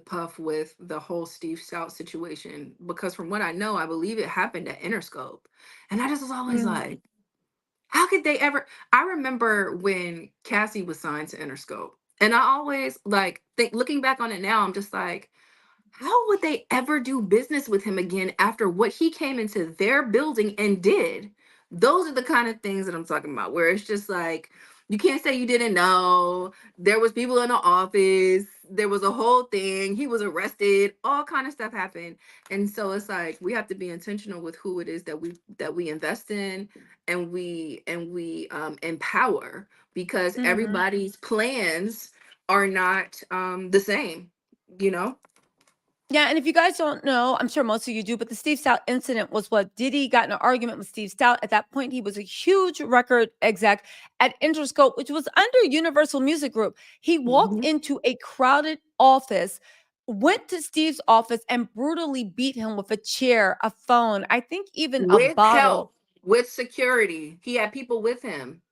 Puff, with the whole Steve Stout situation, because from what I know, I believe it happened at Interscope. And I just was always Mm. like, how could they ever? I remember when Cassie was signed to Interscope, and I always like think, looking back on it now, I'm just like, how would they ever do business with him again after what he came into their building and did? Those are the kind of things that I'm talking about, where it's just like, you can't say you didn't know. There was people in the office. There was a whole thing. He was arrested. All kind of stuff happened. And so it's like, we have to be intentional with who it is that we invest in, and we empower, because Mhm. everybody's plans are not the same, you know? Yeah, and if you guys don't know, I'm sure most of you do, but the Steve Stout incident was what Diddy got in an argument with Steve Stout. At that point, he was a huge record exec at Interscope, which was under Universal Music Group. He walked Mhm. into a crowded office, went to Steve's office, and brutally beat him with a chair, a phone, I think even a With bottle. help, with security. He had people with him.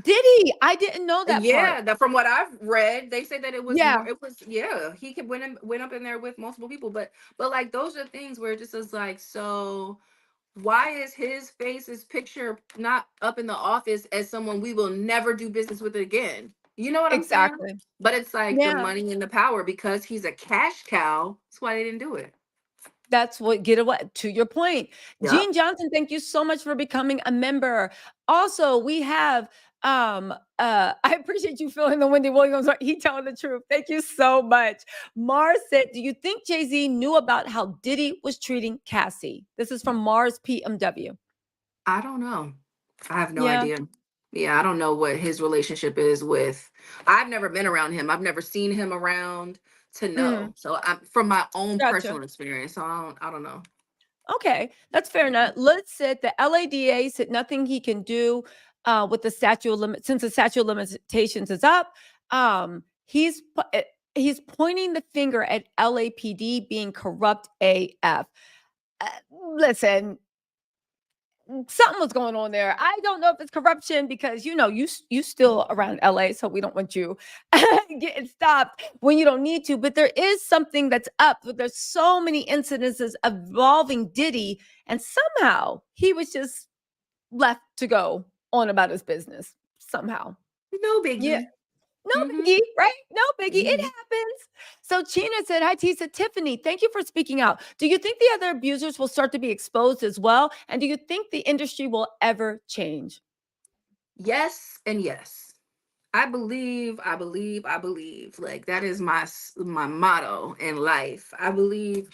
Diddy, I didn't know that part. Yeah, from what I've read, they say that it was Yeah. more. It was, yeah. He could went up in there with multiple people, but like, those are things where it just is like, so why is his picture not up in the office as someone we will never do business with again? You know what I'm saying? Exactly. But it's like the Yeah. money and the power because he's a cash cow. That's why they didn't do it. That's what get away to your point. Yep. Gene Johnson, thank you so much for becoming a member. Also, we have I appreciate you feeling the Wendy Williams. He telling the truth. Thank you so much. Mars said, do you think Jay-Z knew about how Diddy was treating Cassie? This is from Mars PMW. I don't know. I have no Yeah. idea. Yeah, I don't know what his relationship is with. I've never been around him. I've never seen him around to Mm, know. So I'm from my own gotcha. personal experience. So I don't know. Okay, that's fair enough. Let's said the LADA said nothing he can do with the statute of limit since the statute of limitations is up. He's pointing the finger at LAPD being corrupt AF. Uh, Listen, something was going on there. I don't know if it's corruption because you still around LA, so we don't want you getting stopped when you don't need to. But there is something that's up. There's so many incidences involving Diddy, and somehow he was just left to go on about his business. Somehow, No yeah. biggie. No Hmm. biggie, right? No biggie. It Hmm. happens. So Chena said, hi, Tisa. Tiffany, thank you for speaking out. Do you think the other abusers will start to be exposed as well? And do you think the industry will ever change? Yes and yes. I believe. Like that is my motto in life. I believe,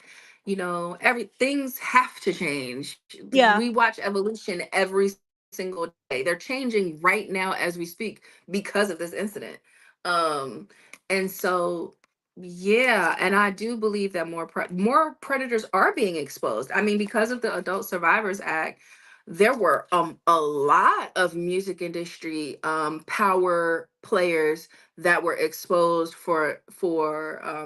every things have to change. Yeah. We watch evolution every single day. They're changing right now as we speak because of this incident. Um, and so yeah, and I do believe that more predators are being exposed. I mean, because of the Adult Survivors Act, there were a lot of music industry power players that were exposed for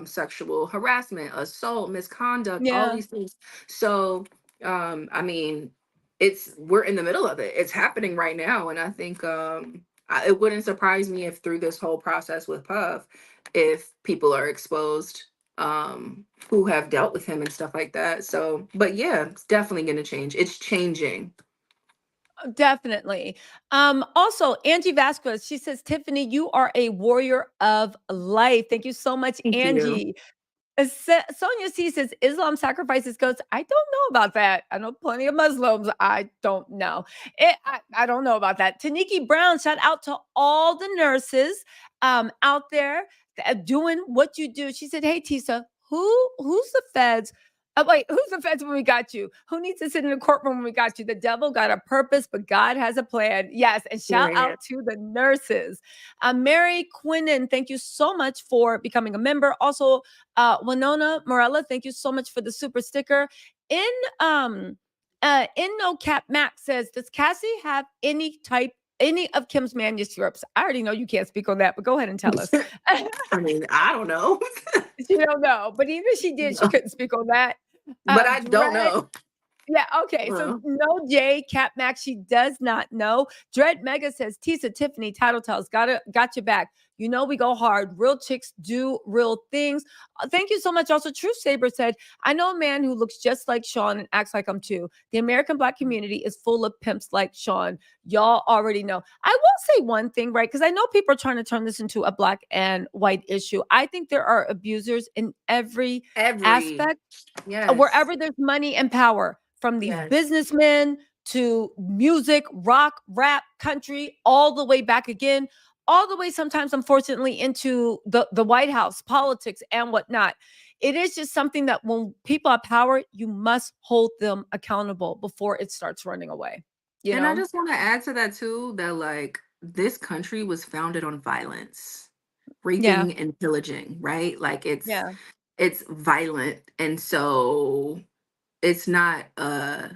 sexual harassment, assault, misconduct, all Yeah. these things. So I mean, we're in the middle of it. It's happening right now, and I think it wouldn't surprise me if through this whole process with Puff, if people are exposed who have dealt with him and stuff like that. So, but yeah, it's definitely going to change. It's changing. Definitely. Also, Angie Vasquez, she says, Tiffany, you are a warrior of life. Thank you so much, Thank you. Angie. Sonia C says Islam sacrifices goats. I don't know about that. I know plenty of Muslims. I don't know. I don't know about that. Taniki Brown, shout out to all the nurses out there doing what you do. She said, "Hey Tisa, who's the feds? Wait, who's the feds when we got you? Who needs to sit in the courtroom when we got you? The devil got a purpose, but God has a plan." Yes, and shout Yeah. out to the nurses. Mary Quinnen, thank you so much for becoming a member. Also, Winona Morella, thank you so much for the super sticker. In No Cap Max says, does Cassie have any of Kim's manuscripts? I already know you can't speak on that, but go ahead and tell us. I mean, I don't know. She don't know, but even if she did, she couldn't speak on that. But I don't Dread know. yeah, okay. So Uh, no J, Cat Max, she does not know. Dread Mega says, Tisa Tiffany, Title Tells, got your back. You know we go hard. Real chicks do real things. Thank you so much. Also, Truth Saber said, I know a man who looks just like Sean and acts like him too. The American Black community is full of pimps like Sean. Y'all already know. I will say one thing, right? Because I know people are trying to turn this into a black and white issue. I think there are abusers in every every aspect yes, wherever there's money and power, from these yes. businessmen to music, rock, rap, country, all the way back again, all the way sometimes, unfortunately, into the White House, politics, and whatnot. It is just something that when people have power, you must hold them accountable before it starts running away. You And I know? just want to add to that too that like this country was founded on violence, Yeah. raping and pillaging, right? Like Yeah. it's violent, and so it's not a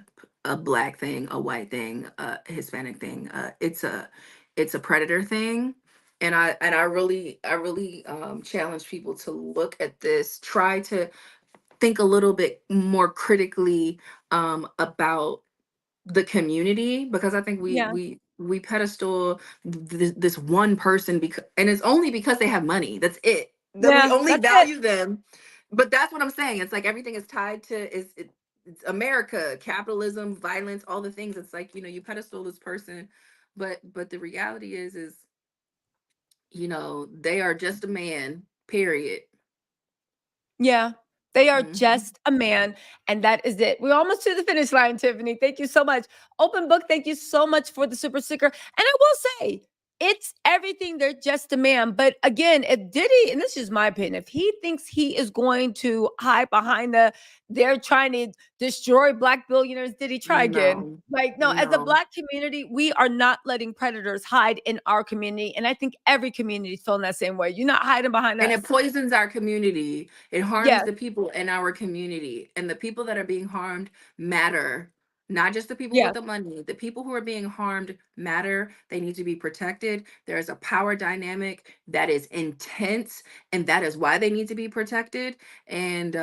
black thing, a white thing, a Hispanic thing. It's a predator thing. And I really challenge people to look at this, try to think a little bit more critically about the community, because I think we Yeah. we we pedestal this one person, because and it's only because they have money. That's it. That we Yeah. only That's it. value them. But that's what I'm saying. It's like everything is tied to it's America, capitalism, violence, all the things. It's like, you pedestal this person, but the reality is they are just a man, period. Yeah. They are Hmm. just a man, and that is it. We're almost to the finish line, Tiffany. Thank you so much. Open book, thank you so much for the super sticker. And I will say, it's everything. They're just a man. But again, if Diddy, and this is my opinion, if he thinks he is going to hide behind they're trying to destroy black billionaires, Diddy, try again. No, Like, no, as a no. black community, we are not letting predators hide in our community. And I think every community is feeling that same way. You're not hiding behind And it us. poisons our community. It harms Yes, the people in our community. And the people that are being harmed matter. Not just the people with yes, the money. The people who are being harmed matter. They need to be protected. There is a power dynamic that is intense, and that is why they need to be protected. And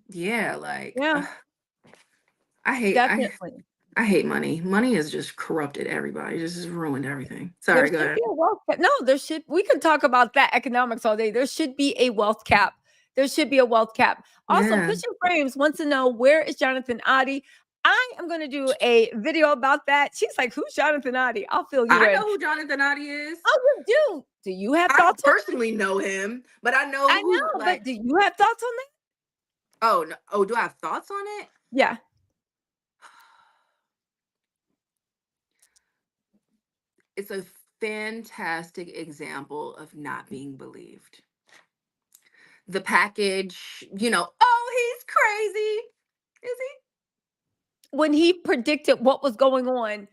yeah, like yeah. I hate I Definitely. I hate money. Money has just corrupted everybody. Just has ruined everything. There Sorry, go should ahead. be a wealth cap. No, there should we could talk about that economics all day. There should be a wealth cap. There should be a wealth cap. Also, Yeah. Pushing Frames wants to know where is Jonathan Adi? I am going to do a video about that. She's like, "Who's Jonathan Adi?" I'll fill you I in. know who Jonathan Nadi is. Oh, you do. Do you have I don't thoughts on personally know him, but I that? know I who, know, but like, do you have thoughts on that? oh no, oh, do I have thoughts on it? Yeah. It's a fantastic example of not being believed. The package, oh, he's crazy. Is he? When he predicted what was going on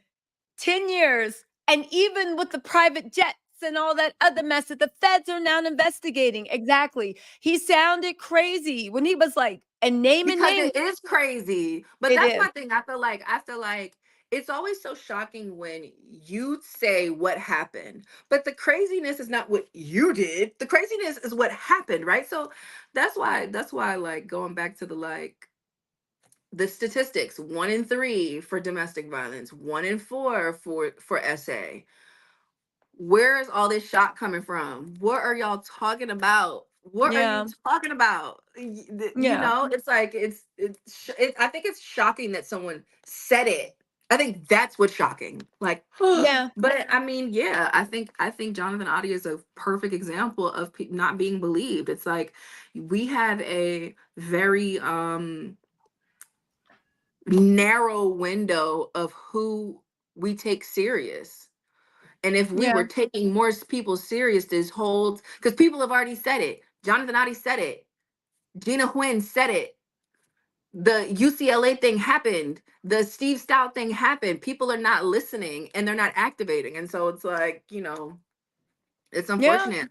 10 years, and even with the private jets and all that other mess that the feds are now investigating. Exactly. He sounded crazy when he was like, and naming Because names. it is crazy. But It that's is. my thing. I feel like it's always so shocking when you say what happened. But the craziness is not what you did. The craziness is what happened, right? So that's why like going back to the statistics, 1 in 3 for domestic violence, 1 in 4 for SA. Where is all this shock coming from? What are y'all talking about? What are you Yeah. talking about? Yeah. It's like I think it's shocking that someone said it. I think that's what's shocking. Like, Yeah. but I mean, yeah, I think Jonathan Adi is a perfect example of not being believed. It's like we have a very narrow window of who we take serious. And if we Yeah. were taking more people serious, this whole, because people have already said it. Jonathan Adi said it. Gina Huynh said it. The UCLA thing happened. The Steve Stout thing happened. People are not listening and they're not activating. And so it's like, it's Yeah. unfortunate.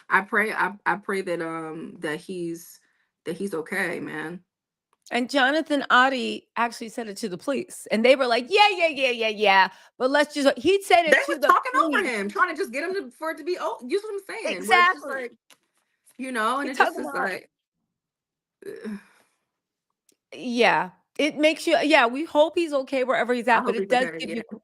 I pray that he's okay, man. And Jonathan Adi actually said it to the police. And they were like, yeah, yeah, yeah, yeah, yeah. But let's just, he said They it to were the talking over police. him, trying to just get him for it to be, oh, you know what I'm saying? Where it's just Exactly. like, and He it talked just is about, like, ugh, yeah. It makes you, yeah, we hope he's okay wherever he's I at, but hope it he's does okay. give Yeah. you,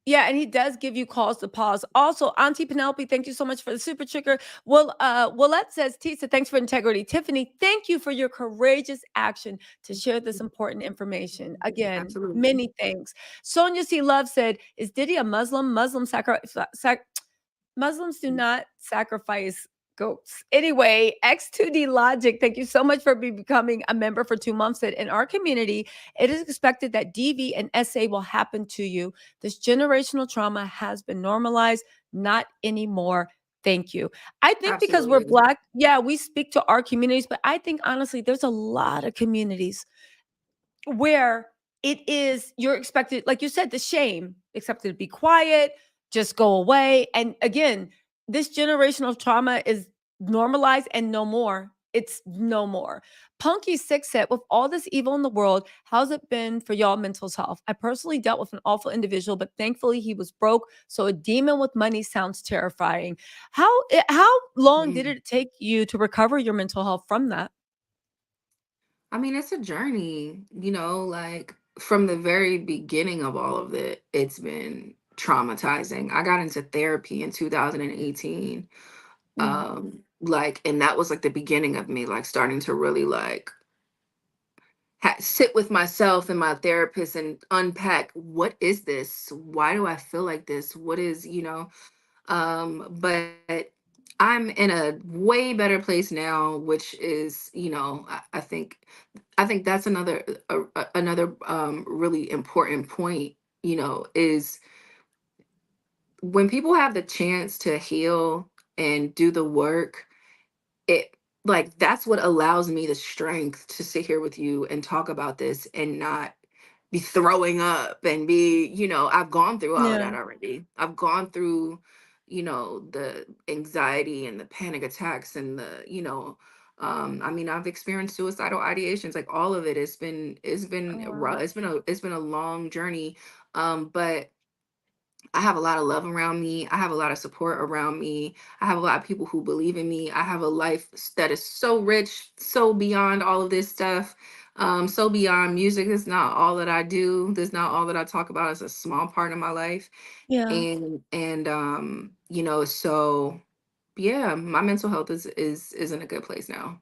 yeah, and he does give you cause to pause. Also, Auntie Penelope, thank you so much for the super trigger. Well, Willette says, Tisa, thanks for integrity. Tiffany, thank you for your courageous action to share this important information. Again, Absolutely. many thanks. Sonia C. Love said, is Diddy a Muslim? Muslims do not sacrifice goats. Anyway, X2D Logic, thank you so much for becoming a member for 2 months. That in our community, it is expected that DV and SA will happen to you. This generational trauma has been normalized, not anymore. Thank you. I think because we're Absolutely. Black, yeah, we speak to our communities, but I think honestly, there's a lot of communities where it is you're expected, like you said, the shame, expected to be quiet, just go away. And again, this generational trauma is normalized and no more. It's no more. Punky Six said, with all this evil in the world, how's it been for y'all mental health? I personally dealt with an awful individual, but thankfully he was broke. So a demon with money sounds terrifying. How long did Mm. it take you to recover your mental health from that? I mean, it's a journey, like from the very beginning of all of it, it's been traumatizing. I got into therapy in 2018. Mm, And that was like the beginning of me like starting to really like sit with myself and my therapist and unpack, what is this? Why do I feel like this? What is, but I'm in a way better place now, which is, I think that's another really important point, is when people have the chance to heal and do the work, it like that's what allows me the strength to sit here with you and talk about this and not be throwing up and be, I've gone through all of Yeah. that already. I've gone through, the anxiety and the panic attacks and I mean, I've experienced suicidal ideations, like all of it. It's been Oh, wow. rough. It's been a long journey. But I have a lot of love around me. I have a lot of support around me. I have a lot of people who believe in me. I have a life that is so rich, so beyond all of this stuff. So beyond music. It's not all that I do. That's not all that I talk about. It's a small part of my life. Yeah. So yeah, my mental health is in a good place now.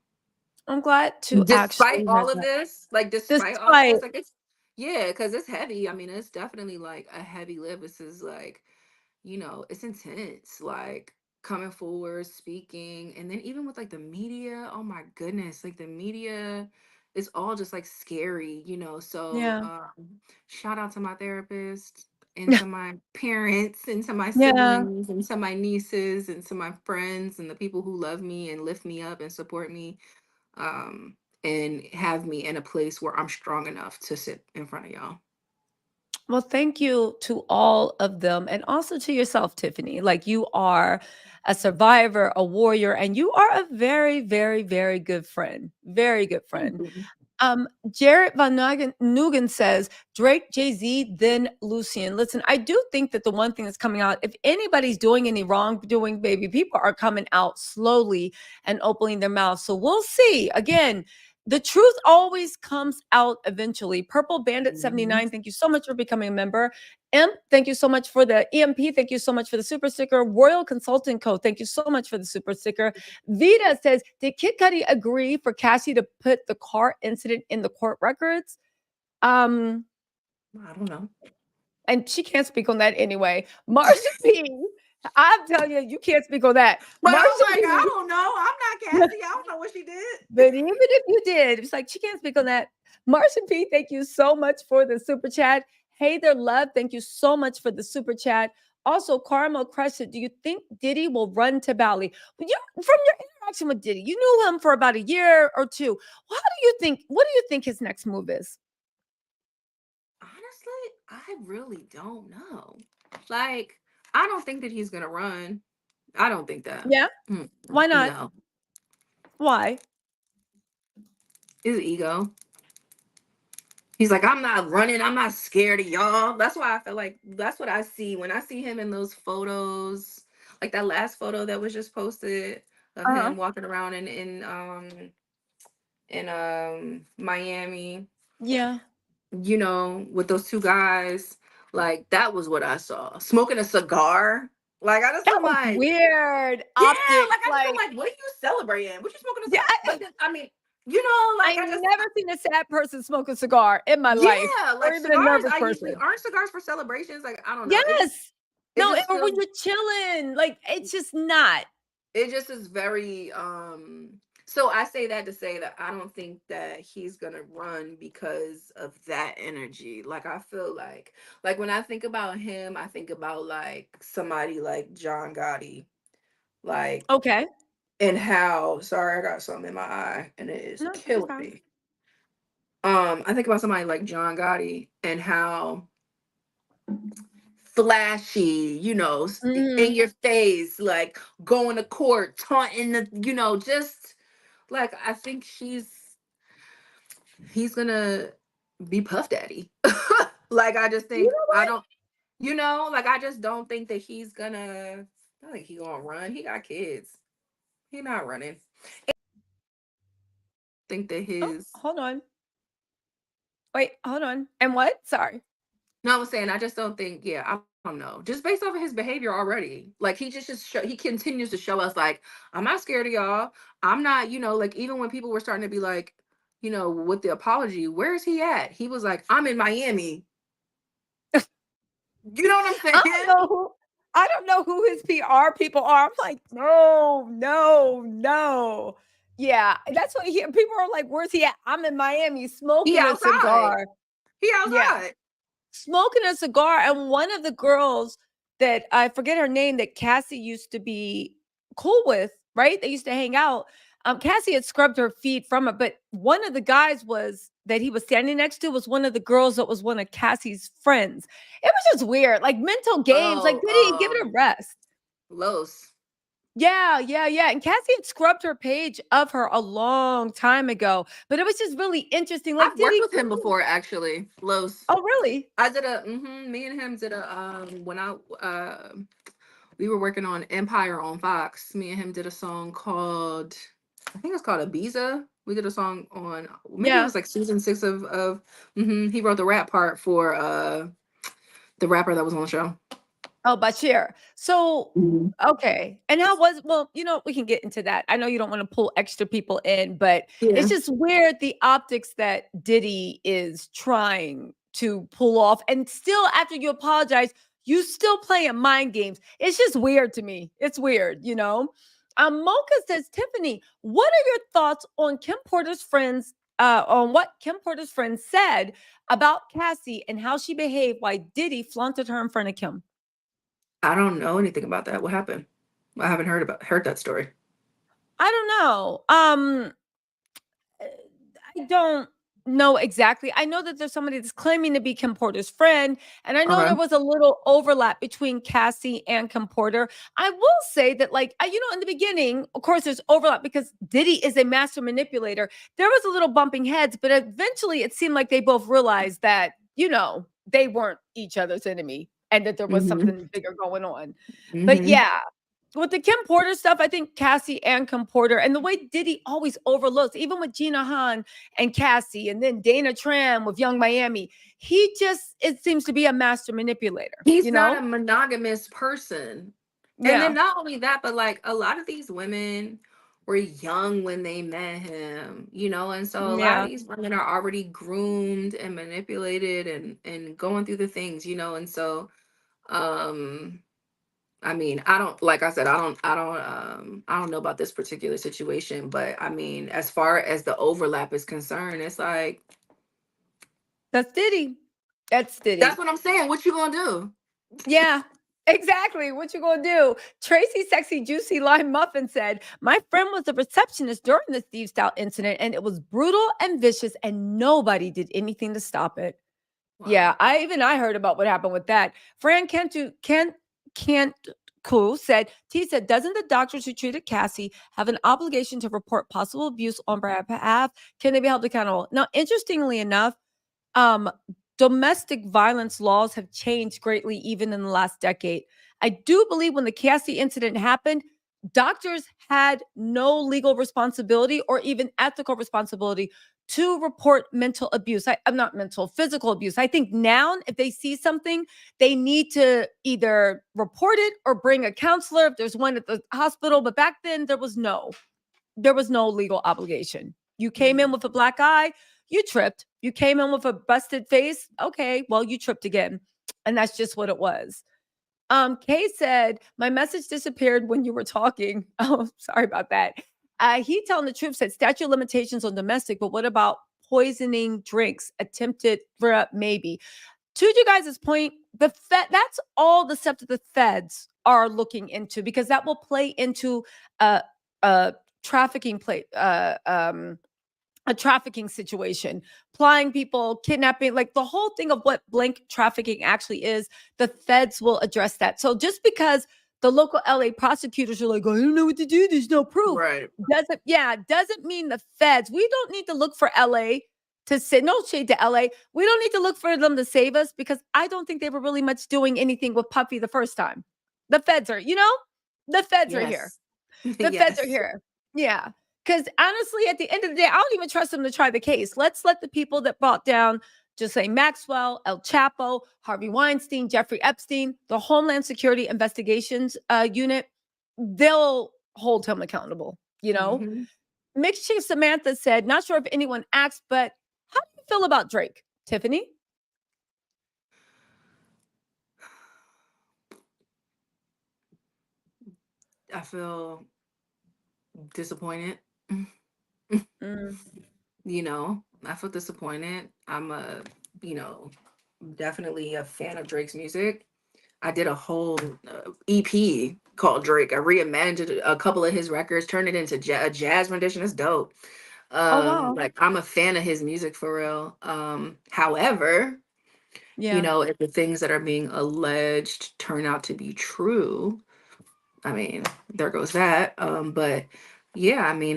I'm glad to Despite actually hear all of that. this, like despite all of Despite, this, like it's yeah, because it's heavy. I mean, it's definitely like a heavy lift. This is like, it's intense, like coming forward, speaking, and then even with like the media, oh my goodness, like the media is all just like scary, So yeah. shout out to my therapist and to my parents and to my Yeah. siblings and to my nieces and to my friends and the people who love me and lift me up and support me, um, and have me in a place where I'm strong enough to sit in front of y'all. Well, thank you to all of them and also to yourself, Tiffany. Like you are a survivor, a warrior, and you are a very, very, very good friend. Very good friend. Jared Van Nugen says Drake, Jay Z, then Lucian. Listen, I do think that the one thing that's coming out, if anybody's doing any wrongdoing, baby, people are coming out slowly and opening their mouths. So we'll see. Again, the truth always comes out eventually. Purple Bandit Mhm. 79, thank you so much for becoming a member. Imp, thank you so much for the EMP. Thank you so much for the super sticker. Royal Consulting Co. Thank you so much for the super sticker. Vita says, did Kid Cudi agree for Cassie to put the car incident in the court records? Um, I don't know. and she can't speak on that anyway. Marsha P, I'm telling you, you can't speak on that. But Marsha I'm like, I P, don't know. I'm not Cassie. I don't know what she did. but even if you did, it's like she can't speak on that. Marsha P, thank you so much for the super chat. Hey there, love. Thank you so much for the super chat. Also, Caramel Crescent, do you think Diddy will run to Bali? Well, from your interaction with Diddy, you knew him for about a year or two. What do you think his next move is? Honestly, I really don't know. Like, I don't think that he's gonna run. I don't think that. Yeah? Why not? No, Why? his ego. He's like, I'm not running. I'm not scared of y'all. That's why I feel like that's what I see when I see him in those photos. Like that last photo that was just posted of Uh-huh. him walking around in Miami, Yeah. with those two guys. Like that was what I saw. Smoking a cigar. Like I just That been was like, weird yeah, optics. like I just been Like, like, what are you celebrating? What you smoking a yeah, cigar? Like I mean, like I I just never seen a sad person smoke a cigar in my life, yeah, or like even a cigars. nervous I usually person. aren't cigars for celebrations. Like I don't know. Yes. It No, just or when feels you're chilling, like it's just not. it just is very so I say that to say that I don't think that he's gonna run because of that energy. Like I feel like when I think about him, I think about like somebody like John Gotti, like, Okay. and how sorry, I got something in my eye and it is No, take your killing time. me. I think about somebody like John Gotti and how flashy, in Mhm. your face, like going to court, taunting just like I think he's gonna be Puff Daddy. Like I just You think know I what? don't, like I just don't think that he's gonna. I think he gonna run. He got kids. He not running. Think that Oh, his hold on. Wait, hold on. And what? Sorry. No, I was saying I just don't think. Yeah, I don't know. Just based off of his behavior already, like he continues to show us like I'm not scared of y'all. I'm not, like even when people were starting to be like, with the apology, where's he at? He was like, I'm in Miami. You know what I'm I saying? don't know who. I don't know who his PR people are. I'm like, no, no, no. Yeah, that's what people are like, where's he at? I'm in Miami He smoking a outside. cigar. He Yeah, outside. smoking a cigar. And one of the girls that I forget her name that Cassie used to be cool with, right? They used to hang out. Cassie had scrubbed her feet from it, but one of the guys was that he was standing next to was one of the girls that was one of Cassie's friends. It was just weird, like mental games. Like, Oh, did he give it a rest? Los. Yeah, yeah, yeah. And Cassie had scrubbed her page of her a long time ago, but it was just really interesting. Like, I've did worked he? with him before, actually. Los. Oh, really? I did a me and him did a when I we were working on Empire on Fox. Me and him did a song called, I think it's called Ibiza. We did a song on, maybe it Yeah. was like season 6 of he wrote the rap part for the rapper that was on the show. Oh, Bashir. So, Mhm. okay. And how was, well, we can get into that. I know you don't want to pull extra people in, but Yeah. it's just weird the optics that Diddy is trying to pull off. And still, after you apologize, you still playing mind games. It's just weird to me. It's weird. Mocha says, Tiffany, what are your thoughts on Kim Porter's friends, on what Kim Porter's friends said about Cassie and how she behaved while Diddy flaunted her in front of Kim? I don't know anything about that. What happened? I haven't heard that story. I don't know. I don't know exactly. I know that there's somebody that's claiming to be Kim Porter's friend, and I know there Okay. was a little overlap between Cassie and Kim Porter. I will say that, like, in the beginning, of course, there's overlap because Diddy is a master manipulator. There was a little bumping heads, but eventually it seemed like they both realized that, they weren't each other's enemy and that there was hmm something bigger going on. But hmm yeah, with the Kim Porter stuff, I think Cassie and Kim Porter, and the way Diddy always overlooks, even with Gina Han and Cassie, and then Dana Tran with Young Miami, it seems to be a master manipulator, He's you not know? a monogamous person. And then Yeah. not only that, but like a lot of these women were young when they met him, and so a lot of Yeah. these women are already groomed and manipulated and going through the things, and so um I mean, I don't, like I said, I don't know about this particular situation, but I mean, as far as the overlap is concerned, it's like, That's Diddy. That's that's Diddy. what I'm saying. What you gonna do? Yeah. Exactly. What you gonna do? Tracy Sexy Juicy Lime Muffin said, my friend was a receptionist during the Steve Stout incident, and it was brutal and vicious, and nobody did anything to stop it. Yeah, Wow. I heard about what happened with that. Fran Can't Cool said, T said, doesn't the doctors who treated Cassie have an obligation to report possible abuse on her behalf? Can they be held accountable? Now, interestingly enough, um, domestic violence laws have changed greatly even in the last decade. I do believe when the Cassie incident happened, doctors had no legal responsibility or even ethical responsibility to report mental abuse. I'm not mental, physical abuse. I think now, if they see something, they need to either report it or bring a counselor if there's one at the hospital. But back then, there was no legal obligation. You came in Mhm. with a black eye, you tripped. You came in with a busted face. Okay, well, you tripped again. And that's just what it was. Kay said, my message disappeared when you were talking. Oh, sorry about that. He telling the troops that statute of limitations on domestic, but what about poisoning drinks? Attempted maybe. To you guys' point, that's all the stuff that the feds are looking into because that will play into a, a trafficking a trafficking situation, plying people, kidnapping, like the whole thing of what blank trafficking actually is, the feds will address that. So just because the local LA prosecutors are like, I don't know what to do, there's no proof, Right. doesn't mean the feds. We don't need to look for LA to say no shade to LA. We don't need to look for them to save us because I don't think they were really much doing anything with Puffy the first time. The feds are, the feds are here. Yes. The feds are Yes. here. Yeah. Because honestly, at the end of the day, I don't even trust them to try the case. Let's let the people that brought down just say Maxwell, El Chapo, Harvey Weinstein, Jeffrey Epstein, the Homeland Security Investigations Unit, they'll hold him accountable. hmm Mixed Chief Samantha said, not sure if anyone asked, but how do you feel about Drake, Tiffany? I feel disappointed. Mm. You know, I feel disappointed. I'm you know, definitely a fan of Drake's music. I did a whole EP called Drake. I reimagined a couple of his records, turned it into a jazz rendition. It's dope. Oh, wow. Like I'm a fan of his music for real. However, you Yeah. know, if the things that are being alleged turn out to be true, I mean, there goes that. But yeah, I mean,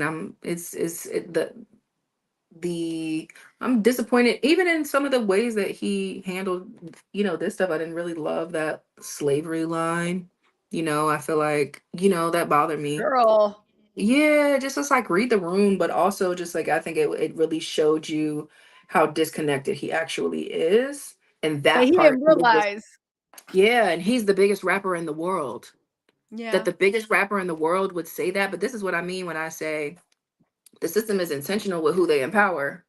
the I'm disappointed even in some of the ways that he handled, you know, this stuff. I didn't really love that slavery line. You know, I feel like, you know, that bothered me. Girl. Yeah, just like read the room, but also just like I think it really showed you how disconnected he actually is. And That that he part didn't he was just realize. yeah, and he's the biggest rapper in the world. That Yeah. the biggest rapper in the world would say that, but this is what I mean when I say the system is intentional with who they empower.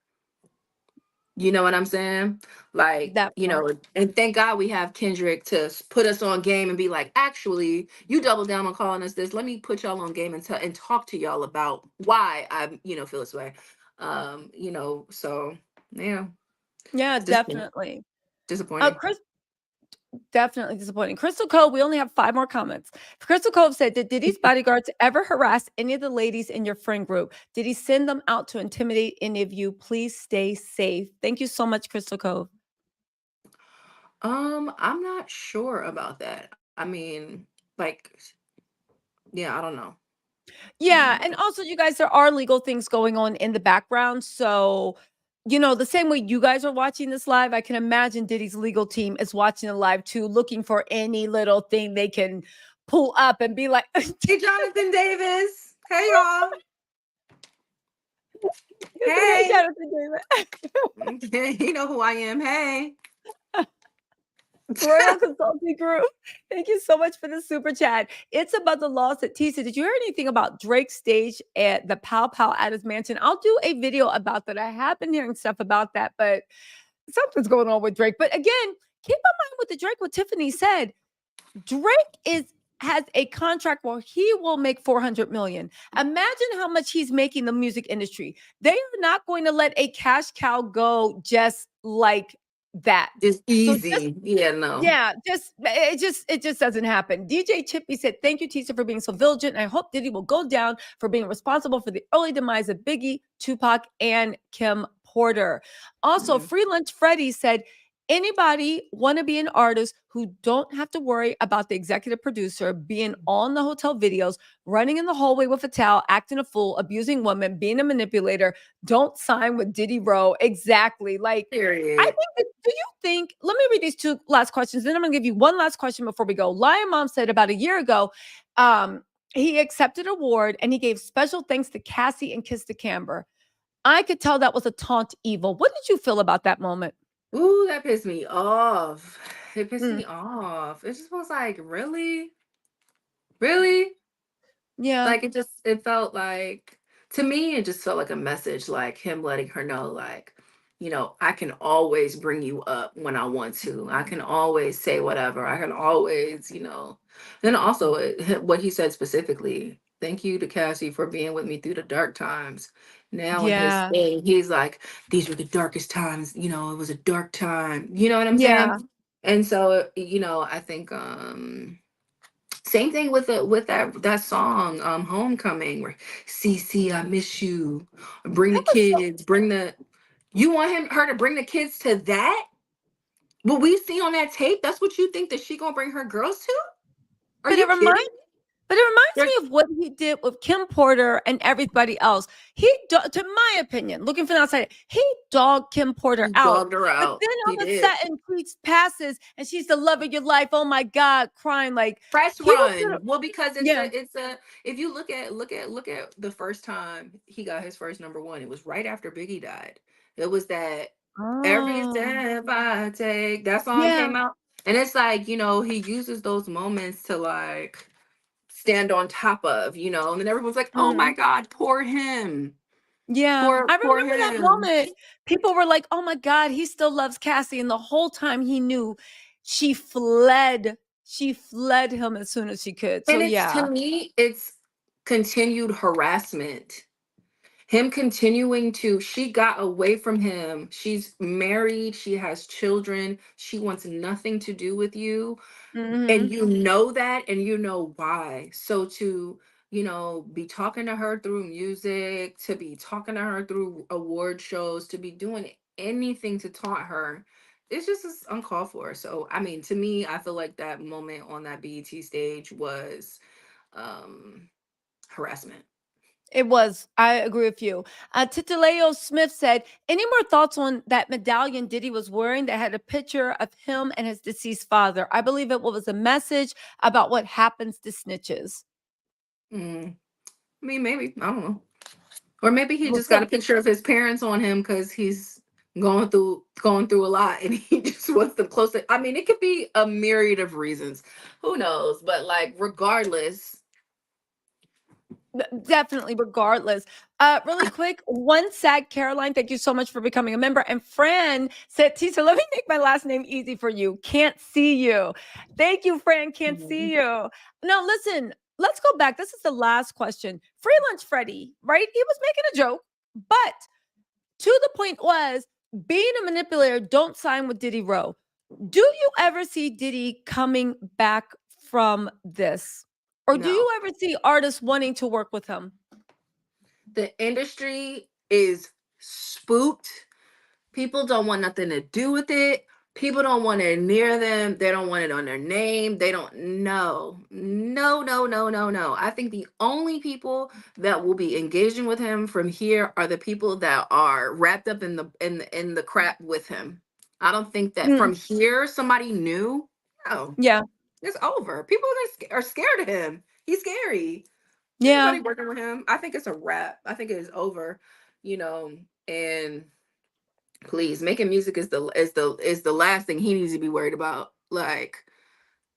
You know what I'm saying? Like, That you part. know, and thank God we have Kendrick to put us on game and be like, actually, you double down on calling us this. Let me put y'all on game and and talk to y'all about why I, you know, feel this way. You know, so yeah, Yeah, disappointing. definitely. Disappointing. Chris, definitely disappointing. Crystal Cove, we only have 5 more comments. Crystal Cove said, "Did Diddy's bodyguards ever harass any of the ladies in your friend group? Did he send them out to intimidate any of you? Please stay safe." Thank you so much, Crystal Cove. I'm not sure about that. I mean, like, yeah, I don't know. I don't know Yeah, about and that. also, you guys, there are legal things going on in the background, so, the same way you guys are watching this live, I can imagine Diddy's legal team is watching the live too, looking for any little thing they can pull up and be like, Hey, Jonathan Davis. Hey, y'all. you say, "Hey, Hey. Jonathan David." You know who I am. Hey. Royal Consulting Group. Thank you so much for the super chat. It's about the loss at Tisa. Did you hear anything about Drake's stage at the Pow Pow at his mansion? I'll do a video about that. I have been hearing stuff about that, but something's going on with Drake. But again, keep in mind with the Drake, what Tiffany said. Drake has a contract where he will make 400 million. Imagine how much he's making the music industry. They are not going to let a cash cow go just like that. Just So just easy. Yeah, no. yeah, it just doesn't happen. DJ Chippy said, "Thank you, Tisa, for being so vigilant. I hope Diddy will go down for being responsible for the early demise of Biggie, Tupac, and Kim Porter." Also, Mhm. Free Lunch Freddy said, "Anybody want to be an artist who don't have to worry about the executive producer being on the hotel videos, running in the hallway with a towel, acting a fool, abusing women, being a manipulator, don't sign with Diddy Rowe." Exactly. Like, I Period. think do you think, let me read these 2 last questions, then I'm gonna give you one last question before we go. Lion Mom said about a year ago, um, he accepted an award and he gave special thanks to Cassie and Kiss the Camber. I could tell that was a taunt evil. What did you feel about that moment? Ooh, that pissed me off. It pissed Mm, me off. It just was like, really? Really? yeah, Like it felt like to me it just felt like a message like him letting her know like, you know, I can always bring you up when I want to. I can always say whatever. I can always, you know. Then also what he said specifically, thank you to Cassie for being with me through the dark times. Now in his yeah, thing, he's like, these were the darkest times, you know, it was a dark time. You know what I'm saying? yeah. And so, you know, I think same thing with that song, Homecoming, where CC, I miss you. Bring the That was so, kids, bring the you want her to bring the kids to that? What we see on that tape, that's what you think that she gonna bring her girls to? Are but it you kidding? reminds But it reminds There's me of what he did with Kim Porter and everybody else. To my opinion, looking from the outside, he dogged Kim Porter he out. dogged her But out. then He all of a did. sudden, tweets passes, and she's the love of your life. Oh my God, crying like Press he was run. gonna. Well, because Yeah. it's a if you look at the first time he got his first number one, it was right after Biggie died. It was that every Oh, step I take, that song yeah. came out. And it's like, you know, he uses those moments to like stand on top of, you know, and then everyone's like, oh my Mhm. God, poor him. Yeah, Poor, I poor remember that him. moment. People were like, "Oh my God, he still loves Cassie," and the whole time he knew she fled. she fled him as soon as she could. So And it's, to yeah. me, it's continued harassment. Him continuing to, she got away from him. She's married, she has children, she wants nothing to do with you. And Mhm. you know that, and you know why. So to, be talking to her through music, to be talking to her through award shows, to be doing anything to taunt her, it's just is uncalled for. So I mean, to me, I feel like that moment on that BET stage was um harassment. It was. I agree with you. Titileo Smith said, any more thoughts on that medallion Diddy was wearing that had a picture of him and his deceased father? I believe it was a message about what happens to snitches. Mm. I mean, maybe, I don't know. Or maybe he Well, just got a picture of his parents on him because he's going through a lot, and he just wants them close to. I mean, it could be a myriad of reasons. Who knows? But like, regardless. Definitely, regardless. Really quick, one sad Caroline, thank you so much for becoming a member. And Fran said, Tisa, let me make my last name easy for you. Can't see you. Thank you, Fran. Can't see Mhm. you. Now, listen, let's go back. This is the last question. Free Lunch Freddie, right? He was making a joke, but to the point was being a manipulator, don't sign with Diddy Row. Do you ever see Diddy coming back from this? Or do No, you ever see artists wanting to work with him? the industry is spooked. People don't want nothing to do with it. People don't want it near them. They don't want it on their name. They don't know. No, no, no, no, no. I think the only people that will be engaging with him from here are the people that are wrapped up in the crap with him. I don't think that Mm, from here somebody new. No, yeah, it's over. People are scared of him. He's scary. yeah, Anybody working with him, I think it's a wrap. I think it is over. You know, and please, making music is the last thing he needs to be worried about. Like,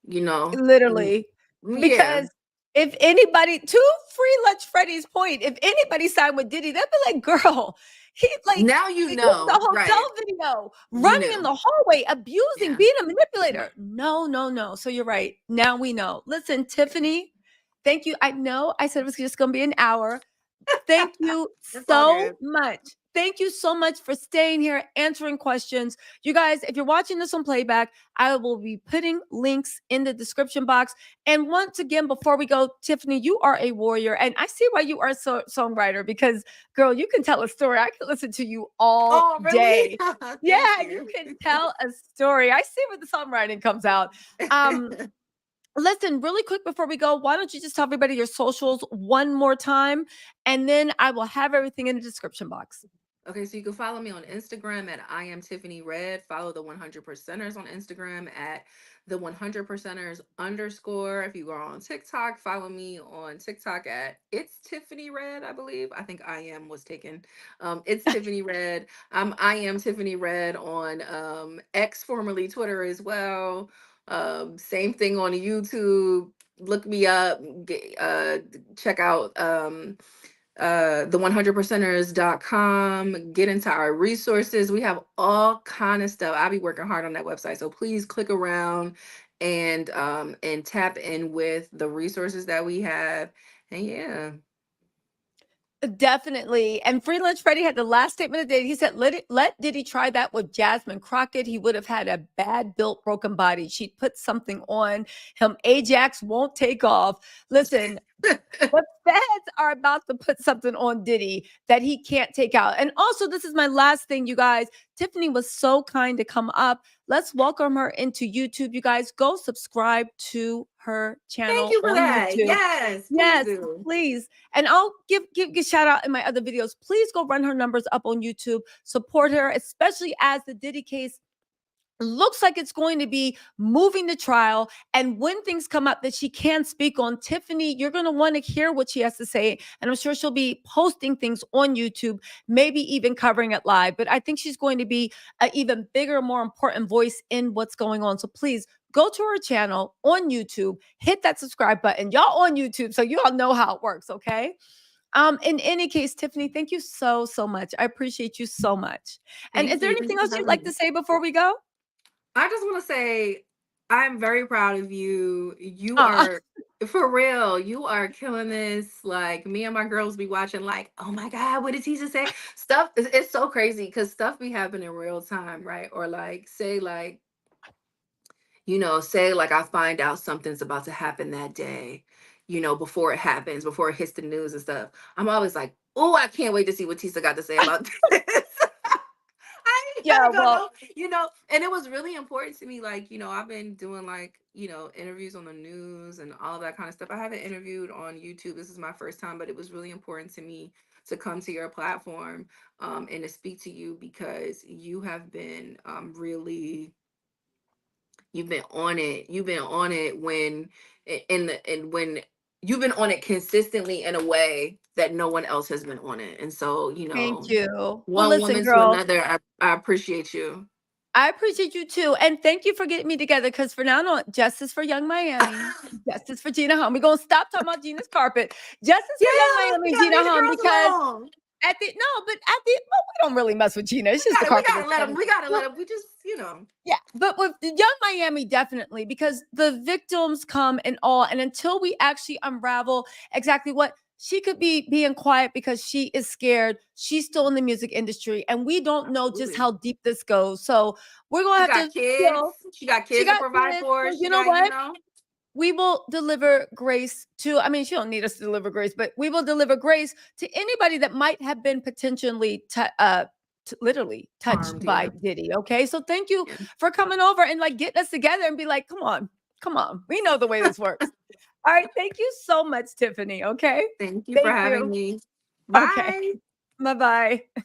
you know, mm, literally. yeah. Because if anybody, to Free Lunch Freddy's point, if anybody signed with Diddy, they'd be like, girl, he Now you this is a know, right? hotel video, You running in knew, the hallway, abusing, yeah. being a manipulator. No, no, no. So you're right. Now we know. Listen, Tiffany, thank you. I know I said it was just going to be an hour. Thank you It's all so good. much. Thank you so much for staying here, answering questions. You guys, if you're watching this on playback, I will be putting links in the description box. And once again, before we go, Tiffany, you are a warrior. And I see why you are a songwriter because, girl, you can tell a story. I can listen to you all Oh, really? day. Thank Yeah, you you. can tell a story. I see where the songwriting comes out. Um, Listen, really quick before we go, why don't you just tell everybody your socials one more time? And then I will have everything in the description box. Okay, so you can follow me on Instagram at I am Tiffany Red. Follow the 100 percenters on Instagram at the 100 percenters underscore. If you go on TikTok, follow me on TikTok at it's Tiffany Red, I believe. I think I am was taken. It's Tiffany Red. I am Tiffany Red on X, formerly Twitter as well. Same thing on YouTube. Look me up. Check out the 100percenters.com. Get into our resources. We have all kind of stuff. I'll be working hard on that website, so please click around and tap in with the resources that we have. And yeah. Definitely. And Free Lunch Freddie had the last statement of the day. He said, let Diddy try that with Jasmine Crockett. He would have had a bad built, broken body. She'd put something on him. Ajax won't take off. Listen, the feds are about to put something on Diddy that he can't take out. And also, this is my last thing, you guys. Tiffany was so kind to come up. Let's welcome her into YouTube. You guys go subscribe to her Thank channel you for on that. YouTube. Yes, please Yes, do. please. And I'll give a shout out in my other videos. Please go run her numbers up on YouTube. Support her, especially as the Diddy case looks like it's going to be moving to trial. And when things come up that she can speak on, Tiffany, you're going to want to hear what she has to say. And I'm sure she'll be posting things on YouTube, maybe even covering it live. But I think she's going to be an even bigger, more important voice in what's going on. So please go to her channel on YouTube, hit that subscribe button. Y'all on YouTube, so you all know how it works, okay? In any case, Tiffany, thank you so, so much. I appreciate you so much. And is Thank there you. Thank anything you for else you'd having like to me. say before we go? I just want to say I'm very proud of you. You Aw. are for real. You are killing this. Like me and my girls be watching. Like, oh my god, what did Jesus say? Stuff. It's so crazy because stuff be happening in real time, right? Or like, say like, say like I find out something's about to happen that day. Before it happens, before it hits the news and stuff. I'm always like, oh, I can't wait to see what Tisa got to say about this. I ain't Yeah, gotta go well, no, and it was really important to me. Like, I've been doing like, interviews on the news and all that kind of stuff. I haven't interviewed on YouTube. This is my first time, but it was really important to me to come to your platform and to speak to you because you have been really, you've been on it. You've been on it when when you've been on it consistently in a way that no one else has been on it. And so, thank you. Well, one listen, woman to girl, another. I appreciate you. I appreciate you too, and thank you for getting me together. Because for now on, justice for Young Miami, justice for Gina Home. We're gonna stop talking about Gina's carpet. Justice Yeah, for Young we Miami and gotta Gina leave the Home girls because alone. we don't really mess with Gina. It's just the We carpet gotta that's let them. changed. We gotta let Well, them. We just, yeah, but with the Young Miami, definitely, because the victims come in all, and until we actually unravel exactly what she could be being quiet because she is scared, she's still in the music industry, and we don't know just absolutely. how deep this goes. So we're gonna She have got to kids. chill. She got She kids to got provide kids, for. so She you know got, what? We will deliver grace to, I mean, she don't need us to deliver grace, but we will deliver grace to anybody that might have been potentially literally touched harmed. by Yeah. Diddy. Okay. So thank you Yeah. for coming over and like getting us together and be like, come on, come on. We know the way this works. All right. Thank you so much, Tiffany. Okay. Thank you for Thank having you. me. Okay. Bye. Bye bye.